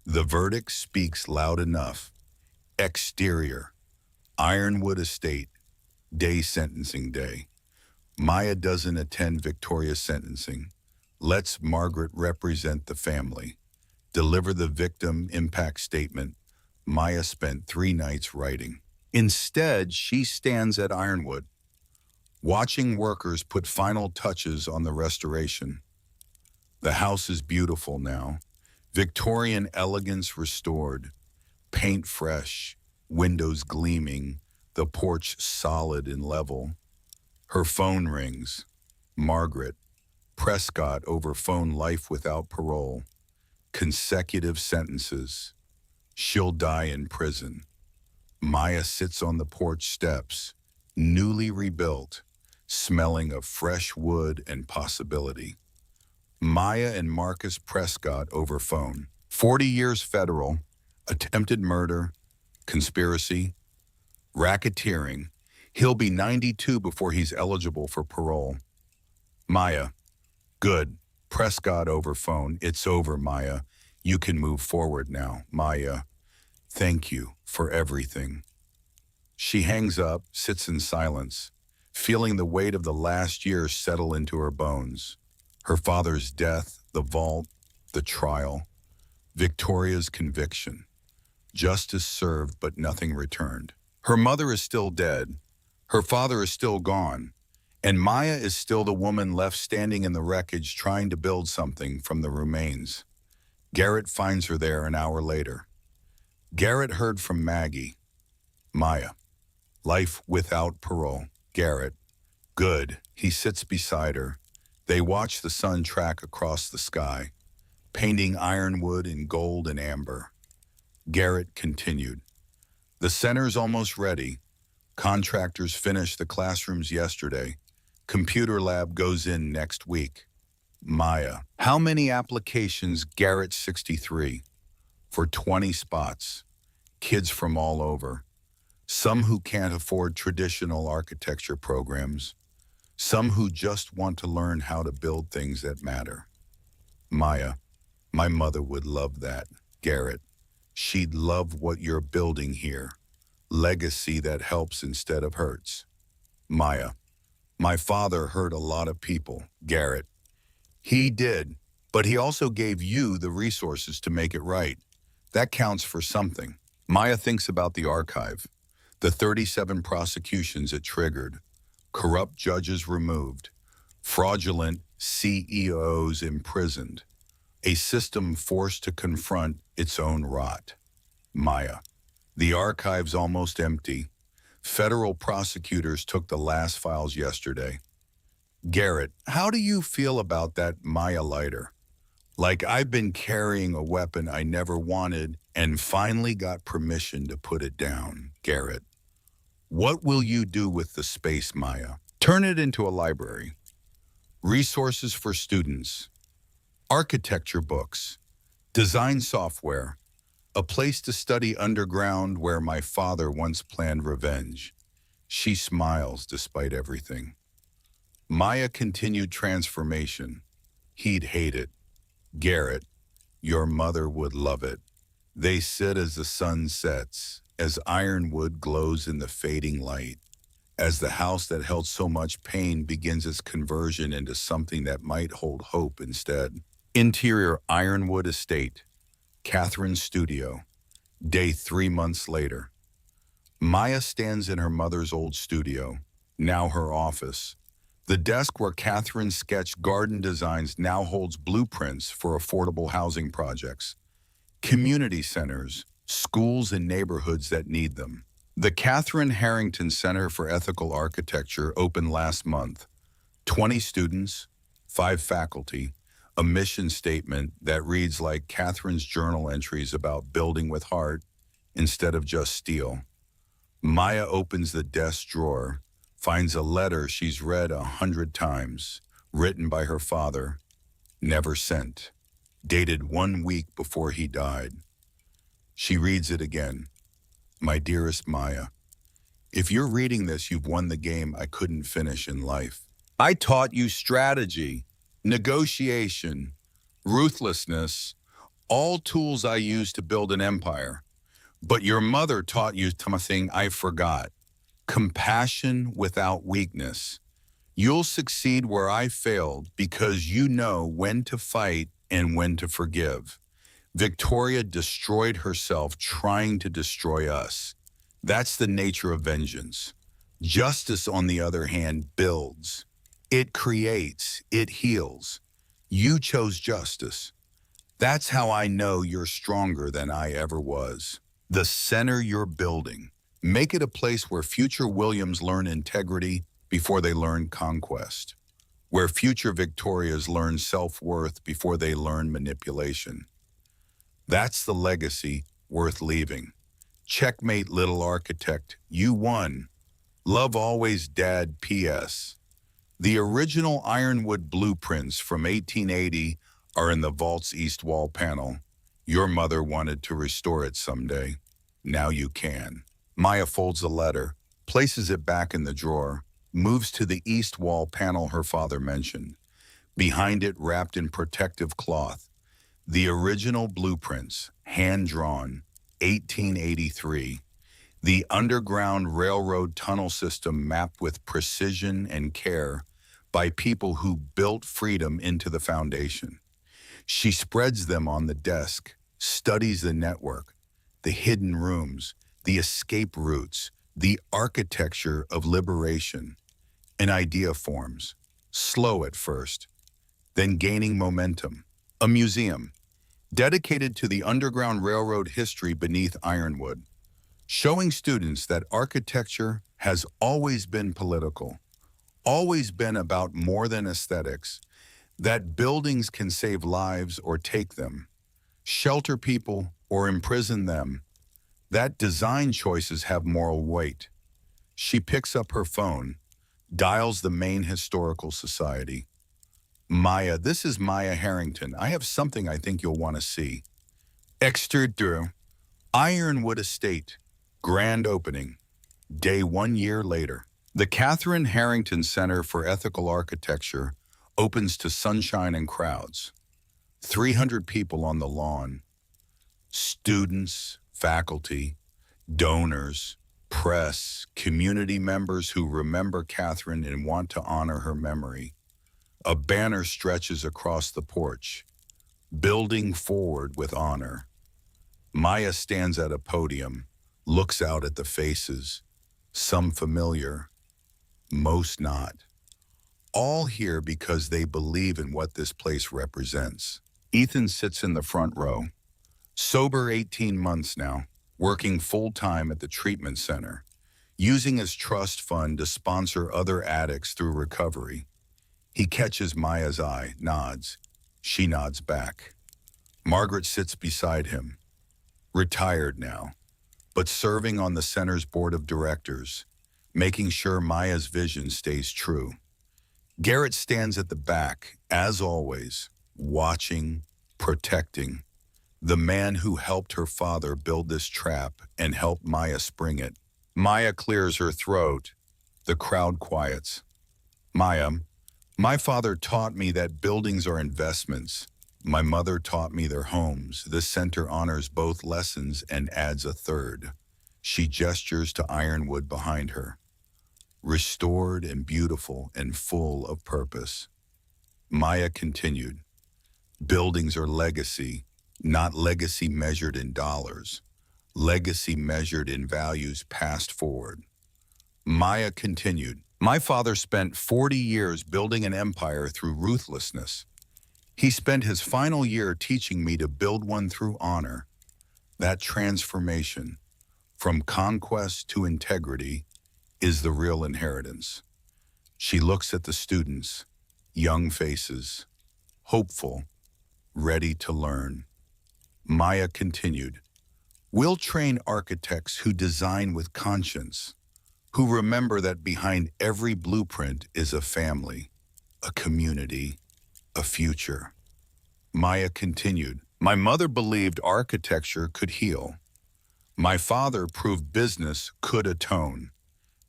The verdict speaks loud enough. Exterior, Ironwood Estate, day sentencing day. Maya doesn't attend Victoria's sentencing. Lets Margaret represent the family, deliver the victim impact statement Maya spent 3 nights writing. Instead, she stands at Ironwood, watching workers put final touches on the restoration. The house is beautiful now, Victorian elegance restored, paint fresh, windows gleaming, the porch solid and level. Her phone rings. Margaret. Prescott over phone, life without parole. Consecutive sentences. She'll die in prison. Maya sits on the porch steps, newly rebuilt, smelling of fresh wood and possibility. Maya and Marcus Prescott over phone. 40 years federal, attempted murder, conspiracy, racketeering. He'll be 92 before he's eligible for parole. Maya. Good. Prescott over phone. It's over, Maya. You can move forward now. Maya. Thank you for everything. She hangs up, sits in silence, feeling the weight of the last years settle into her bones. Her father's death, the vault, the trial, Victoria's conviction. Justice served, but nothing returned. Her mother is still dead. Her father is still gone. And Maya is still the woman left standing in the wreckage trying to build something from the remains. Garrett finds her there an hour later. Garrett heard from Maggie. Maya. Life without parole. Garrett. Good. He sits beside her. They watch the sun track across the sky, painting Ironwood in gold and amber. Garrett continued. The center's almost ready. Contractors finished the classrooms yesterday. Computer lab goes in next week. Maya. How many applications? Garrett 63. For 20 spots. Kids from all over. Some who can't afford traditional architecture programs. Some who just want to learn how to build things that matter. Maya. My mother would love that. Garrett. She'd love what you're building here. Legacy that helps instead of hurts. Maya. My father hurt a lot of people. Garrett. He did, but he also gave you the resources to make it right. That counts for something. Maya thinks about the archive, the 37 prosecutions it triggered, corrupt judges removed, fraudulent CEOs imprisoned, a system forced to confront its own rot. Maya. The archive's almost empty. Federal prosecutors took the last files yesterday. Garrett, how do you feel about that Maya lighter? Like I've been carrying a weapon I never wanted and finally got permission to put it down. Garrett. What will you do with the space, Maya? Turn it into a library. Resources for students. Architecture books. Design software. A place to study underground where my father once planned revenge. She smiles despite everything. Maya continued transformation. He'd hate it. Garrett, your mother would love it. They sit as the sun sets, as ironwood glows in the fading light, as the house that held so much pain begins its conversion into something that might hold hope instead. Interior Ironwood Estate, Catherine's studio, day 3 months later. Maya stands in her mother's old studio, now her office. The desk where Catherine sketched garden designs now holds blueprints for affordable housing projects, community centers, schools, and neighborhoods that need them. The Catherine Harrington Center for Ethical Architecture opened last month. 20 students, 5 faculty, a mission statement that reads like Catherine's journal entries about building with heart instead of just steel. Maya opens the desk drawer, finds a letter she's read 100 times, written by her father, never sent, dated 1 week before he died. She reads it again. My dearest Maya, if you're reading this, you've won the game I couldn't finish in life. I taught you strategy, negotiation, ruthlessness, all tools I use to build an empire. But your mother taught you something I forgot. Compassion without weakness. You'll succeed where I failed because you know when to fight and when to forgive. Victoria destroyed herself trying to destroy us. That's the nature of vengeance. Justice, on the other hand, builds. It creates, it heals. You chose justice. That's how I know you're stronger than I ever was. The center you're building. Make it a place where future Williams learn integrity before they learn conquest. Where future Victorias learn self-worth before they learn manipulation. That's the legacy worth leaving. Checkmate, little architect. You won. Love always, Dad. P.S. The original ironwood blueprints from 1880 are in the vault's east wall panel. Your mother wanted to restore it someday. Now you can. Maya folds the letter, places it back in the drawer, moves to the east wall panel her father mentioned. Behind it, wrapped in protective cloth, the original blueprints, hand-drawn, 1883. The Underground Railroad tunnel system mapped with precision and care by people who built freedom into the foundation. She spreads them on the desk, studies the network, the hidden rooms, the escape routes, the architecture of liberation. An idea forms, slow at first, then gaining momentum. A museum, dedicated to the Underground Railroad history beneath Ironwood, showing students that architecture has always been political, always been about more than aesthetics, that buildings can save lives or take them, shelter people or imprison them, that design choices have moral weight. She picks up her phone, dials the Maine Historical Society. Maya, this is Maya Harrington. I have something I think you'll want to see. Exterior, Ironwood Estate, grand opening, day 1 year later. The Catherine Harrington Center for Ethical Architecture opens to sunshine and crowds. 300 people on the lawn. Students, faculty, donors, press, community members who remember Catherine and want to honor her memory. A banner stretches across the porch, building forward with honor. Maya stands at a podium, looks out at the faces, some familiar, most not. All here because they believe in what this place represents. Ethan sits in the front row, sober 18 months now, working full-time at the treatment center, using his trust fund to sponsor other addicts through recovery. He catches Maya's eye, nods. She nods back. Margaret sits beside him, retired now, but serving on the center's board of directors, making sure Maya's vision stays true. Garrett stands at the back, as always, watching, protecting. The man who helped her father build this trap and helped Maya spring it. Maya clears her throat, The crowd quiets. Maya, my father taught me that buildings are investments. My mother taught me they're homes. This center honors both lessons and adds a third. She gestures to ironwood behind her. Restored and beautiful and full of purpose. Maya continued, buildings are legacy, not legacy measured in dollars. Legacy measured in values passed forward. Maya continued, my father spent 40 years building an empire through ruthlessness. He spent his final year teaching me to build one through honor. That transformation, from conquest to integrity, is the real inheritance. She looks at the students, young faces, hopeful, ready to learn. Maya continued, we'll train architects who design with conscience, who remember that behind every blueprint is a family, a community, a future. Maya continued, my mother believed architecture could heal. My father proved business could atone.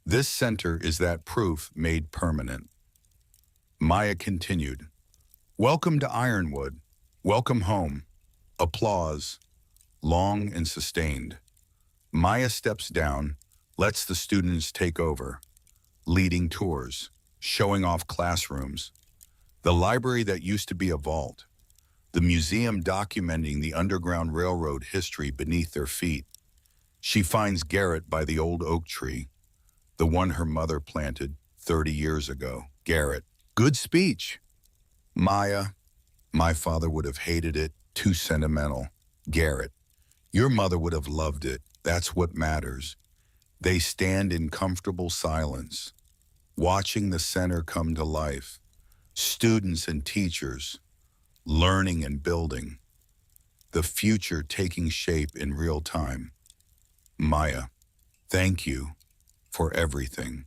This center is that proof made permanent. Maya continued, welcome to Ironwood. Welcome home. Applause, long and sustained. Maya steps down, lets the students take over, leading tours, showing off classrooms, the library that used to be a vault, the museum documenting the Underground Railroad history beneath their feet. She finds Garrett by the old oak tree, the one her mother planted 30 years ago. Garrett, good speech. Maya, my father would have hated it, too sentimental. Garrett, your mother would have loved it. That's what matters. They stand in comfortable silence, watching the center come to life. Students and teachers, learning and building. The future taking shape in real time. Maya, thank you for everything,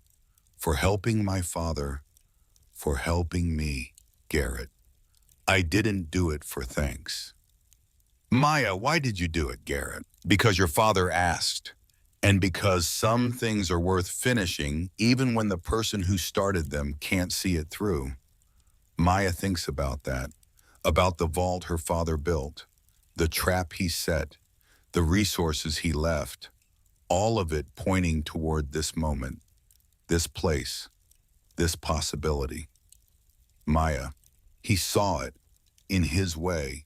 for helping my father, for helping me. Garrett, I didn't do it for thanks. Maya, why did you do it, Garrett? Because your father asked, and because some things are worth finishing even when the person who started them can't see it through. Maya thinks about that, about the vault her father built, the trap he set, the resources he left, all of it pointing toward this moment, this place, this possibility. Maya, he saw it in his way.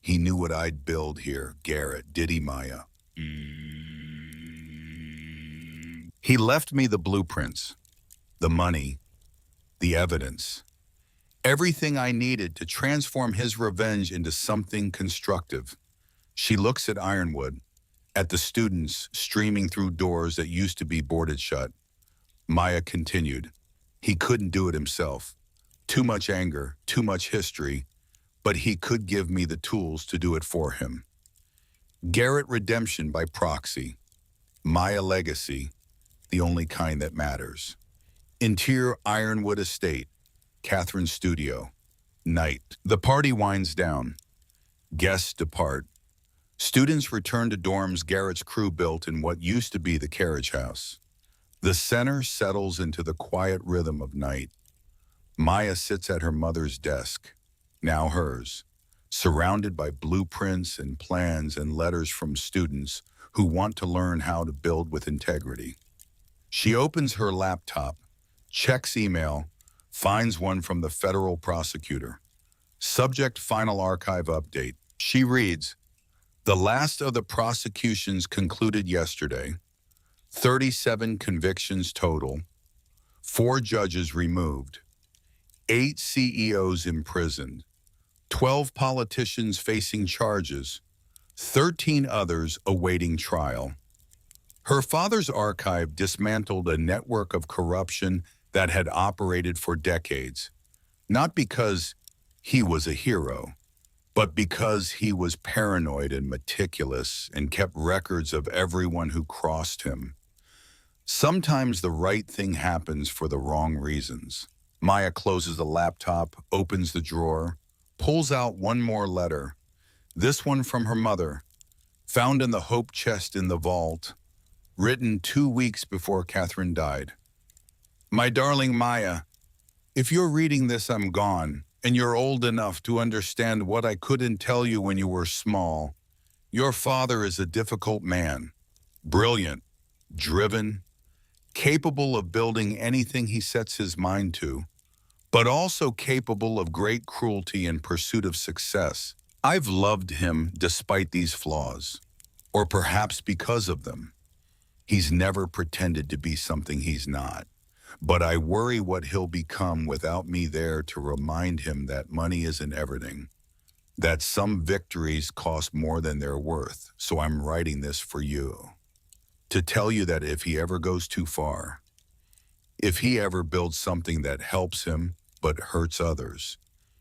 He knew what I'd build here, Garrett, did he, Maya? He left me the blueprints, the money, the evidence, everything I needed to transform his revenge into something constructive. She looks at Ironwood, at the students streaming through doors that used to be boarded shut. Maya continued, he couldn't do it himself. Too much anger, too much history, but he could give me the tools to do it for him. Garrett redemption by proxy. Maya legacy, the only kind that matters. Interior Ironwood Estate, Catherine's studio. Night. The party winds down. Guests depart. Students return to dorms Garrett's crew built in what used to be the carriage house. The center settles into the quiet rhythm of night. Maya sits at her mother's desk, now hers, surrounded by blueprints and plans and letters from students who want to learn how to build with integrity. She opens her laptop, checks email, finds one from the federal prosecutor. Subject final archive update. She reads, the last of the prosecutions concluded yesterday. 37 convictions total, 4 judges removed, 8 CEOs imprisoned, 12 politicians facing charges, 13 others awaiting trial. Her father's archive dismantled a network of corruption that had operated for decades, not because he was a hero, but because he was paranoid and meticulous and kept records of everyone who crossed him. Sometimes the right thing happens for the wrong reasons. Maya closes the laptop, opens the drawer, pulls out one more letter. This one from her mother, found in the hope chest in the vault, written 2 weeks before Catherine died. My darling Maya, if you're reading this, I'm gone, and you're old enough to understand what I couldn't tell you when you were small. Your father is a difficult man, brilliant, driven, capable of building anything he sets his mind to, but also capable of great cruelty in pursuit of success. I've loved him despite these flaws, or perhaps because of them. He's never pretended to be something he's not. But I worry what he'll become without me there to remind him that money isn't everything, that some victories cost more than they're worth. So I'm writing this for you, to tell you that if he ever goes too far, if he ever builds something that helps him but hurts others,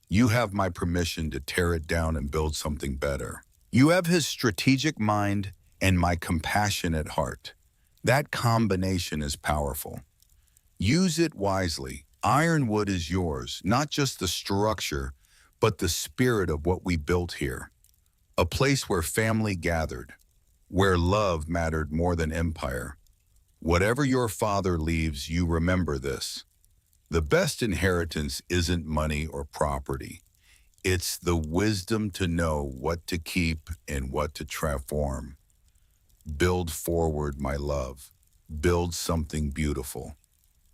you have my permission to tear it down and build something better. You have his strategic mind and my compassionate heart. That combination is powerful. Use it wisely. Ironwood is yours, not just the structure, but the spirit of what we built here. A place where family gathered, where love mattered more than empire. Whatever your father leaves, you remember this. The best inheritance isn't money or property. It's the wisdom to know what to keep and what to transform. Build forward, my love. Build something beautiful.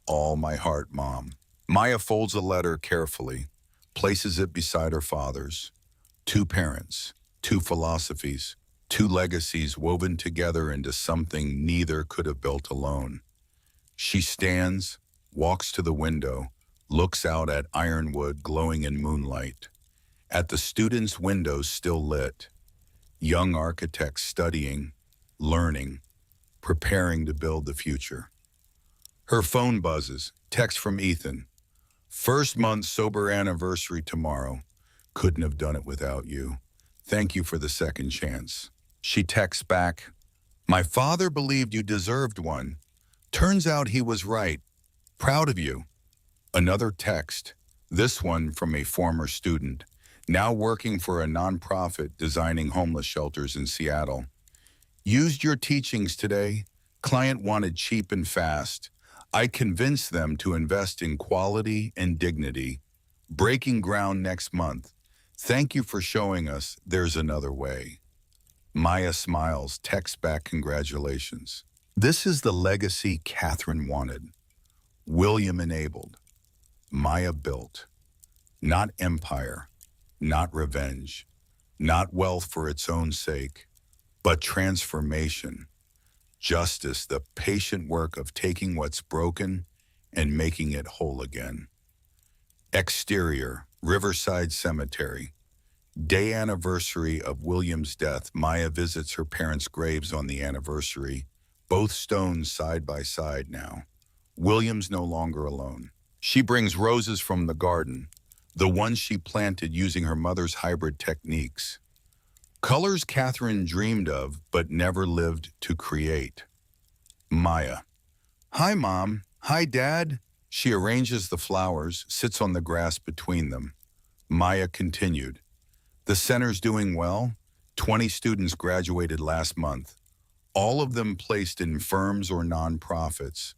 All my heart, Mom. Maya folds a letter carefully, places it beside her father's. Two parents, two philosophies, two legacies woven together into something neither could have built alone. She stands, walks to the window, looks out at Ironwood glowing in moonlight, at the students' windows still lit, young architects studying, learning, preparing to build the future. Her phone buzzes, text from Ethan. First month sober anniversary tomorrow. Couldn't have done it without you. Thank you for the second chance. She texts back, my father believed you deserved one. Turns out he was right. Proud of you. Another text, this one from a former student, now working for a nonprofit designing homeless shelters in Seattle. Used your teachings today. Client wanted cheap and fast. I convinced them to invest in quality and dignity. Breaking ground next month. Thank you for showing us there's another way. Maya smiles, texts back congratulations. This is the legacy Catherine wanted. William enabled. Maya built. Not empire, not revenge, not wealth for its own sake, but transformation. Justice, the patient work of taking what's broken and making it whole again. Exterior, Riverside Cemetery. Day anniversary of William's death. Maya visits her parents' graves on the anniversary, both stones side by side now. William's no longer alone. She brings roses from the garden, the ones she planted using her mother's hybrid techniques. Colors Catherine dreamed of but never lived to create. Maya. Hi, Mom. Hi, Dad. She arranges the flowers, sits on the grass between them. Maya continued. The center's doing well. 20 students graduated last month. All of them placed in firms or nonprofits,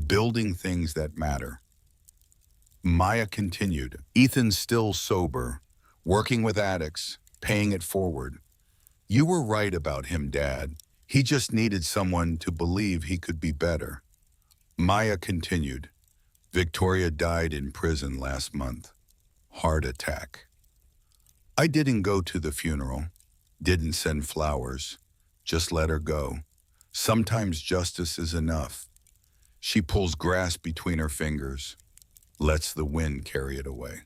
building things that matter. Maya continued. Ethan's still sober, working with addicts, paying it forward. You were right about him, Dad. He just needed someone to believe he could be better. Maya continued. Victoria died in prison last month. Heart attack. I didn't go to the funeral, didn't send flowers, just let her go. Sometimes justice is enough. She pulls grass between her fingers, lets the wind carry it away.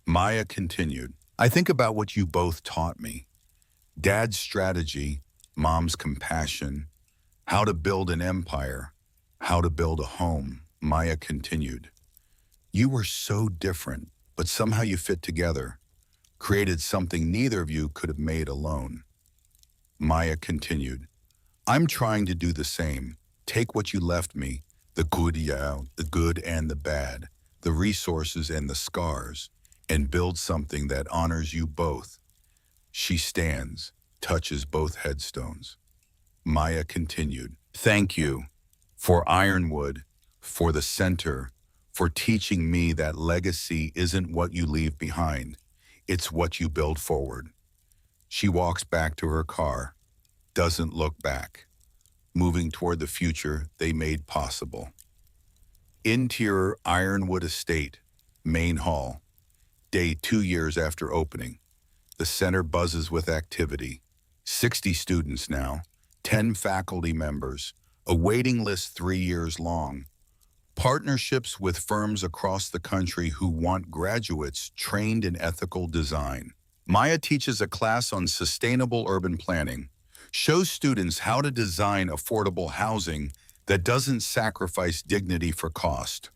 Maya continued. I think about what you both taught me. Dad's strategy, Mom's compassion, how to build an empire, how to build a home. Maya continued. You were so different, but somehow you fit together, created something neither of you could have made alone. Maya continued. I'm trying to do the same. Take what you left me, the good and the bad, the resources and the scars, and build something that honors you both. She stands, touches both headstones. Maya continued, thank you for Ironwood, for the center, for teaching me that legacy isn't what you leave behind. It's what you build forward. She walks back to her car, doesn't look back, moving toward the future they made possible. Interior Ironwood Estate, Main Hall. Day 2 years after opening. The center buzzes with activity. 60 students now, 10 faculty members, a waiting list 3 years long. Partnerships with firms across the country who want graduates trained in ethical design. Maya teaches a class on sustainable urban planning, shows students how to design affordable housing that doesn't sacrifice dignity for cost,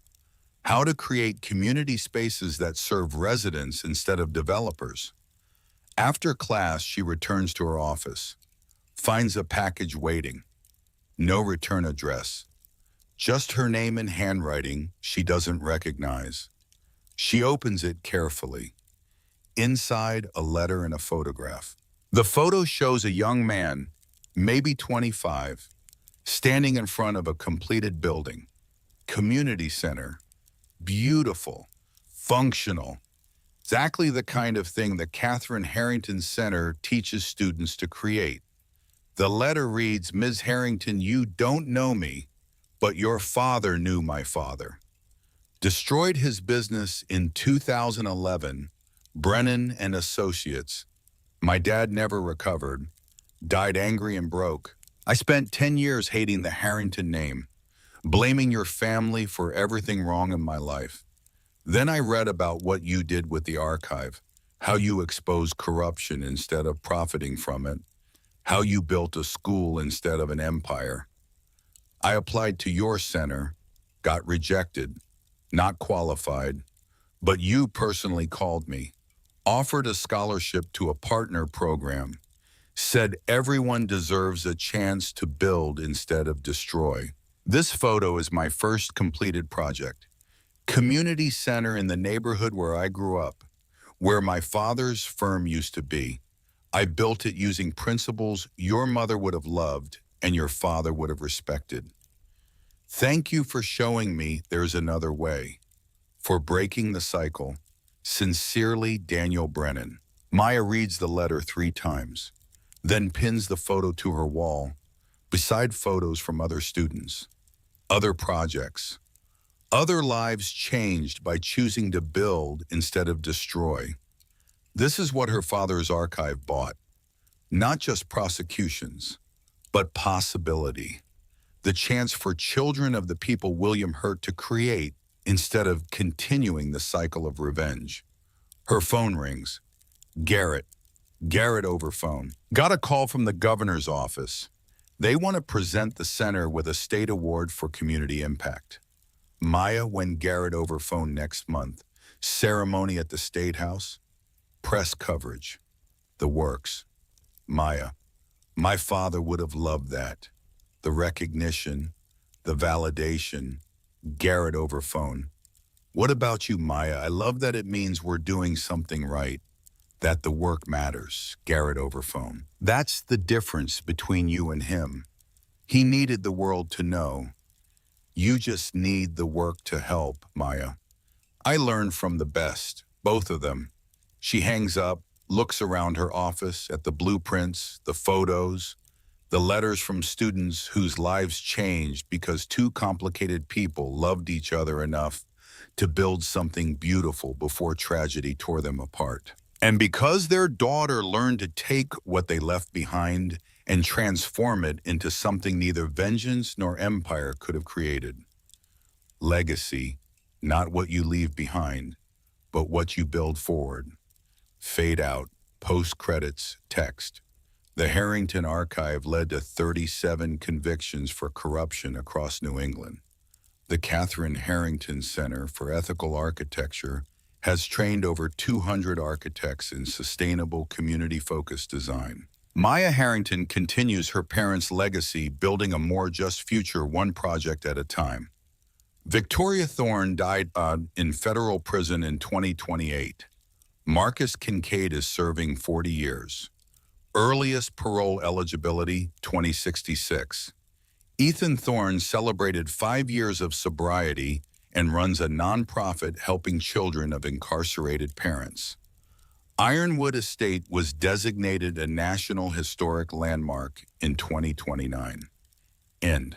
how to create community spaces that serve residents instead of developers. After class, she returns to her office, finds a package waiting, no return address, just her name in handwriting she doesn't recognize. She opens it carefully. Inside, a letter and a photograph. The photo shows a young man, maybe 25, standing in front of a completed building. Community center. Beautiful. Functional. Exactly the kind of thing the Catherine Harrington Center teaches students to create. The letter reads, "Ms. Harrington, you don't know me, but your father knew my father. Destroyed his business in 2011, Brennan and Associates. My dad never recovered, died angry and broke. I spent 10 years hating the Harrington name, blaming your family for everything wrong in my life. Then I read about what you did with the archive, how you exposed corruption instead of profiting from it, how you built a school instead of an empire. I applied to your center, got rejected, not qualified, but you personally called me, offered a scholarship to a partner program, said everyone deserves a chance to build instead of destroy. This photo is my first completed project. Community center in the neighborhood where I grew up, where my father's firm used to be. I built it using principles your mother would have loved and your father would have respected. Thank you for showing me there's another way, for breaking the cycle. Sincerely, Daniel Brennan." Maya reads the letter 3 times, then pins the photo to her wall, beside photos from other students, other projects, other lives changed by choosing to build instead of destroy. This is what her father's archive bought. Not just prosecutions, but possibility. The chance for children of the people William hurt to create instead of continuing the cycle of revenge. Her phone rings. Garrett. Garrett over phone. Got a call from the governor's office. They want to present the center with a state award for community impact. Maya, when Garrett over phone next month. Ceremony at the State House. Press coverage. The works. Maya. My father would have loved that. The recognition, the validation. Garrett over phone. What about you, Maya? I love that it means we're doing something right, that the work matters. Garrett over phone. That's the difference between you and him. He needed the world to know. You just need the work to help, Maya. I learned from the best, both of them. She hangs up, looks around her office at the blueprints, the photos, the letters from students whose lives changed because 2 complicated people loved each other enough to build something beautiful before tragedy tore them apart. And because their daughter learned to take what they left behind and transform it into something neither vengeance nor empire could have created. Legacy, not what you leave behind, but what you build forward. Fade out, post-credits, text. The Harrington Archive led to 37 convictions for corruption across New England. The Catherine Harrington Center for Ethical Architecture has trained over 200 architects in sustainable, community-focused design. Maya Harrington continues her parents' legacy, building a more just future one project at a time. Victoria Thorne died in federal prison in 2028. Marcus Kincaid is serving 40 years. Earliest parole eligibility, 2066. Ethan Thorne celebrated 5 years of sobriety and runs a nonprofit helping children of incarcerated parents. Ironwood Estate was designated a National Historic Landmark in 2029. End.